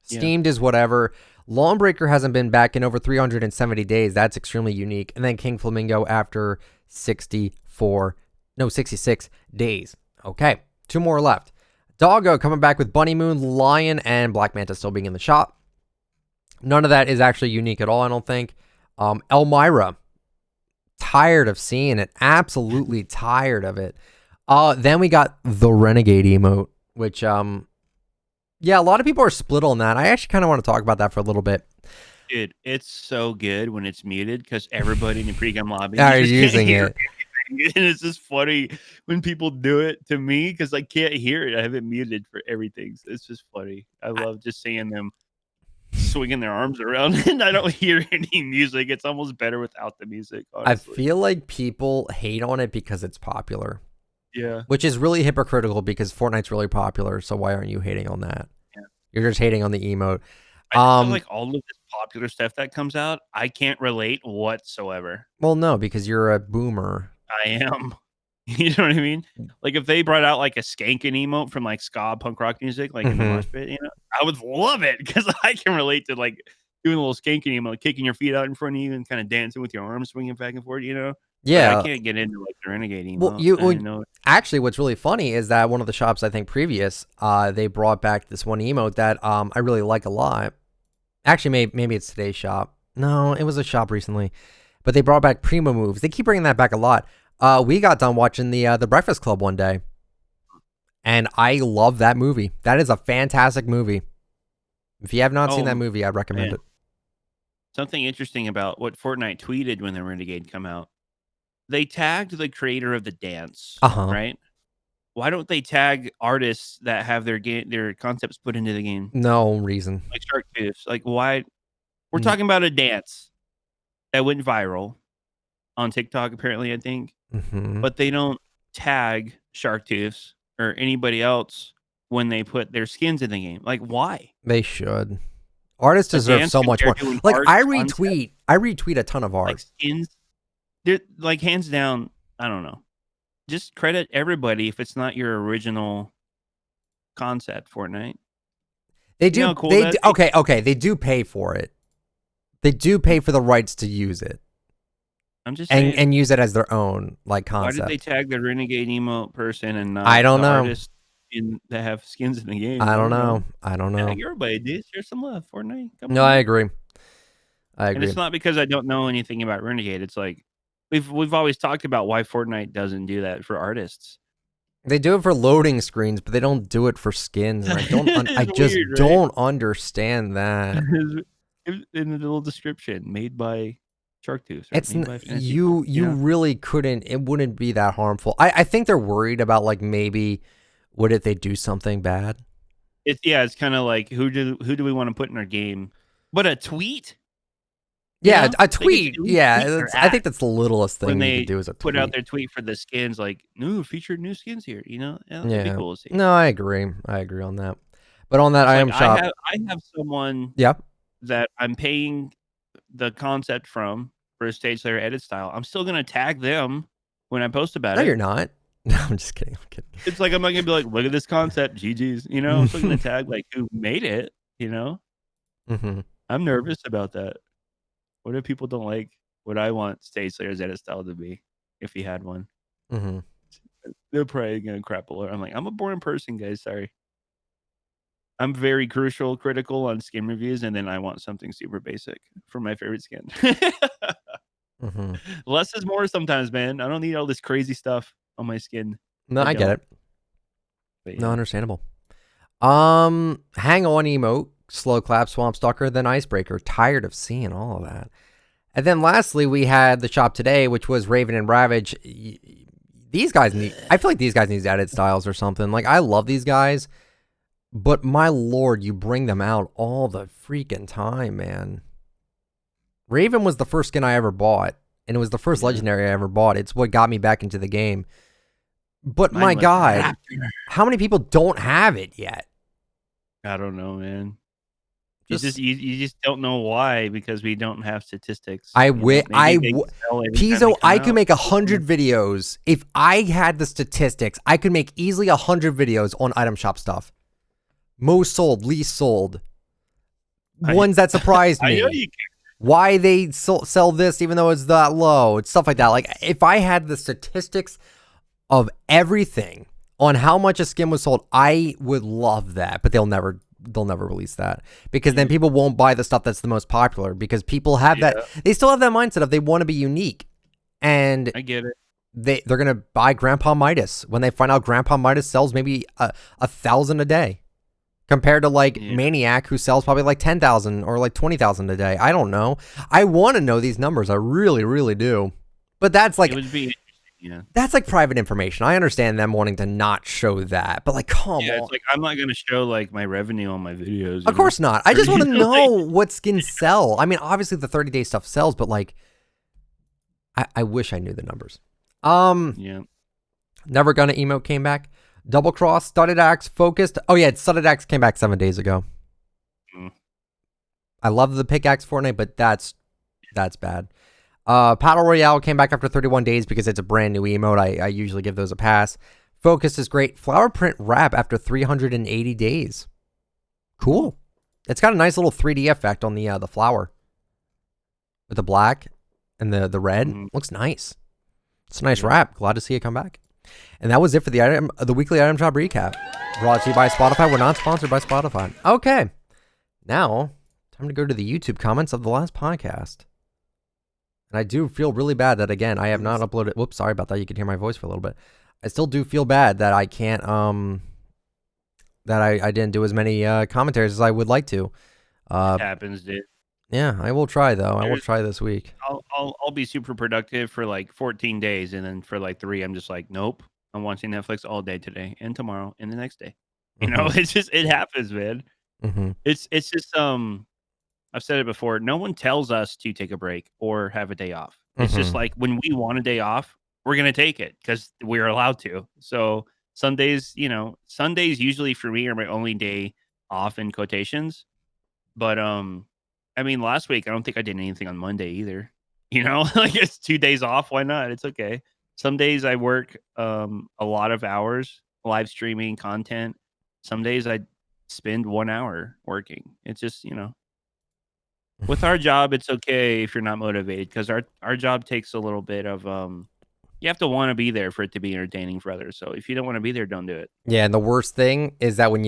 Steamed is whatever. Lawbreaker hasn't been back in over 370 days. That's extremely unique. And then King Flamingo after 66 days. Okay, 2 more left. Doggo coming back with Bunny Moon, Lion, and Black Manta still being in the shop. None of that is actually unique at all, I don't think. Elmira, tired of seeing it. Absolutely tired of it. Then we got the Renegade emote, which, a lot of people are split on that. I actually kind of want to talk about that for a little bit. Dude, it's so good when it's muted because everybody in the pre-game lobby is using it. And it's just funny when people do it to me because I can't hear it. I have it muted for everything. So it's just funny. I love just seeing them swinging their arms around and I don't hear any music. It's almost better without the music, honestly. I feel like people hate on it because it's popular. Yeah. Which is really hypocritical because Fortnite's really popular, so why aren't you hating on that? Yeah. You're just hating on the emote. I feel like all of this popular stuff that comes out, I can't relate whatsoever. Well, no, because you're a boomer. I am. You know what I mean? Like if they brought out like a skanking emote from like ska punk rock music, like in the mosh pit, I would love it because I can relate to like doing a little skanking emote, kicking your feet out in front of you and kind of dancing with your arms swinging back and forth. Yeah. I can't get into like the Renegade emote. Well, I didn't know. actually, what's really funny is that one of the shops, I think previous, they brought back this one emote that I really like a lot. Actually, maybe it's today's shop. No, it was a shop recently, but they brought back Primo Moves. They keep bringing that back a lot. We got done watching the Breakfast Club one day, and I love that movie. That is a fantastic movie. If you have not seen that movie, I'd recommend it. Something interesting about what Fortnite tweeted when the Renegade come out. They tagged the creator of the dance, right? Why don't they tag artists that have their concepts put into the game? No reason. Like Shark Tooth. Like, why? We're talking about a dance that went viral on TikTok, apparently, I think. But they don't tag Shark Tooth or anybody else when they put their skins in the game. Like, why? They should. Artists deserve so much more. Like, I retweet a ton of art. Like skins. They're, like, hands down, I don't know. Just credit everybody if it's not your original concept, Fortnite. They do. You know cool okay. They do pay for it. They do pay for the rights to use it. I'm just saying, and use it as their own like concept. Why did they tag the Renegade emote person and not I don't know. Artists that have skins in the game? I don't know. Tag everybody, dude. Share some love, Fortnite. Come on. I agree. And it's not because I don't know anything about Renegade. It's like we've always talked about why Fortnite doesn't do that for artists. They do it for loading screens, but they don't do it for skins. And I just don't understand that. In the little description, made by Shark Tooth. It's you really couldn't. It wouldn't be that harmful. I think they're worried about like maybe what if they do something bad. It's kind of like who do we want to put in our game? But a tweet. Yeah, a tweet. Yeah, I think that's the littlest thing you could do is a tweet. Put out their tweet for the skins, like featured new skins here. That'd be cool to see. No, I agree on that. But on that item shop, I have someone. Yeah. That I'm paying the concept from for a stage layer edit style. I'm still gonna tag them when I post about it. No, you're not. No, I'm just kidding. It's like I'm not gonna be like, look at this concept, GG's. I'm still gonna tag like who made it. I'm nervous about that. What if people don't like what I want stage layers edit style to be? If he had one, they're probably gonna crap a lot. I'm like, I'm a boring person, guys. Sorry. I'm very critical on skin reviews, and then I want something super basic for my favorite skin. Less is more sometimes, man. I don't need all this crazy stuff on my skin. No, I get it. No, understandable. Hang on emote, slow clap, swamp stalker, then icebreaker. Tired of seeing all of that. And then lastly, we had the shop today, which was Raven and Ravage. These guys I feel like these guys need edit styles or something. Like, I love these guys. But my lord, you bring them out all the freaking time, man. Raven was the first skin I ever bought, and it was the first legendary I ever bought. It's what got me back into the game. But my God, how many people don't have it yet? I don't know, man. You just don't know why, because we don't have statistics. Pizzo, I could make 100 videos. If I had the statistics, I could make easily 100 videos on item shop stuff. Most sold, least sold. Ones that surprised me. I know you can. Why they sell this even though it's that low. It's stuff like that. Like, if I had the statistics of everything on how much a skin was sold, I would love that. But they'll never release that, because then people won't buy the stuff that's the most popular, because people have that. They still have that mindset of they want to be unique. And I get it. They're going to buy Grandpa Midas when they find out Grandpa Midas sells maybe 1,000 a day. Compared to like Maniac, who sells probably like 10,000 or like 20,000 a day. I don't know. I want to know these numbers. I really, really do. But that's like, it would be interesting, that's like private information. I understand them wanting to not show that, but like, come on. It's like, I'm not going to show like my revenue on my videos. Of course not. I just want to know what skins sell. I mean, obviously the 30-day stuff sells, but like, I wish I knew the numbers. Never Gonna emote came back. Double Cross, Studded Axe, Focused. Oh yeah, Studded Axe came back 7 days ago. I love the pickaxe Fortnite, but that's bad. Battle Royale came back after 31 days because it's a brand new emote. I usually give those a pass. Focused is great. Flower Print Wrap after 380 days. Cool. It's got a nice little 3D effect on the flower with the black and the red. Looks nice. It's a nice wrap. Glad to see it come back. And that was it for the weekly item shop recap. Brought to you by Spotify. We're not sponsored by Spotify. Okay. Now, time to go to the YouTube comments of the last podcast. And I do feel really bad that, again, I have not uploaded. Whoops, sorry about that. You could hear my voice for a little bit. I still do feel bad that I can't, that I didn't do as many commentaries as I would like to. It happens, dude. Yeah, I will try, though. I will try this week. I'll be super productive for like 14 days, and then for like 3, I'm just like, nope. I'm watching Netflix all day today and tomorrow and the next day. You know, it happens, man. It's just I've said it before. No one tells us to take a break or have a day off. It's just like when we want a day off, we're gonna take it because we're allowed to. So Sundays, Sundays usually for me are my only day off in quotations. But I mean, last week I don't think I did anything on Monday either. Like it's 2 days off. Why not? It's okay. Some days I work a lot of hours live streaming content. Some days I spend 1 hour working. It's just, with our job, it's okay if you're not motivated because our job takes a little bit of you have to want to be there for it to be entertaining for others. So if you don't want to be there, don't do it. Yeah, and the worst thing is that when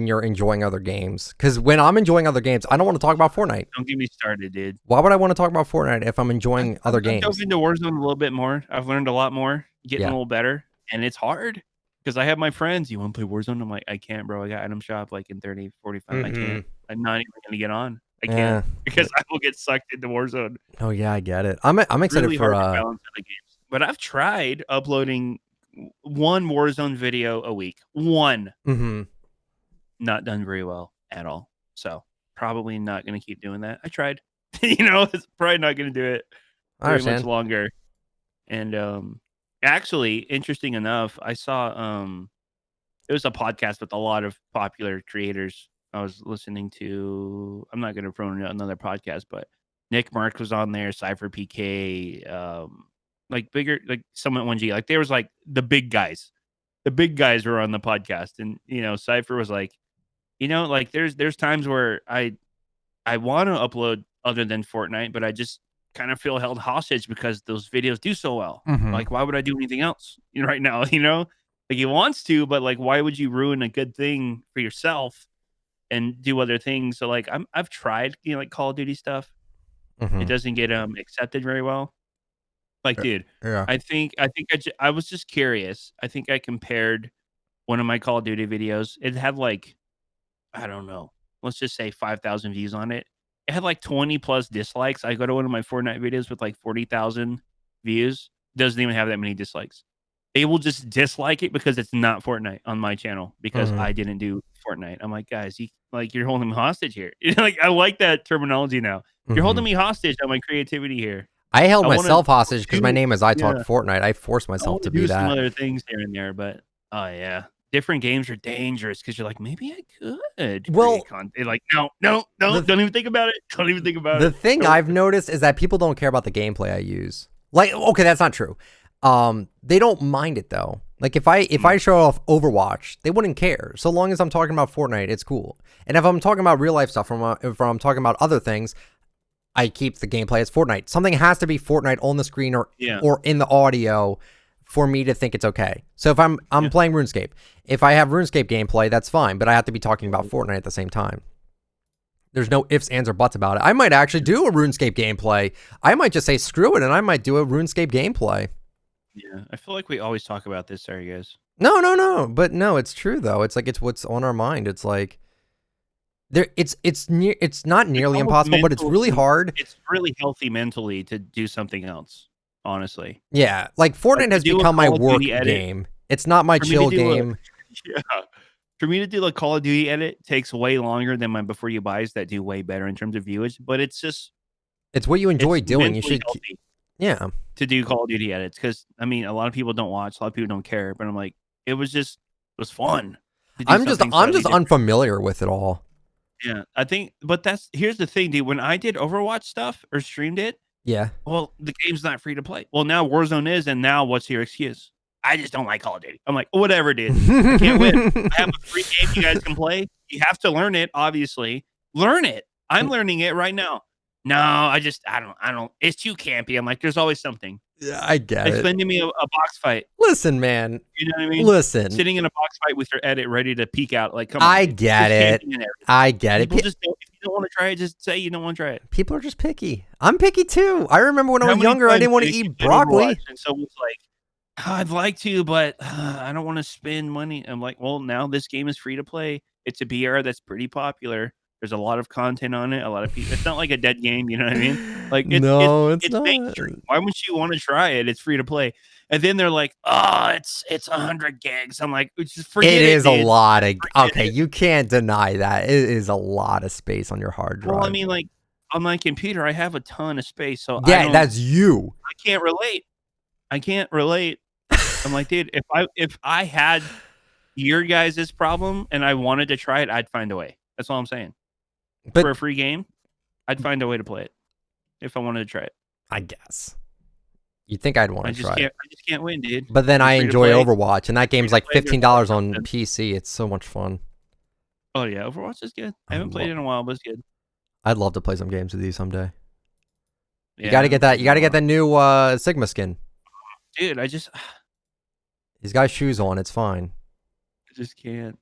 you're enjoying other games, because when I'm enjoying other games, I don't want to talk about Fortnite. Don't get me started, dude. Why would I want to talk about Fortnite if I'm enjoying other games? I've dove into Warzone a little bit more. I've learned a lot more, getting a little better, and it's hard because I have my friends. You want to play Warzone? I'm like, I can't, bro. I got item shop like in 30, 45. I can't. I'm not even gonna get on. I can't because I will get sucked into Warzone. Oh yeah, I get it. I'm excited really for hard to balance other games. But I've tried uploading one Warzone video a week. One. Not done very well at all. So probably not going to keep doing that. I tried. It's probably not going to do it very much longer. And actually, interesting enough, I saw it was a podcast with a lot of popular creators. I was listening to, I'm not going to throw in another podcast, but Nick Mark was on there, Cypher PK, like bigger, like Summit 1G. Like there was like the big guys. The big guys were on the podcast. And, Cypher was like, like there's times where I want to upload other than Fortnite, but I just kind of feel held hostage because those videos do so well. Like, why would I do anything else right now? Like he wants to, but like, why would you ruin a good thing for yourself and do other things? So like, I've tried, like Call of Duty stuff. It doesn't get accepted very well. Like, dude, I was just curious. I think I compared one of my Call of Duty videos. It had like, I don't know, let's just say 5,000 views on it. It had like 20 plus dislikes. I go to one of my Fortnite videos with like 40,000 views. Doesn't even have that many dislikes. They will just dislike it because it's not Fortnite on my channel because I didn't do Fortnite. I'm like, guys, you're holding me hostage here. Like, I like that terminology now. You're holding me hostage on my creativity here. I held myself hostage because my name is ITalkFortnite. I forced myself to be that. Some other things here and there, but different games are dangerous because you're like, maybe I could. Well, like, no, don't even think about it. Don't even think about it. The thing I've noticed is that people don't care about the gameplay I use. Like, okay, that's not true. They don't mind it though. Like if I show off Overwatch, they wouldn't care. So long as I'm talking about Fortnite, it's cool. And if I'm talking about real life stuff, if I'm talking about other things, I keep the gameplay as Fortnite. Something has to be Fortnite on the screen or in the audio for me to think it's okay. So if I'm playing RuneScape, if I have RuneScape gameplay, that's fine, but I have to be talking about Fortnite at the same time. There's no ifs, ands, or buts about it. I might actually do a RuneScape gameplay. I might just say screw it, and I might do a RuneScape gameplay. Yeah, I feel like we always talk about this, sorry guys. No. But no, it's true though. It's like it's what's on our mind. It's like it's not nearly impossible, but it's really hard. It's really healthy mentally to do something else, honestly. Yeah, like Fortnite has become my work game. It's not my chill game. For me to do a Call of Duty edit takes way longer than my Before You Buys that do way better in terms of viewage, but it's what you enjoy doing. You should to do Call of Duty edits because I mean a lot of people don't watch, a lot of people don't care, but I'm like it was fun. I'm just unfamiliar with it all. Yeah, I think, but here's the thing, dude. When I did Overwatch stuff or streamed it, well, the game's not free to play. Well, now Warzone is, and now what's your excuse? I just don't like Call of Duty. I'm like, whatever, dude. I can't win. I have a free game you guys can play. You have to learn it, obviously. Learn it. I'm learning it right now. No, I don't. It's too campy. I'm like, there's always something. Yeah, I get it. Explain to me a box fight. Listen, man. You know what I mean? Listen. Sitting in a box fight with your edit ready to peek out. Like, come on. I get it. I get it. People just don't, if you don't want to try it, just say you don't want to try it. People are just picky. I'm picky too. I remember when I was younger, I didn't want to eat broccoli. And someone's like, I'd like to, but I don't want to spend money. I'm like, well, now this game is free to play. It's a BR that's pretty popular. There's a lot of content on it. A lot of people. It's not like a dead game. You know what I mean? Like, it's not. Mainstream. Why wouldn't you want to try it? It's free to play. And then they're like, oh, it's 100 gigs. I'm like, just forget it. It is a lot of. Okay, you can't deny that. It is a lot of space on your hard drive. Well, I mean, like on my computer, I have a ton of space. So yeah, that's you. I can't relate. I'm like, dude, if I had your guys' problem and I wanted to try it, I'd find a way. That's all I'm saying. But for a free game, I'd find a way to play it if I wanted to try it. I guess. You'd think I'd want to try it. I just can't win, dude. But then I enjoy Overwatch, and that game's like $15 on PC. It's so much fun. Oh, yeah. Overwatch is good. I haven't played it in a while, but it's good. I'd love to play some games with you someday. You got to get that. You got to get that new Sigma skin. Dude, He's got shoes on. It's fine. I just can't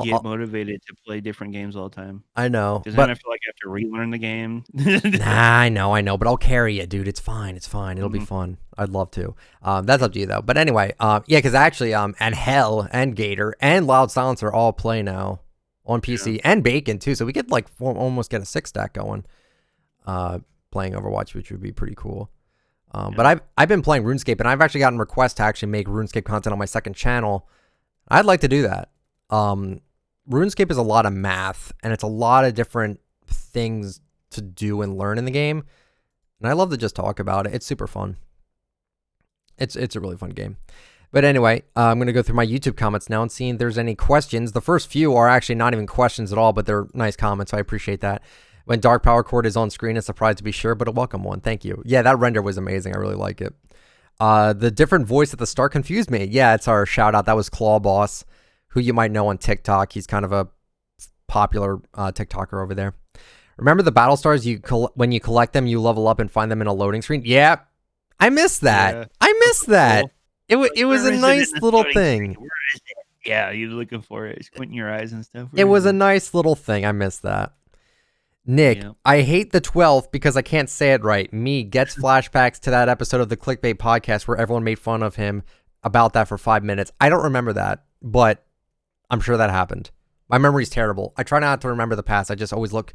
get motivated to play different games all the time. I know. Because then I feel like I have to relearn the game. Nah, I know. But I'll carry it, dude. It's fine. It'll be fun. I'd love to. That's up to you, though. But anyway, yeah, because actually, and Hell and Gator and Loud Silencer all play now on PC and Bacon, too. So we could, like, almost get a 6-stack going playing Overwatch, which would be pretty cool. But I've been playing RuneScape, and I've actually gotten requests to actually make RuneScape content on my second channel. I'd like to do that. RuneScape is a lot of math, and it's a lot of different things to do and learn in the game. And I love to just talk about it. It's super fun. It's a really fun game. But anyway, I'm going to go through my YouTube comments now and see if there's any questions. The first few are actually not even questions at all, but they're nice comments, so I appreciate that. When Dark Power Chord is on screen, it's surprised to be sure, but a welcome one. Thank you. Yeah, that render was amazing. I really like it. The different voice at the start confused me. Yeah, it's our shout out. That was Claw Boss, who you might know on TikTok. He's kind of a popular TikToker over there. Remember the battle stars? When you collect them, you level up and find them in a loading screen. Yeah, I missed that. Yeah. I missed that. Cool. It was a nice little thing. Yeah, you're looking for it. Squinting your eyes and stuff. It was a nice little thing. I missed that. Nick, I hate the 12th because I can't say it right. Me gets flashbacks to that episode of the Clickbait podcast where everyone made fun of him about that for 5 minutes. I don't remember that, but I'm sure that happened. My memory's terrible. I try not to remember the past. I always look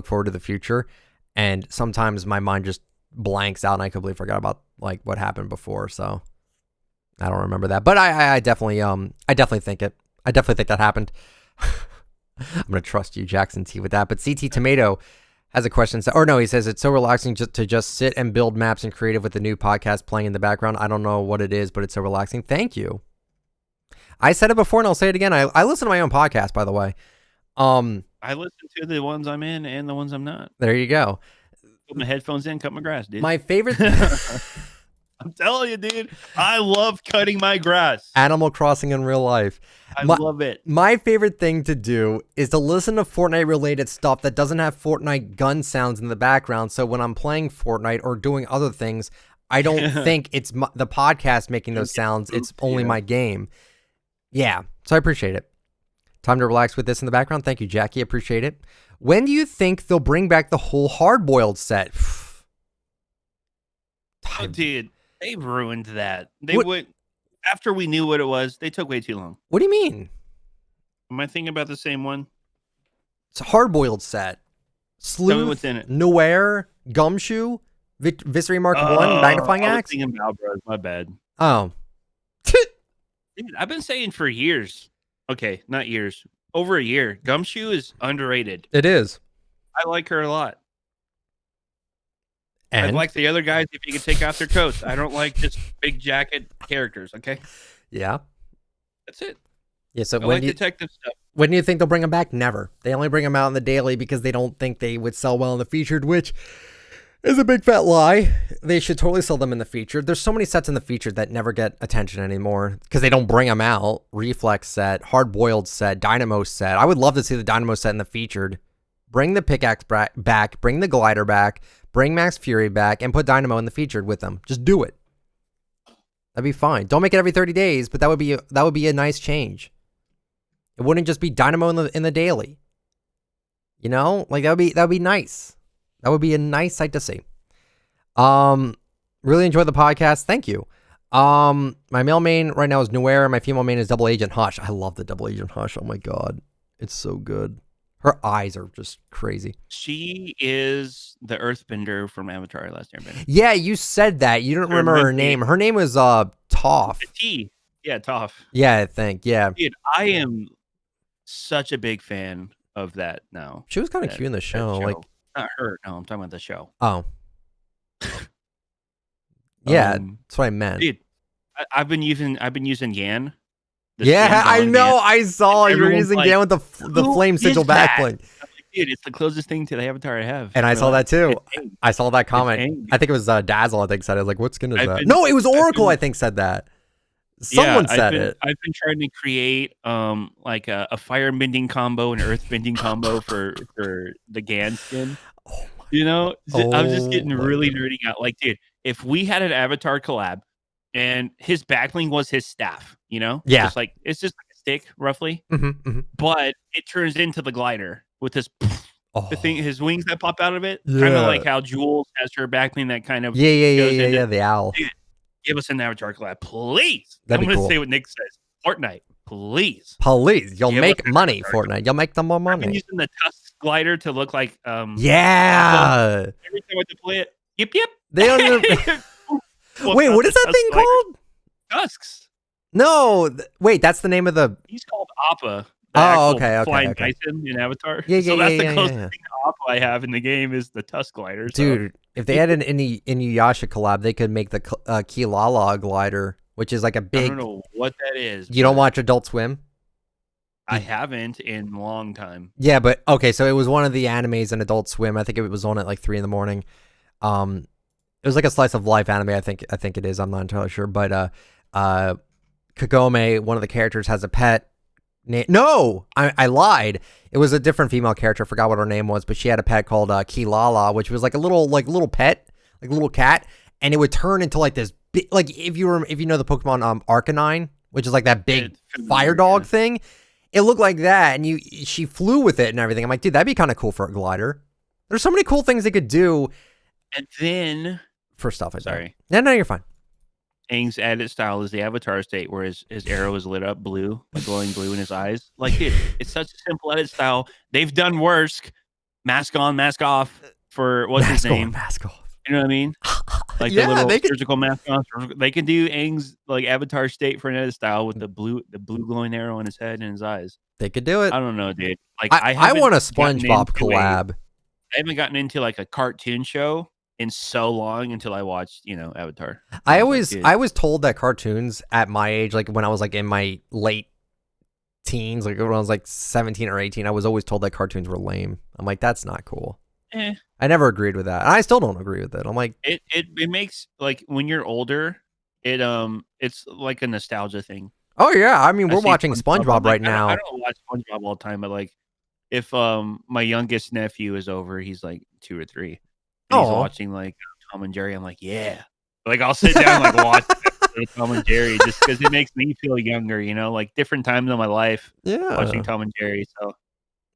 forward to the future, and sometimes my mind just blanks out and I completely forgot about like what happened before. So I don't remember that, but I definitely think it. I definitely think that happened. I'm going to trust you, Jackson T, with that. But CT Tomato has a question. He says, it's so relaxing to just sit and build maps and creative with the new podcast playing in the background. I don't know what it is, but it's so relaxing. Thank you. I said it before and I'll say it again. I listen to my own podcast, by the way. I listen to the ones I'm in and the ones I'm not. There you go. Put my headphones in, cut my grass, dude. My favorite... I'm telling you, dude. I love cutting my grass. Animal Crossing in real life. I love it. My favorite thing to do is to listen to Fortnite-related stuff that doesn't have Fortnite gun sounds in the background. So when I'm playing Fortnite or doing other things, I don't think it's the podcast making those sounds. It's only my game. Yeah, so I appreciate it. Time to relax with this in the background. Thank you, Jackie. Appreciate it. When do you think they'll bring back the whole hard-boiled set? Oh, dude. They ruined that. They would, after we knew what it was, they took way too long. What do you mean? Am I thinking about the same one? It's a hard-boiled set. Sleuth, tell me what's in it. Noir, Gumshoe, Viscery Mark 1, Magnifying Axe. I was thinking Malbros, my bad. Oh. Dude, I've been saying for years. Okay, not years. Over a year. Gumshoe is underrated. It is. I like her a lot. And? I like the other guys if you could take off their coats. I don't like just big jacket characters, okay? Yeah. That's it. Yeah, so I like detective stuff. When do you think they'll bring them back? Never. They only bring them out in the daily because they don't think they would sell well in the featured, which is a big fat lie. They should totally sell them in the featured. There's so many sets in the featured that never get attention anymore because they don't bring them out. Reflex set, hard-boiled set, Dynamo set. I would love to see the Dynamo set in the featured. Bring the pickaxe back, bring the glider back, bring Max Fury back, and put Dynamo in the featured with them. Just do it. That'd be fine. Don't make it every 30 days, but that would be a nice change. It wouldn't just be Dynamo in the daily. You know, like that would be nice. That would be a nice sight to see. Really enjoy the podcast. Thank you. My male main right now is Nuera. My female main is Double Agent Hush. I love the Double Agent Hush. Oh my god, it's so good. Her eyes are just crazy. She is the Earthbender from Avatar: Last Airbender. Yeah, you said that. You don't remember her name. Her name was Toph. T. Yeah, Toph. Yeah, I think. Yeah. Dude, I am such a big fan of that now. She was kind of cute in the show. Like, not her. No, I'm talking about the show. Oh. Yeah, that's what I meant. Dude, I've been using Yan. Yeah, I know. I saw you were using Yan with the flame sigil backbling. Dude, it's the closest thing to the Avatar I have. And I saw that too. I saw that comment. I think it was Dazzle. I think said it. Like, what skin is that? No, it was Oracle. I think said that. Someone said it. I've been trying to create like a fire bending combo and earth bending combo for the Gan skin. You know, I'm just getting really nerding out. Like, dude, if we had an Avatar collab and his backbling was his staff, you know, yeah, just like it's just like a stick roughly, but it turns into the glider with this the thing, his wings that pop out of it, kind of like how Jules has her backbling that kind of the owl. Dude, give us an Avatar collab, please. I'm gonna say what Nick says. Fortnite, please. You'll make money, Fortnite. You'll make them more money. I've been using the Tusk glider to look like yeah. Every time I deploy it, yip. They don't even... Wait, what is that thing called? Tusks. No, wait, that's the name of the. He's called Appa. Okay. Flying Bison in Avatar. Yeah, so that's the closest thing to Appa I have in the game is the Tusk glider. So. Dude, if they had an Inuyasha collab, they could make the Kilala glider, which is like a big. I don't know what that is. You don't watch Adult Swim? I haven't in a long time. Yeah, but okay, so it was one of the animes in Adult Swim. I think it was on at like 3 a.m. It was like a slice of life anime. I think it is. I'm not entirely sure, but Kagome, one of the characters, has a pet. No, I lied. It was a different female character. I forgot what her name was, but she had a pet called Kilala, which was like a little pet, like a little cat, and it would turn into like this big, like if you know the Pokemon Arcanine, which is like that big fire dog thing. It looked like that, and she flew with it and everything. I'm like, dude, that'd be kind of cool for a glider. There's so many cool things they could do. And then for stuff, sorry. No, you're fine. Aang's edit style is the Avatar state, where his arrow is lit up blue, like glowing blue in his eyes. Like, dude, it's such a simple edit style. They've done worse. Mask on, mask off for what's his name? Mask off. You know what I mean? Like the little surgical mask on. They can do Aang's like Avatar state for an edit style with the blue glowing arrow in his head and his eyes. They could do it. I don't know, dude. Like I want a SpongeBob collab. I haven't gotten into like a cartoon show in so long until I watched, Avatar. I was told that cartoons at my age, like when I was like in my late teens, like when I was like 17 or 18, I was always told that cartoons were lame. I'm like, that's not cool. I never agreed with that. I still don't agree with it. I'm like, it makes like when you're older, it's like a nostalgia thing. Oh yeah, I mean we're watching SpongeBob right now. I don't watch SpongeBob all the time, but like if my youngest nephew is over, he's like 2 or 3. And he's watching like Tom and Jerry. I'm like, yeah. Like I'll sit down and like watch Tom and Jerry just because it makes me feel younger, like different times in my life. Yeah, watching Tom and Jerry. So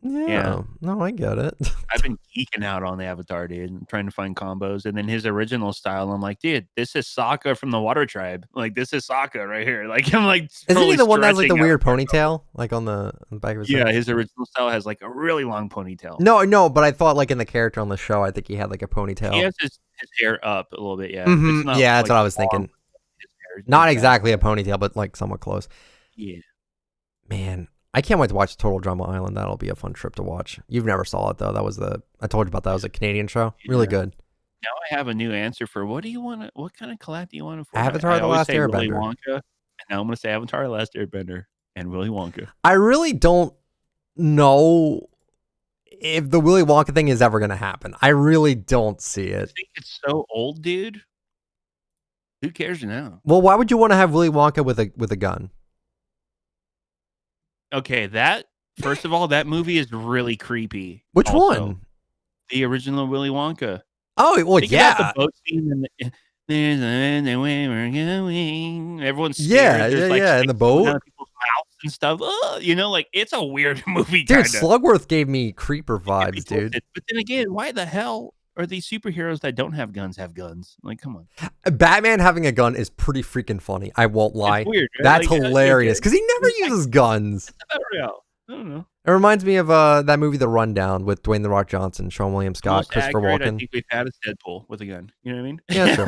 yeah. No, I get it. I've been geeking out on the Avatar, dude, and trying to find combos. And then his original style, I'm like, dude, this is Sokka from the Water Tribe. Like this is Sokka right here. Like I'm like, isn't he the one that has like the weird ponytail, like on the back of his head? Yeah, his original style has like a really long ponytail. No, but I thought like in the character on the show, I think he had like a ponytail. He has his hair up a little bit. Yeah, it's not, yeah, that's what I was thinking. Not exactly a ponytail, but like somewhat close. Yeah, man. I can't wait to watch Total Drama Island. That'll be a fun trip to watch. You've never saw it though. I told you about that. It was a Canadian show. Really good. Now I have a new answer for what kind of collab do you want to? Avatar: The Last Airbender. Willy Wonka, and now I'm going to say Avatar: The Last Airbender and Willy Wonka. I really don't know if the Willy Wonka thing is ever going to happen. I really don't see it. I think it's so old, dude. Who cares now? Well, why would you want to have Willy Wonka with a gun? Okay, that First of all, that movie is really creepy. Which also. one? The original Willy Wonka. Oh, well, Think about the boat scene and the way we're going. Everyone's scared. There's in the boat. Out of people's mouths and stuff. Like it's a weird movie. Dude, Slugworth gave me creeper vibes, dude. But then again, why the hell are these superheroes that don't have guns have guns? Like, come on. Batman having a gun is pretty freaking funny. I won't lie. It's weird, right? That's hilarious because he never uses guns. It's Battle Royale. I don't know. It reminds me of that movie, The Rundown, with Dwayne The Rock Johnson, Sean William Scott, Christopher Walken. I think we've had a Deadpool with a gun. You know what I mean? Yeah, sure.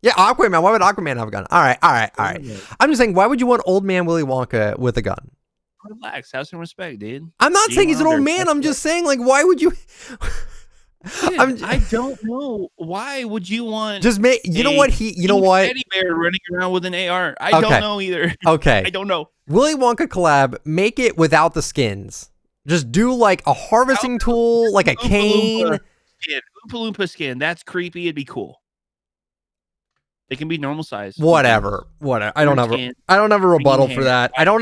Yeah, Aquaman. Why would Aquaman have a gun? All right. I'm just saying, why would you want old man Willy Wonka with a gun? Relax. Have some respect, dude. I'm not saying he's an old man. I'm just saying, like, why would you... Dude, I don't know. Why would you want just make you know what teddy bear running around with an AR? I don't know either. Okay. I don't know. Willy Wonka collab, make it without the skins. Just do like a harvesting tool, like a cane. Oompa Loompa skin. That's creepy. It'd be cool. They can be normal size. Whatever. I don't have a rebuttal for that. I don't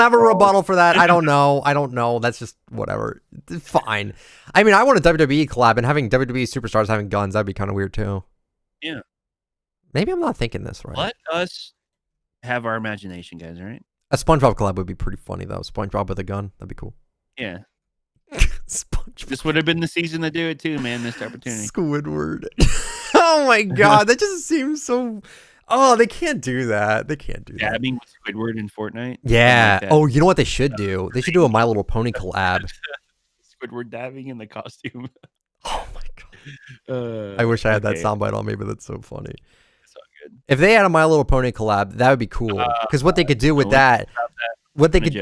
know. That's just whatever. Fine. I mean, I want a WWE collab, and having WWE superstars having guns, that'd be kind of weird too. Yeah. Maybe I'm not thinking this right. Let us have our imagination, guys, all right? A SpongeBob collab would be pretty funny though. SpongeBob with a gun. That'd be cool. Yeah. SpongeBob. This would have been the season to do it too, man. Missed opportunity. Squidward. Oh my god, that just seems so... Oh, they can't do that. Dabbing with Squidward in Fortnite. Yeah. Like oh, you know what they should do? They should do a My Little Pony collab. Squidward dabbing in the costume. Oh my god. I wish I had that soundbite on me, but that's so funny. That's all good. If they had a My Little Pony collab, that would be cool. Because what they could do with that, what they could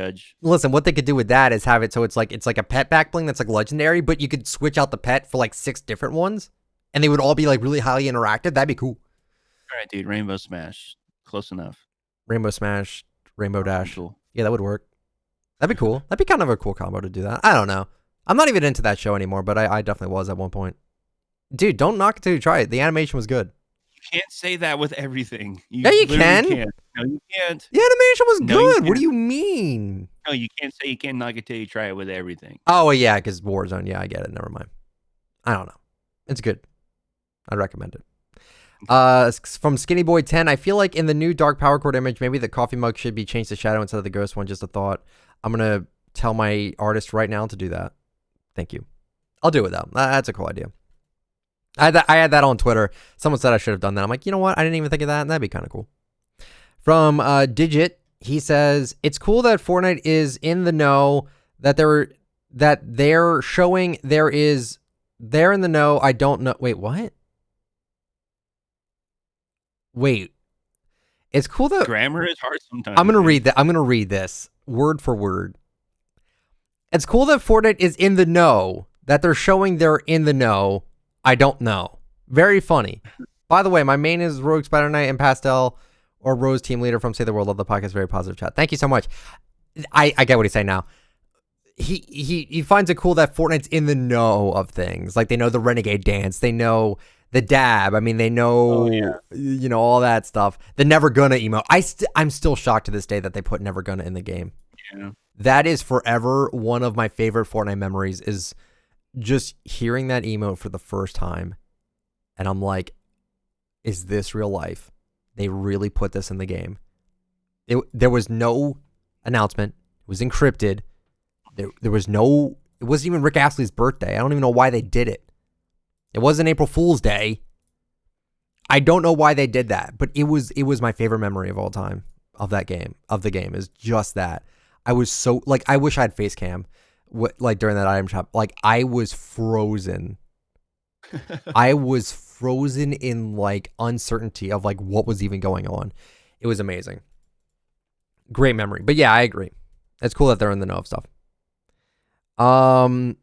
do with that is have it so it's like a pet back bling that's like legendary, but you could switch out the pet for like 6 different ones, and they would all be like really highly interactive. That'd be cool. All right, dude. Rainbow Smash. Close enough. Rainbow Smash, Rainbow Dash. Cool. Yeah, that would work. That'd be cool. That'd be kind of a cool combo to do that. I don't know. I'm not even into that show anymore, but I definitely was at one point. Dude, don't knock it till you try it. The animation was good. You can't say that with everything. Yeah, you can. No, you can't. The animation was good. What do you mean? No, you can't say you can't knock it till you try it with everything. Oh, yeah, because Warzone. Yeah, I get it. Never mind. I don't know. It's good. I'd recommend it. From Skinny Boy 10, I feel like in the new Dark Power Chord image, maybe the coffee mug should be changed to shadow instead of the ghost one. Just a thought. I'm gonna tell my artist right now to do that. Thank you. I'll do it though. That's a cool idea. I had that on Twitter. Someone said I should have done that. I'm like, you know what? I didn't even think of that. And that'd be kind of cool. From Digit, he says it's cool that Fortnite is in the know that they're showing they're in the know. I don't know. Wait, what? Wait, it's cool that grammar is hard sometimes. I'm gonna read this word for word. It's cool that Fortnite is in the know, that they're showing they're in the know. I don't know. Very funny. By the way, my main is Rogue Spider Knight and Pastel or Rose Team Leader from Save the World. Love the podcast. Very positive chat. Thank you so much. I get what he's saying now. He finds it cool that Fortnite's in the know of things. Like they know the Renegade dance. They know the dab. I mean, they know, you know, all that stuff. The Never Gonna emote. I'm still shocked to this day that they put Never Gonna in the game. Yeah. That is forever one of my favorite Fortnite memories is just hearing that emote for the first time. And I'm like, is this real life? They really put this in the game. There was no announcement. It was encrypted. There was no, it wasn't even Rick Astley's birthday. I don't even know why they did it. It wasn't April Fool's Day. I don't know why they did that, but it was my favorite memory of all time of that game, of the game, is just that. I was so, like, I wish I had face cam, like, during that item shop. Like, I was frozen. I was frozen in, like, uncertainty of, like, what was even going on. It was amazing. Great memory. But yeah, I agree. It's cool that they're in the know of stuff. Ninja,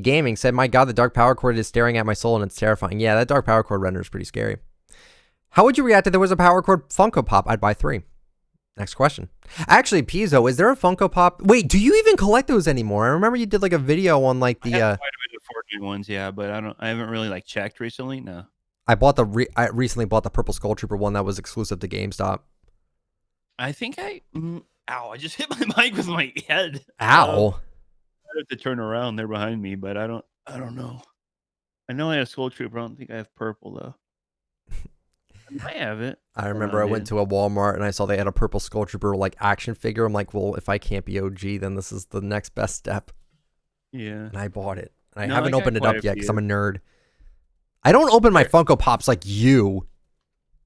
gaming said, my God, the Dark Power Chord is staring at my soul and it's terrifying. Yeah, that Dark Power Chord render is pretty scary. How would you react if there was a Power Chord Funko Pop? I'd buy 3. Next question. Actually, Pizzo, is there a Funko Pop? Wait, do you even collect those anymore? I remember you did like a video on like the... I have quite a bit of Fortnite ones, yeah, but I haven't really like checked recently, no. I recently bought the Purple Skull Trooper one that was exclusive to GameStop. I think Ow! I just hit my mic with my head. Ow! I have to turn around. They're behind me, but I don't know. I know I have Skull Trooper. I don't think I have purple though. I might have it. I remember I went to a Walmart and I saw they had a purple Skull Trooper like action figure. I'm like, well, if I can't be OG, then this is the next best step. Yeah. And I bought it. And I No, haven't I got opened it quite up a yet because few. I'm a nerd. I don't open my Funko Pops like you.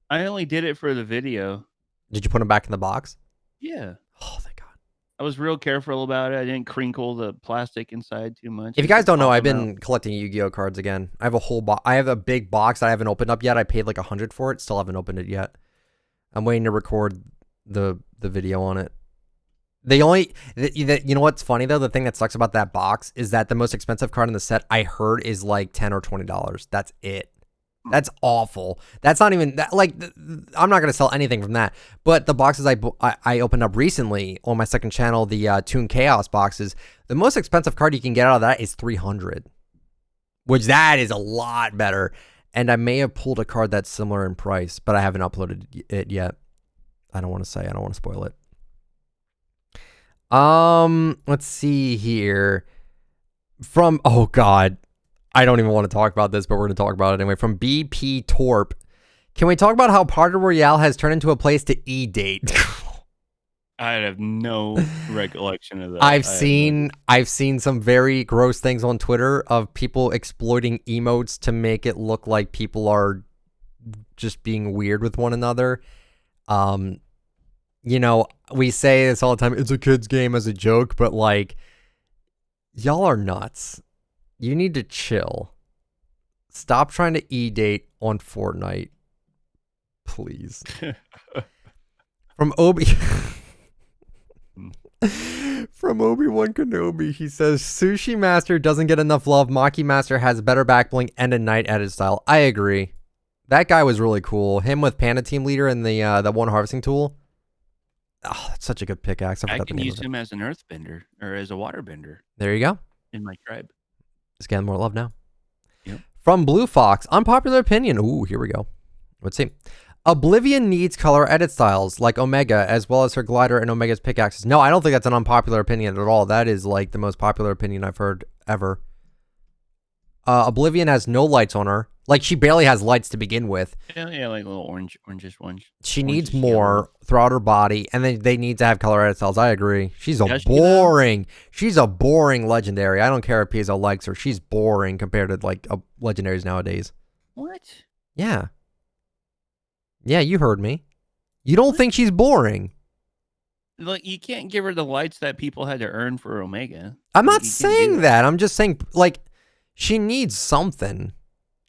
I only did it for the video. Did you put them back in the box? Yeah. Oh, thank God. I was real careful about it. I didn't crinkle the plastic inside too much. If you guys don't know, I've been collecting Yu-Gi-Oh cards again. I have a whole box. I have a big box that I haven't opened up yet. I paid like $100 for it. Still haven't opened it yet. I'm waiting to record the video on it. You know what's funny though? The thing that sucks about that box is that the most expensive card in the set I heard is like $10 or $20. That's it. That's awful. That's not even that. Like, I'm not gonna sell anything from that. But the boxes I opened up recently on my second channel, the Toon Chaos boxes, the most expensive card you can get out of that is $300, which that is a lot better. And I may have pulled a card that's similar in price, but I haven't uploaded it yet. I don't want to say. I don't want to spoil it. Let's see here. Oh God, I don't even want to talk about this, but we're going to talk about it anyway. From BP Torp, can we talk about how Battle Royale has turned into a place to e-date? I have no recollection of that. I've seen some very gross things on Twitter of people exploiting emotes to make it look like people are just being weird with one another. You know, we say this all the time, it's a kid's game as a joke, but like, y'all are nuts. You need to chill. Stop trying to e-date on Fortnite. Please. From From Obi-Wan Kenobi, he says, Sushi Master doesn't get enough love. Maki Master has better back bling and a night edit style. I agree. That guy was really cool. Him with Panda Team Leader and the one harvesting tool. Oh, that's such a good pickaxe. I can use him as an earthbender or as a waterbender. There you go. In my tribe. It's getting more love now. Yep. From Blue Fox, unpopular opinion. Ooh, here we go. Let's see. Oblivion needs color edit styles like Omega, as well as her glider and Omega's pickaxes. No, I don't think that's an unpopular opinion at all. That is like the most popular opinion I've heard ever. Oblivion has no lights on her. Like, she barely has lights to begin with. Yeah, like a little orangish ones. She needs more throughout her body, and then they need to have color edit styles. I agree. She's boring. She's a boring legendary. I don't care if Piezo likes her. She's boring compared to like legendaries nowadays. What? Yeah. Yeah, you heard me. You don't think she's boring? Like, you can't give her the lights that people had to earn for Omega. I'm not saying that. I'm just saying, like, she needs something.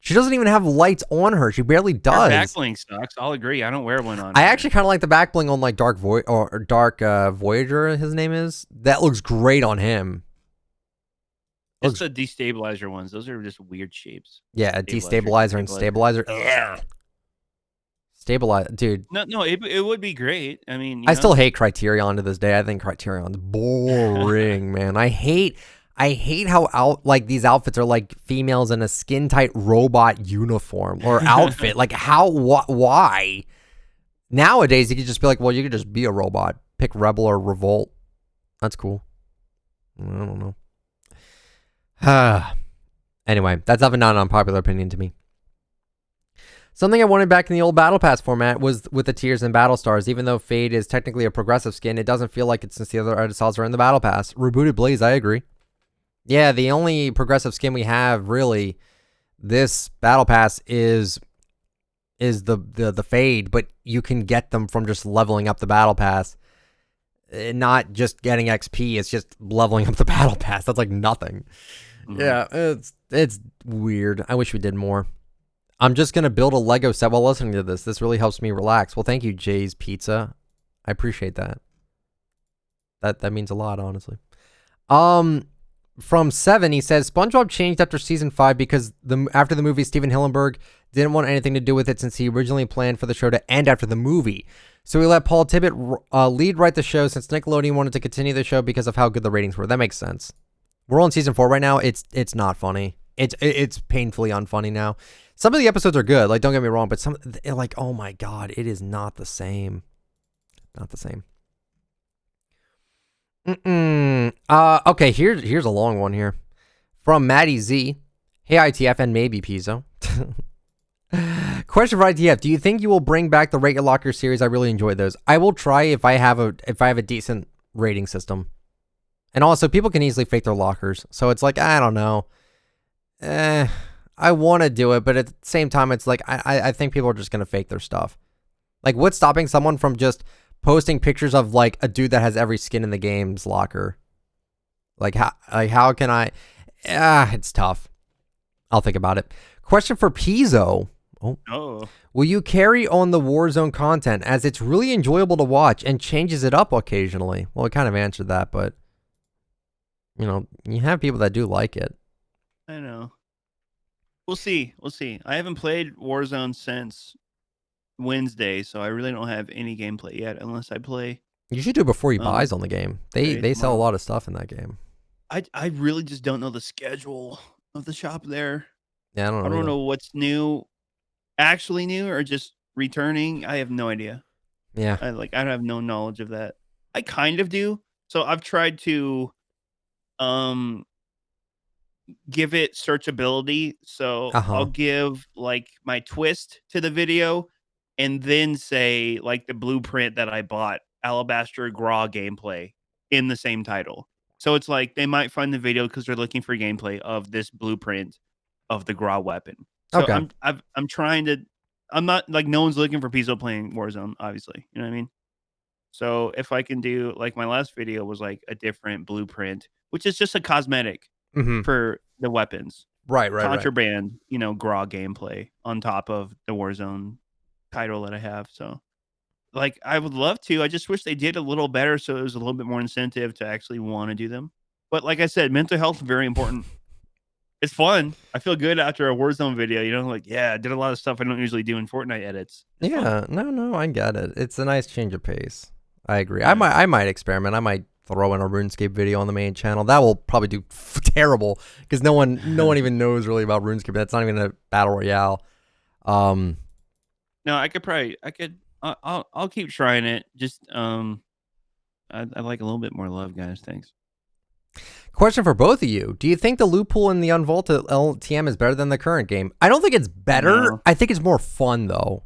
She doesn't even have lights on her. She barely does. Back bling sucks. I'll agree. I don't wear one on. I actually kind of like the back bling on like Dark Voyager. His name is. That looks great on him. It's the destabilizer ones. Those are just weird shapes. Yeah, destabilizer and stabilizer. Ugh. Stabilize, dude. No, it would be great. I mean, I still hate Criterion to this day. I think Criterion's boring, man. I hate how these outfits are like females in a skin tight robot uniform or outfit. Like why? Nowadays you could just be like, well, you could just be a robot. Pick Rebel or Revolt. That's cool. I don't know. Anyway, that's definitely not an unpopular opinion to me. Something I wanted back in the old Battle Pass format was with the tiers and battle stars. Even though Fade is technically a progressive skin, it doesn't feel like it since the other edit styles are in the Battle Pass. Rebooted Blaze, I agree. Yeah, the only progressive skin we have really this Battle Pass is the Fade, but you can get them from just leveling up the Battle Pass. Not just getting XP, it's just leveling up the Battle Pass. That's like nothing. Mm-hmm. Yeah, it's weird. I wish we did more. I'm just going to build a Lego set while listening to this. This really helps me relax. Well, thank you, Jay's Pizza. I appreciate that. That means a lot, honestly. From 7, he says, SpongeBob changed after season 5 because after the movie, Steven Hillenburg didn't want anything to do with it since he originally planned for the show to end after the movie. So he let Paul Tibbitt lead write the show since Nickelodeon wanted to continue the show because of how good the ratings were. That makes sense. We're on season 4 right now. It's not funny. It's painfully unfunny now. Some of the episodes are good, like, don't get me wrong, but some, like, oh my god, it is not the same. Not the same. Okay, here's a long one here. From Maddie Z. Hey, ITF and maybe Pizzo. Question for ITF: do you think you will bring back the Rate Your Locker series? I really enjoyed those. I will try if I have a decent rating system. And also, people can easily fake their lockers. So it's like, I don't know. I want to do it, but at the same time, it's like, I think people are just going to fake their stuff. Like, what's stopping someone from just posting pictures of, like, a dude that has every skin in the game's locker? Like, how can I? It's tough. I'll think about it. Question for Pizzo. Oh. Will you carry on the Warzone content, as it's really enjoyable to watch and changes it up occasionally? Well, I kind of answered that, but, you know, you have people that do like it. I know. We'll see. I haven't played Warzone since Wednesday, so I really don't have any gameplay yet unless I play. You should do it before he buys on the game. They sell a lot of stuff in that game. I really just don't know the schedule of the shop there. Yeah, I don't know what's new, actually new, or just returning. I have no idea. Yeah. I have no knowledge of that. I kind of do. So I've tried to give it searchability. So I'll give like my twist to the video and then say like the blueprint that I bought, Alabaster Graw gameplay, in the same title. So it's like they might find the video because they're looking for gameplay of this blueprint of the Graw weapon. So I'm trying to, I'm not like, no one's looking for Pizzo playing Warzone, obviously. You know what I mean? So if I can do, like, my last video was like a different blueprint, which is just a cosmetic for the weapons. Right. Contraband, you know, Graw gameplay on top of the Warzone title that I have. So, like, I would love to. I just wish they did a little better so it was a little bit more incentive to actually want to do them. But like I said, mental health is very important. It's fun. I feel good after a Warzone video, you know, like, yeah, I did a lot of stuff I don't usually do in Fortnite edits. It's fun. No, I get it. It's a nice change of pace. I agree. Yeah. I might experiment. I might throw in a RuneScape video on the main channel. That will probably do terrible because no one even knows really about RuneScape. That's not even a battle royale. No, I'll keep trying it. Just I'd like a little bit more love, guys. Thanks. Question for both of you. Do you think the loophole in the unvaulted LTM is better than the current game? I don't think it's better. No. I think it's more fun, though.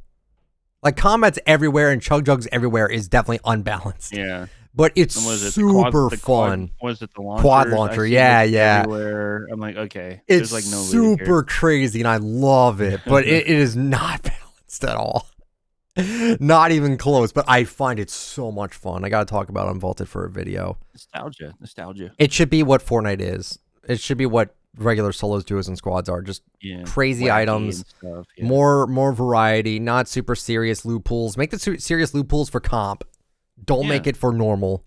Like, combat's everywhere and chug jugs everywhere is definitely unbalanced. Yeah. But it's super fun. Was it the launcher? Quad launcher, yeah. Everywhere. I'm like, okay. It's like no super crazy, and I love it. But it is not balanced at all. Not even close, but I find it so much fun. I gotta talk about Unvaulted for a video. Nostalgia. It should be what Fortnite is. It should be what regular solos, duos, and squads are. Just crazy items, stuff, more variety, not super serious loot pools. Make the serious loot pools for comp. Don't make it for normal.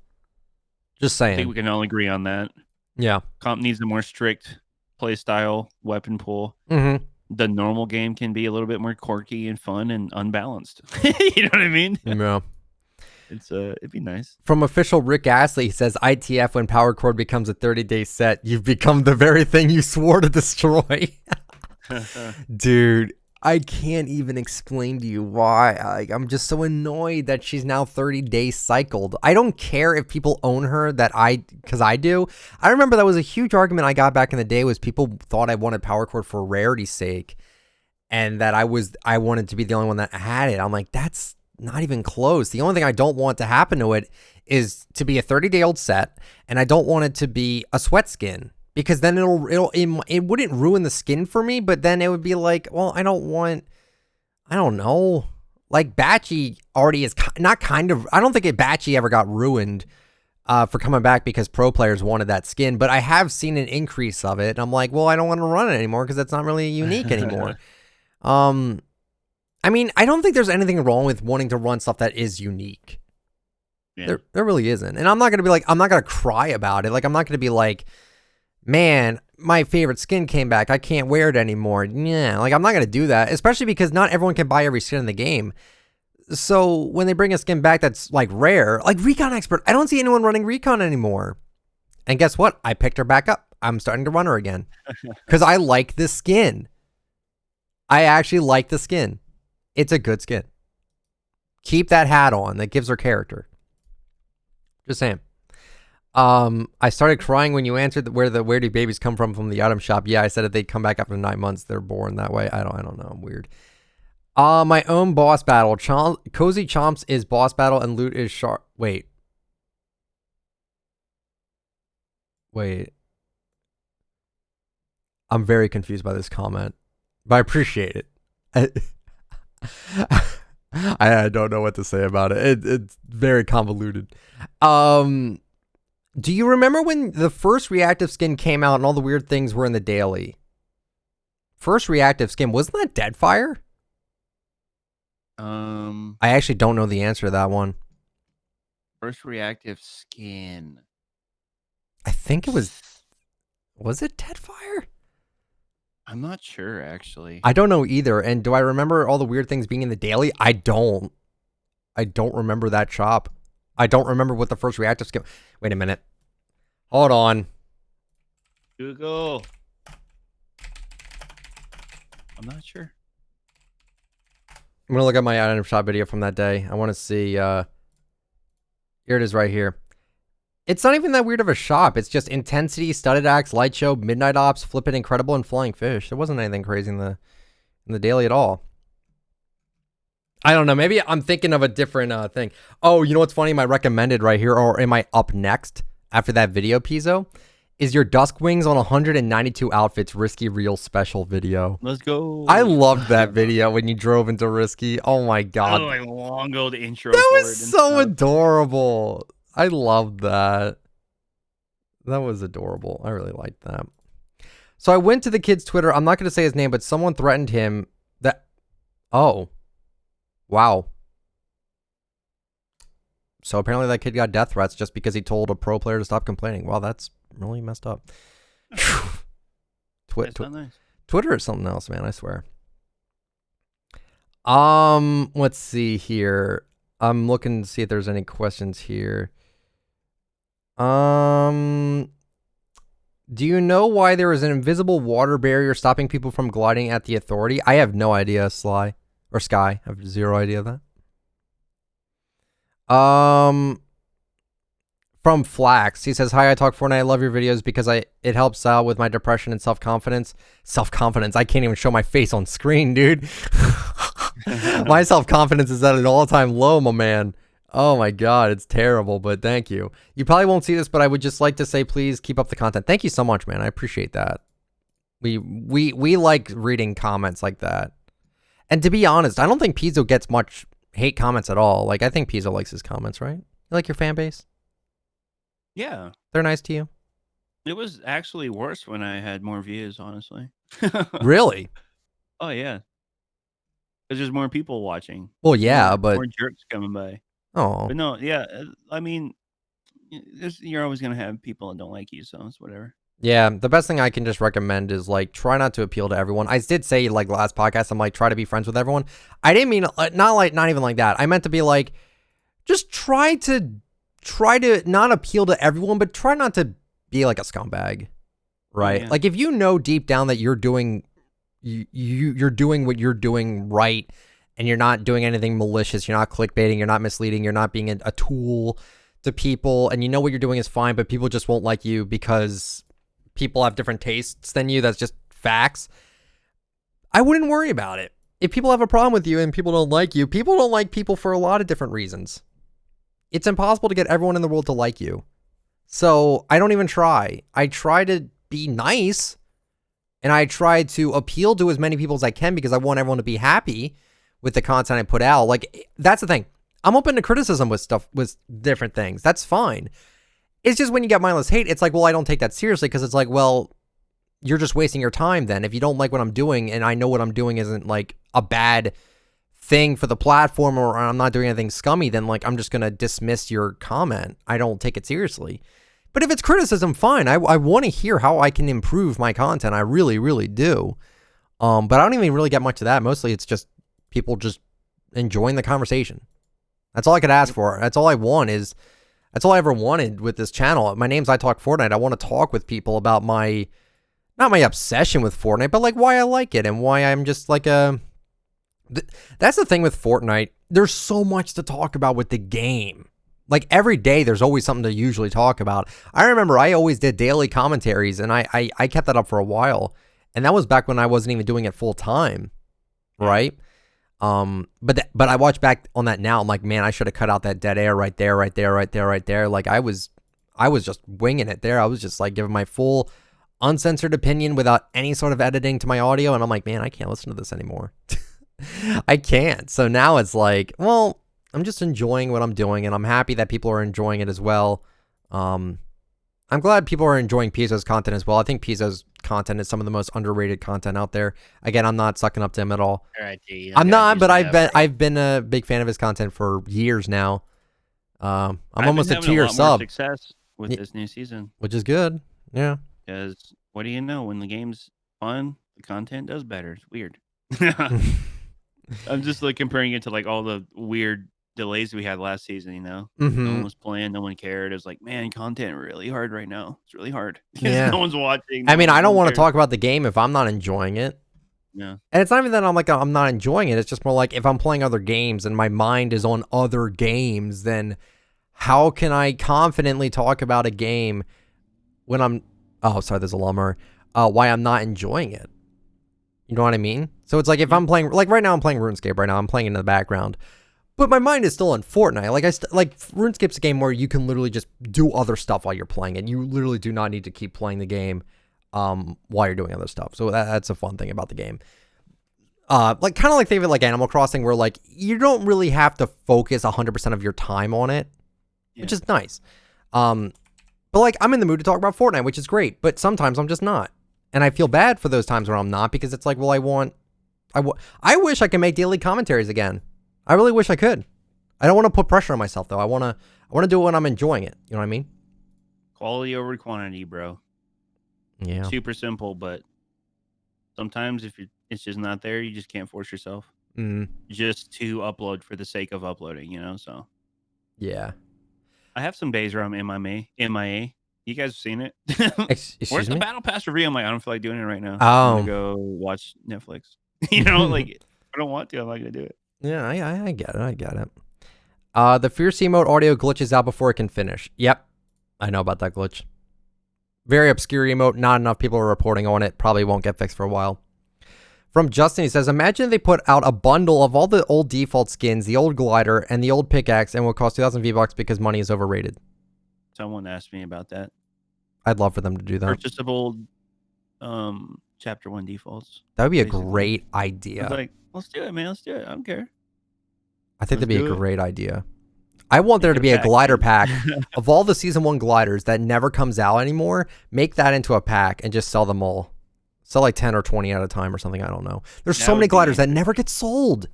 Just saying. I think we can all agree on that. Yeah. Comp needs a more strict play style, weapon pool. The normal game can be a little bit more quirky and fun and unbalanced. You know what I mean? Yeah. It'd be nice. From official Rick Astley, he says, ITF, when Power Chord becomes a 30-day set, you've become the very thing you swore to destroy. Dude, I can't even explain to you why. I'm just so annoyed that she's now 30-day cycled. I don't care if people own her because I do. I remember that was a huge argument I got back in the day was people thought I wanted Power Chord for rarity's sake and that I wanted to be the only one that had it. I'm like, that's not even close. The only thing I don't want to happen to it is to be a 30-day-old set, and I don't want it to be a sweat skin. Because then it wouldn't ruin the skin for me, but then it would be like, well, I don't know. Like, Batchy already is not kind of, I don't think Batchy ever got ruined for coming back because pro players wanted that skin, but I have seen an increase of it. And I'm like, well, I don't want to run it anymore because that's not really unique anymore. I mean, I don't think there's anything wrong with wanting to run stuff that is unique. Yeah. There really isn't. And I'm not going to be like, I'm not going to cry about it. Like, I'm not going to be like, man, my favorite skin came back. I can't wear it anymore. Yeah, like, I'm not going to do that, especially because not everyone can buy every skin in the game. So when they bring a skin back that's, like, rare, like Recon Expert, I don't see anyone running Recon anymore. And guess what? I picked her back up. I'm starting to run her again because I like this skin. I actually like the skin. It's a good skin. Keep that hat on. That gives her character. Just saying. I started crying when you answered where do babies come from the item shop. Yeah, I said that they'd come back after 9 months. They're born that way. I don't know. I'm weird. My own boss battle. Cozy Chomps is boss battle and loot is sharp. Wait. I'm very confused by this comment, but I appreciate it. I don't know what to say about it. It's very convoluted. Do you remember when the first reactive skin came out and all the weird things were in the daily? First reactive skin, wasn't that Deadfire? I actually don't know the answer to that one. First reactive skin. I think it was it Deadfire? I'm not sure, actually. I don't know either. And do I remember all the weird things being in the daily? I don't remember that shop. I don't remember what the first reactive skin. Wait a minute. Hold on. Google. I'm not sure. I'm going to look at my item shop video from that day. I want to see. Here it is right here. It's not even that weird of a shop. It's just Intensity, Studded Axe, Light Show, Midnight Ops, Flippin' Incredible, and Flying Fish. There wasn't anything crazy in the daily at all. I don't know. Maybe I'm thinking of a different thing. Oh, you know what's funny? My recommended right here, or am I up next after that video, Pizzo, is your Dusk Wings on 192 outfits Risky Real special video. Let's go. I loved that video when you drove into Risky. Oh my God. Oh, like long old intro. That was so adorable. I loved that. That was adorable. I really liked that. So I went to the kid's Twitter. I'm not going to say his name, but someone threatened him that... Oh. Wow. So apparently that kid got death threats just because he told a pro player to stop complaining. Wow, that's really messed up. That's not nice. Twitter is something else, man, I swear. Let's see here. I'm looking to see if there's any questions here. Do you know why there is an invisible water barrier stopping people from gliding at the Authority? I have no idea, Sly. Or Sky. I have zero idea of that. From Flax. He says, hi, I talk Fortnite. I love your videos because it helps out with my depression and self-confidence. Self-confidence. I can't even show my face on screen, dude. My self-confidence is at an all-time low, my man. Oh my God, it's terrible, but thank you. You probably won't see this, but I would just like to say, please keep up the content. Thank you so much, man. I appreciate that. We like reading comments like that. And to be honest, I don't think Pizzo gets much hate comments at all. Like, I think Pizzo likes his comments, right? You like your fan base? Yeah. They're nice to you? It was actually worse when I had more views, honestly. Really? Oh, yeah. Because there's more people watching. Well, yeah, but... More jerks coming by. Oh. But no, yeah. I mean, you're always going to have people that don't like you, so it's whatever. Yeah, the best thing I can just recommend is, like, try not to appeal to everyone. I did say, like, last podcast, I'm like, try to be friends with everyone. I didn't mean, not even like that. I meant to be like, just try to not appeal to everyone, but try not to be like a scumbag, right? Yeah. Like, if you know deep down that you're doing, you're doing what you're doing right, and you're not doing anything malicious, you're not clickbaiting, you're not misleading, you're not being a tool to people, and you know what you're doing is fine, but people just won't like you because people have different tastes than you. That's just facts. I wouldn't worry about it. If people have a problem with you and people don't like you, people don't like people for a lot of different reasons. It's impossible to get everyone in the world to like you. So I don't even try. I try to be nice, and I try to appeal to as many people as I can because I want everyone to be happy with the content I put out. Like, that's the thing. I'm open to criticism with stuff, with different things. That's fine. It's just when you get mindless hate, it's like, well, I don't take that seriously because it's like, well, you're just wasting your time then. If you don't like what I'm doing and I know what I'm doing isn't like a bad thing for the platform or I'm not doing anything scummy, then like I'm just going to dismiss your comment. I don't take it seriously. But if it's criticism, fine. I want to hear how I can improve my content. I really, really do. But I don't even really get much of that. Mostly it's just people just enjoying the conversation. That's all I could ask for. That's all I want is... That's all I ever wanted with this channel. My name's ITalkFortnite. I want to talk with people about not my obsession with Fortnite, but like why I like it and why I'm just like that's the thing with Fortnite. There's so much to talk about with the game. like every day there's always something to usually talk about. I remember I always did daily commentaries, and I kept that up for a while, and that was back when I wasn't even doing it full time, right? But I watch back on that now. I'm like, man, I should have cut out that dead air right there. Like I was just winging it there. I was just like giving my full uncensored opinion without any sort of editing to my audio, and I'm like, man, I can't listen to this anymore. I can't. So now it's like, well, I'm just enjoying what I'm doing, and I'm happy that people are enjoying it as well. I'm glad people are enjoying Pizzo's content as well. I think Pizzo's content is some of the most underrated content out there. Again, I'm not sucking up to him at all. I'm not, but I've been a big fan of his content for years now. I'm almost a tier sub. Success with this new season, which is good. Yeah. Because what do you know? When the game's fun, the content does better. It's weird. I'm just like comparing it to like all the weird delays we had last season, you know? No one was playing, no one cared. It was like, man, content really hard right now. It's really hard because no one's watching. I mean, I don't want to talk about the game if I'm not enjoying it. Yeah. And it's not even that I'm not enjoying it. It's just more like if I'm playing other games and my mind is on other games, then how can I confidently talk about a game when I'm, oh, sorry, there's a lawnmower, why I'm not enjoying it? You know what I mean? So it's like if I'm playing, like right now I'm playing RuneScape right now. I'm playing in the background. But my mind is still on Fortnite. Like RuneScape's a game where you can literally just do other stuff while you're playing it. You literally do not need to keep playing the game while you're doing other stuff. So that's a fun thing about the game. Like kind of like think of it like Animal Crossing, where like you don't really have to focus 100% of your time on it, which is nice. But like I'm in the mood to talk about Fortnite, which is great. But sometimes I'm just not. And I feel bad for those times where I'm not, because it's like, well, I wish I could make daily commentaries again. I really wish I could. I don't want to put pressure on myself though. I want to do it when I'm enjoying it. You know what I mean? Quality over quantity, bro. Yeah. Super simple, but sometimes if it's just not there, you just can't force yourself just to upload for the sake of uploading, you know? So yeah. I have some days where I'm MIA. You guys have seen it? Where's the Battle Pass review? I'm like, I don't feel like doing it right now. Oh. I'm gonna go watch Netflix. You know, like I don't want to. I'm not gonna do it. Yeah, I get it. The Fierce emote audio glitches out before it can finish. Yep, I know about that glitch. Very obscure emote. Not enough people are reporting on it. Probably won't get fixed for a while. From Justin, he says, imagine they put out a bundle of all the old default skins, the old glider, and the old pickaxe, and will cost 2,000 V-Bucks because money is overrated. Someone asked me about that. I'd love for them to do that. Purchasable chapter 1 defaults. That would be a great idea. I was like, let's do it, man. Let's do it. I don't care. I think that'd be a great idea. I want there to be a glider pack of all the season 1 gliders that never comes out anymore. Make that into a pack and just sell them all. Sell like 10 or 20 at a time or something. I don't know. There's so many gliders that never get sold.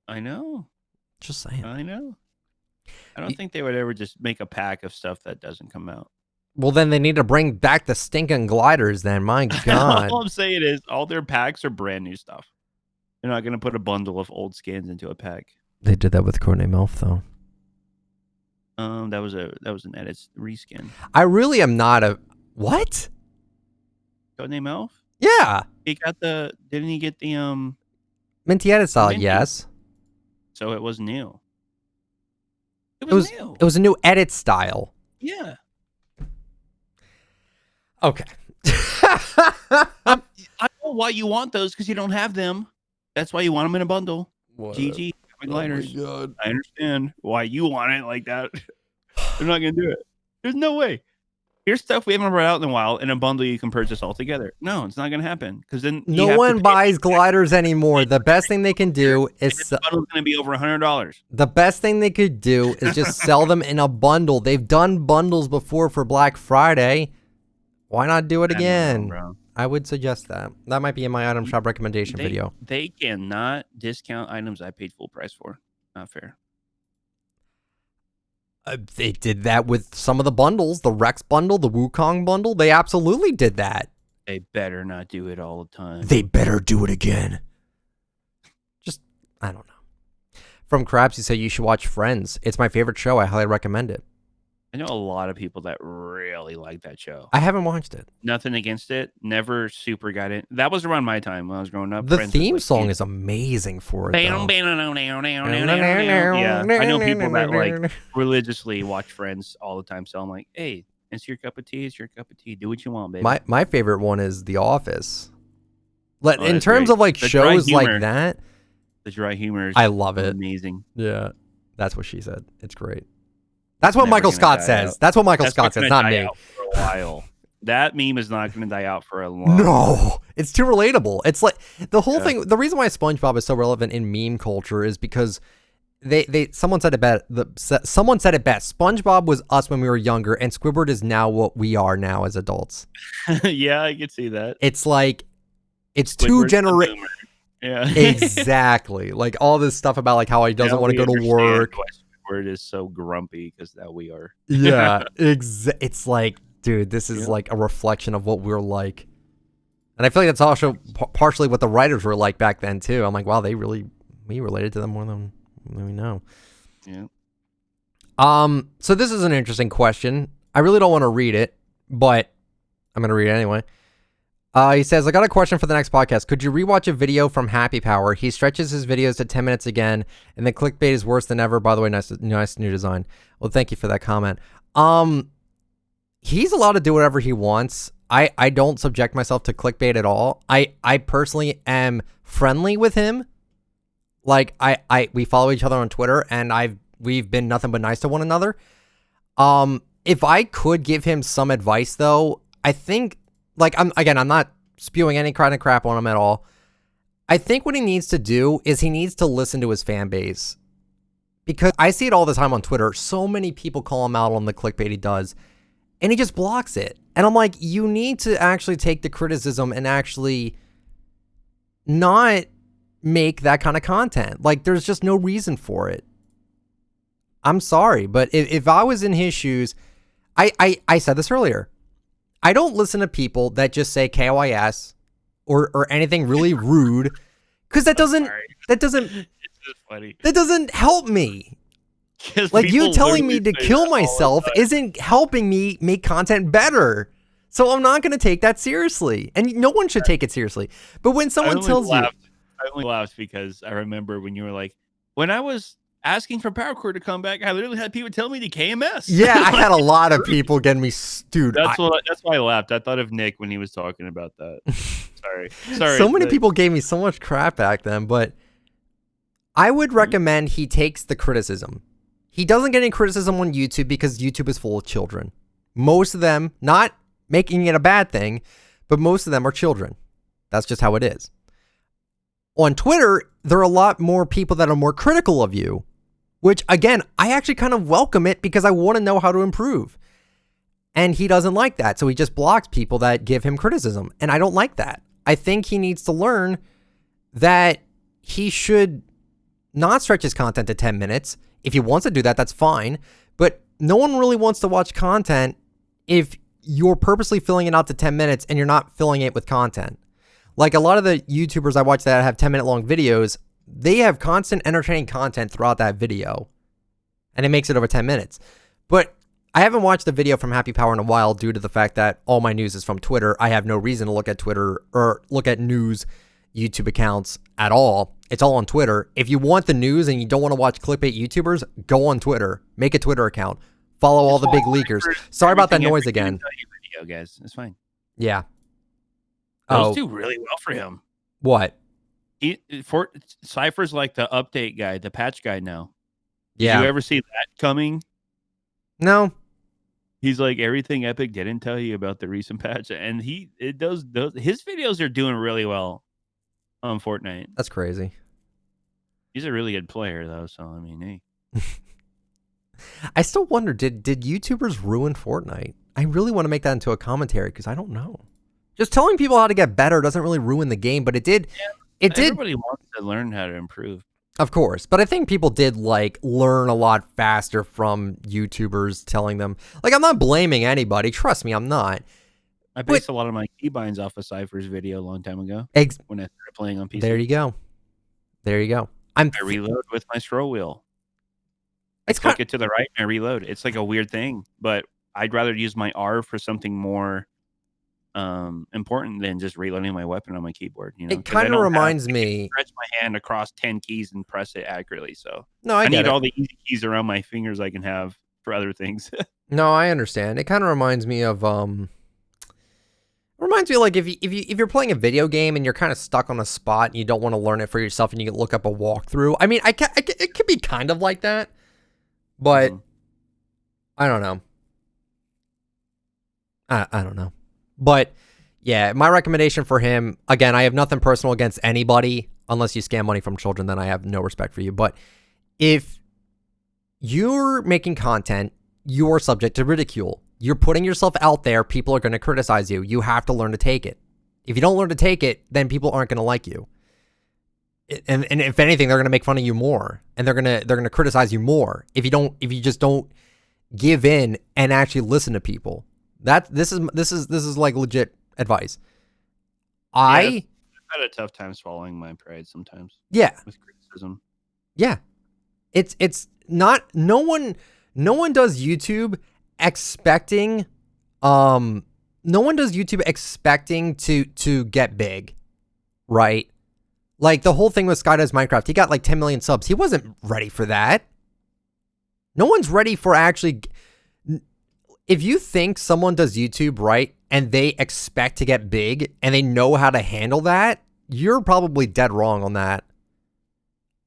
I know. Just saying. I know. I don't think they would ever just make a pack of stuff that doesn't come out. Well, then they need to bring back the stinking gliders then. My God. All I'm saying is all their packs are brand new stuff. They're not going to put a bundle of old skins into a pack. They did that with Codename Elf, though. That was an edit reskin. I really am not a... What? Codename Elf? Yeah. Didn't he get the... Minty edit style, yes. So it was new. It was new. It was a new edit style. Yeah. Okay. I know why you want those, because you don't have them. That's why you want them in a bundle. What? GG. Gliders. Oh my God. I understand why you want it like that. They're not going to do it. There's no way. Here's stuff we haven't brought out in a while in a bundle you can purchase all together. No, it's not going to happen, because then no one buys gliders anymore. The best thing they can do is the bundle's going to be over $100. The best thing they could do is just sell them in a bundle. They've done bundles before for Black Friday. Why not do it again? I would suggest that. That might be in my item shop recommendation video. They cannot discount items I paid full price for. Not fair. They did that with some of the bundles, the Rex bundle, the Wukong bundle. They absolutely did that. They better not do it all the time. They better do it again. Just, I don't know. From Krabs, he said you should watch Friends. It's my favorite show. I highly recommend it. I know a lot of people that really like that show. I haven't watched it. Nothing against it. Never super got it. That was around my time when I was growing up. The Friends theme was like, song is amazing for it, though. Yeah, I know people that like religiously watch Friends all the time. So I'm like, hey, it's your cup of tea. It's your cup of tea. Do what you want, baby. My favorite one is The Office. Oh, In that's terms great. of like The dry shows like humor. that, The dry humor is I love it. amazing. Yeah, that's what she said. It's great. That's what Never Michael gonna Scott die says. out. That's what Michael That's Scott says, not me. out for a while. That meme is not going to die out for a long time. No, it's too relatable. It's like the whole thing. The reason why SpongeBob is so relevant in meme culture is because someone said it best. Someone said it best. SpongeBob was us when we were younger, and Squidward is now what we are now as adults. Yeah, I can see that. It's like it's Squidward's two the generations. boomer. Yeah, Exactly. Like all this stuff about like how he doesn't Now want to we go to understand work. why Squidward is so grumpy because that we are. Yeah, it's like, dude, this is like a reflection of what we're like. And I feel like that's also partially what the writers were like back then too. I'm like, wow, we related to them more than we know. Yeah. So this is an interesting question. I really don't want to read it, but I'm going to read it anyway. He says, I got a question for the next podcast. Could you rewatch a video from Happy Power? He stretches his videos to 10 minutes again, and the clickbait is worse than ever. By the way, nice new design. Well, thank you for that comment. He's allowed to do whatever he wants. I don't subject myself to clickbait at all. I personally am friendly with him. Like we follow each other on Twitter, and we've been nothing but nice to one another. If I could give him some advice though, I think, like, I'm not spewing any kind of crap on him at all. I think what he needs to do is he needs to listen to his fan base, because I see it all the time on Twitter. So many people call him out on the clickbait he does, and he just blocks it. And I'm like, you need to actually take the criticism and actually not make that kind of content. Like, there's just no reason for it. I'm sorry, but if I was in his shoes, I said this earlier. I don't listen to people that just say KOIS or anything really rude, because that doesn't help me. Like, you telling me to kill myself isn't helping me make content better. So I'm not going to take that seriously, and no one should take it seriously. But when someone tells you, I only laughed because I remember when you were like, when I was asking for Power Core to come back, I literally had people tell me to KMS. Yeah, I had a lot of people getting me, dude. That's why I laughed. I thought of Nick when he was talking about that. Sorry. So many people gave me so much crap back then, but I would recommend he takes the criticism. He doesn't get any criticism on YouTube because YouTube is full of children. Most of them, not making it a bad thing, but most of them are children. That's just how it is. On Twitter, there are a lot more people that are more critical of you, which, again, I actually kind of welcome it because I want to know how to improve. And he doesn't like that, so he just blocks people that give him criticism. And I don't like that. I think he needs to learn that he should not stretch his content to 10 minutes. If he wants to do that, that's fine. But no one really wants to watch content if you're purposely filling it out to 10 minutes and you're not filling it with content. Like a lot of the YouTubers I watch that have 10-minute long videos, they have constant entertaining content throughout that video, and it makes it over 10 minutes. But I haven't watched a video from Happy Power in a while due to the fact that all my news is from Twitter. I have no reason to look at Twitter or look at news YouTube accounts at all. It's all on Twitter. If you want the news and you don't want to watch clickbait YouTubers, go on Twitter. Make a Twitter account. Follow all the big leakers. Sorry about that noise again. Video, guys. It's fine. Yeah. Those do really well for him. What? Cypher's like the update guy, the patch guy now. Yeah. Did you ever see that coming? No. He's like, everything Epic didn't tell you about the recent patch, and his videos are doing really well on Fortnite. That's crazy. He's a really good player though, so I mean, hey. I still wonder, did YouTubers ruin Fortnite? I really want to make that into a commentary because I don't know. Just telling people how to get better doesn't really ruin the game, but it did. Yeah, everybody wants to learn how to improve. Of course, but I think people did like learn a lot faster from YouTubers telling them. Like, I'm not blaming anybody. Trust me, I'm not. I based a lot of my keybinds off of Cypher's video a long time ago when I started playing on PC. There you go. I reload with my scroll wheel. I click it to the right and I reload. It's like a weird thing, but I'd rather use my R for something more important than just reloading my weapon on my keyboard, you know, It kind of reminds me. Stretch my hand across 10 keys and press it accurately. So No, I need all the easy keys around my fingers I can have for other things. No, I understand. It kind of reminds me of reminds me like if you're playing a video game and you're kind of stuck on a spot and you don't want to learn it for yourself and you can look up a walkthrough. I mean, it could be kind of like that, but I don't know. I don't know. But yeah, my recommendation for him, again, I have nothing personal against anybody unless you scam money from children, then I have no respect for you. But if you're making content, you're subject to ridicule. You're putting yourself out there. People are going to criticize you. You have to learn to take it. If you don't learn to take it, then people aren't going to like you. And if anything, they're going to make fun of you more, and they're going to criticize you more if you just don't give in and actually listen to people. This is like legit advice. I've had a tough time swallowing my pride sometimes. Yeah. With criticism. Yeah. It's not, no one does YouTube expecting to get big, right? Like the whole thing with Sky Does Minecraft, he got like 10 million subs. He wasn't ready for that. No one's ready for actually. If you think someone does YouTube right and they expect to get big and they know how to handle that, you're probably dead wrong on that.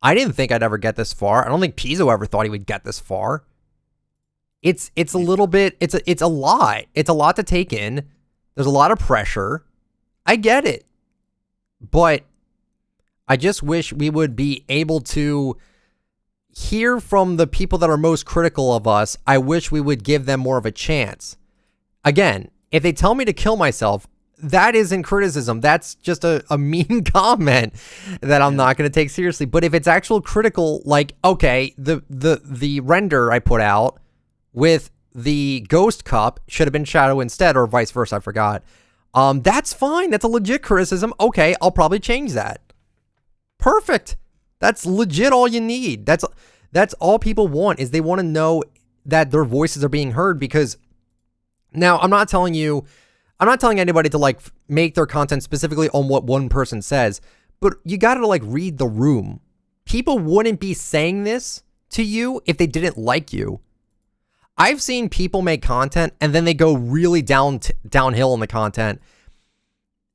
I didn't think I'd ever get this far. I don't think Pizzo ever thought he would get this far. It's a little bit, it's a lot. It's a lot to take in. There's a lot of pressure. I get it. But I just wish we would be able to hear from the people that are most critical of us. I wish we would give them more of a chance. Again, if they tell me to kill myself, that isn't criticism. That's just a mean comment that I'm not going to take seriously. But if it's actual critical, like, okay, the render I put out with the ghost cup should have been shadow instead, or vice versa, I forgot. That's fine. That's a legit criticism. Okay, I'll probably change that. Perfect. That's legit all you need. That's all people want, is they want to know that their voices are being heard. Because now I'm not telling anybody to like make their content specifically on what one person says, but you got to like read the room. People wouldn't be saying this to you if they didn't like you. I've seen people make content and then they go really downhill in the content.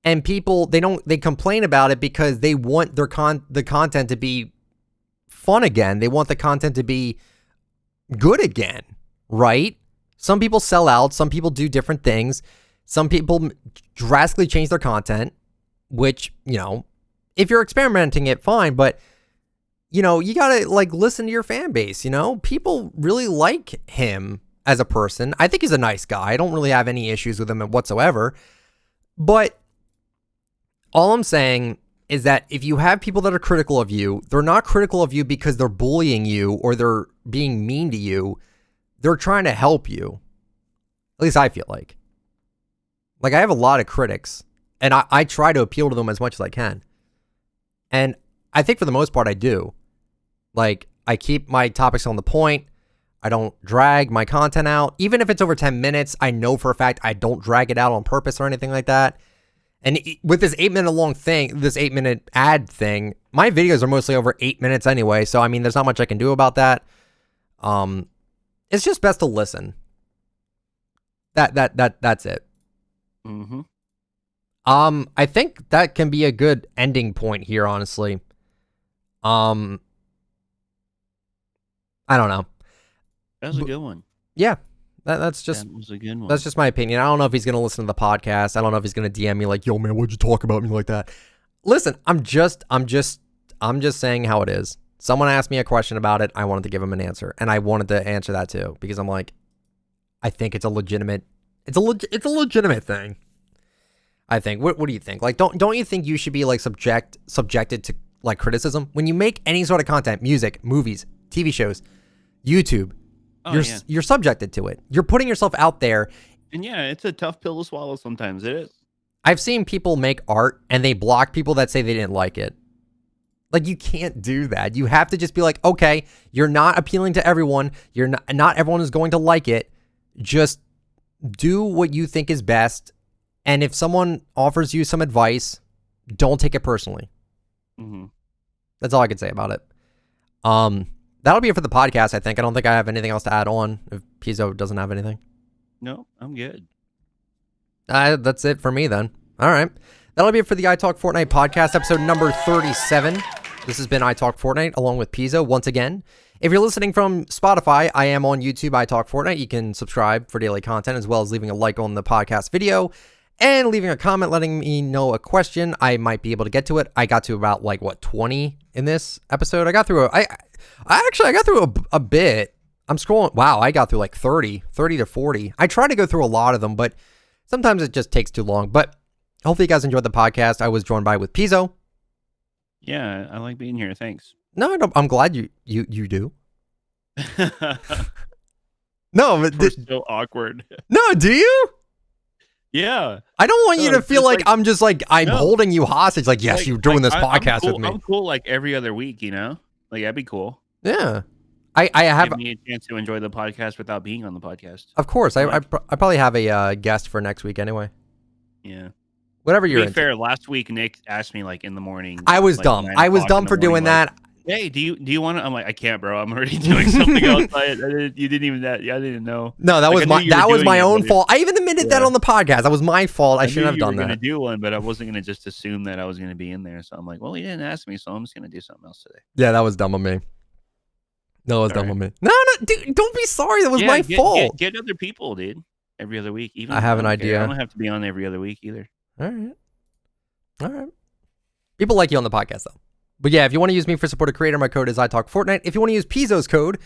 And people, they complain about it because they want the content to be fun again. They want the content to be good again, right? Some people sell out. Some people do different things. Some people drastically change their content, which, you know, if you're experimenting it, fine. But, you know, you got to like listen to your fan base, you know? People really like him as a person. I think he's a nice guy. I don't really have any issues with him whatsoever. But all I'm saying is that if you have people that are critical of you, they're not critical of you because they're bullying you or they're being mean to you. They're trying to help you. At least I feel like. Like, I have a lot of critics, and I try to appeal to them as much as I can. And I think for the most part, I do. Like, I keep my topics on the point. I don't drag my content out. Even if it's over 10 minutes, I know for a fact I don't drag it out on purpose or anything like that. And with this 8-minute long thing, this 8-minute ad thing, my videos are mostly over 8 minutes anyway. So, I mean, there's not much I can do about that. It's just best to listen. That's it. Mm-hmm. I think that can be a good ending point here, honestly. I don't know. That was a good one. Yeah. That was a good one. That's just my opinion. I don't know if he's going to listen to the podcast. I don't know if he's going to DM me like, yo, man, what'd you talk about me like that? Listen, I'm just saying how it is. Someone asked me a question about it. I wanted to give him an answer, and I wanted to answer that too, because I'm like, I think it's a legitimate thing. I think. What do you think? Like, don't you think you should be like subjected to like criticism when you make any sort of content, music, movies, TV shows, YouTube? You're subjected to it. You're putting yourself out there. And yeah, it's a tough pill to swallow sometimes. It is. I've seen people make art and they block people that say they didn't like it. Like, you can't do that. You have to just be like, okay, you're not appealing to everyone. You're not everyone is going to like it. Just do what you think is best. And if someone offers you some advice, don't take it personally. Mm-hmm. That's all I can say about it. That'll be it for the podcast, I think. I don't think I have anything else to add on if Pizzo doesn't have anything. No, I'm good. That's it for me then. All right. That'll be it for the iTalk Fortnite podcast, episode number 37. This has been iTalk Fortnite along with Pizzo once again. If you're listening from Spotify, I am on YouTube, iTalk Fortnite. You can subscribe for daily content as well as leaving a like on the podcast video and leaving a comment letting me know a question. I might be able to get to it. I got to about 20 in this episode. I got through I got through a bit. I'm scrolling. Wow, I got through like 30 to 40. I try to go through a lot of them, but sometimes it just takes too long. But hopefully you guys enjoyed the podcast. I was joined by with Pizzo. Yeah, I like being here. Thanks. No, I'm glad you do. No, but We're so awkward. No, do you? Yeah. I don't want you to feel like I'm just I'm no. holding you hostage. Like, yes, you're doing this podcast with me. I'm cool like every other week, you know? Like, that'd be cool. Yeah. I have Give me a chance to enjoy the podcast without being on the podcast. Of course. I probably have a guest for next week anyway. Yeah. Whatever you're To be into. fair, last week Nick asked me in the morning. I was dumb. I was dumb for doing that. Hey, do you want to? I'm like, I can't, bro. I'm already doing something else. You didn't even that. I didn't know. No, that was my own fault. I even admitted that on the podcast. That was my fault. I shouldn't have done that. I was going to do one, but I wasn't going to just assume that I was going to be in there. So I'm like, well, he didn't ask me, so I'm just going to do something else today. Yeah, that was dumb of me. No, dude, don't be sorry. That was my fault. Get other people, dude. Every other week. Even I have an idea. I don't have to be on every other week either. All right. People like you on the podcast, though. But yeah, if you want to use me for support a creator, my code is ITalkFortnite. If you want to use Pizzo's code,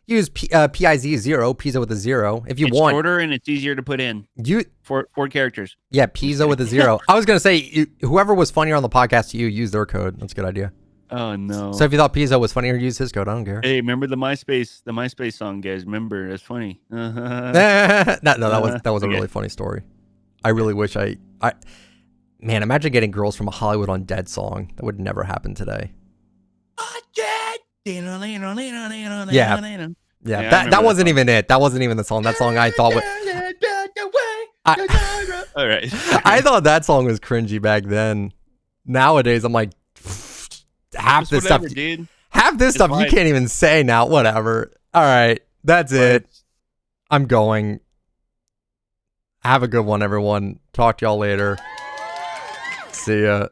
use PIZ0, Pizzo with a 0. If you it's shorter and it's easier to put in. Four characters. Yeah, Pizzo with a 0. I was going to say, whoever was funnier on the podcast to you, use their code. That's a good idea. Oh, no. So if you thought Pizzo was funnier, use his code. I don't care. Hey, remember the MySpace song, guys? Remember, that's funny. No, that was a really funny story. I really wish Man, imagine getting girls from a Hollywood Undead song. That would never happen today. Yeah, that wasn't even it. That wasn't even the song. That song I thought was... All right. I thought that song was cringy back then. Nowadays, I'm like, half this stuff you can't even say now. Whatever. All right, that's it. I'm going. Have a good one, everyone. Talk to y'all later. See ya.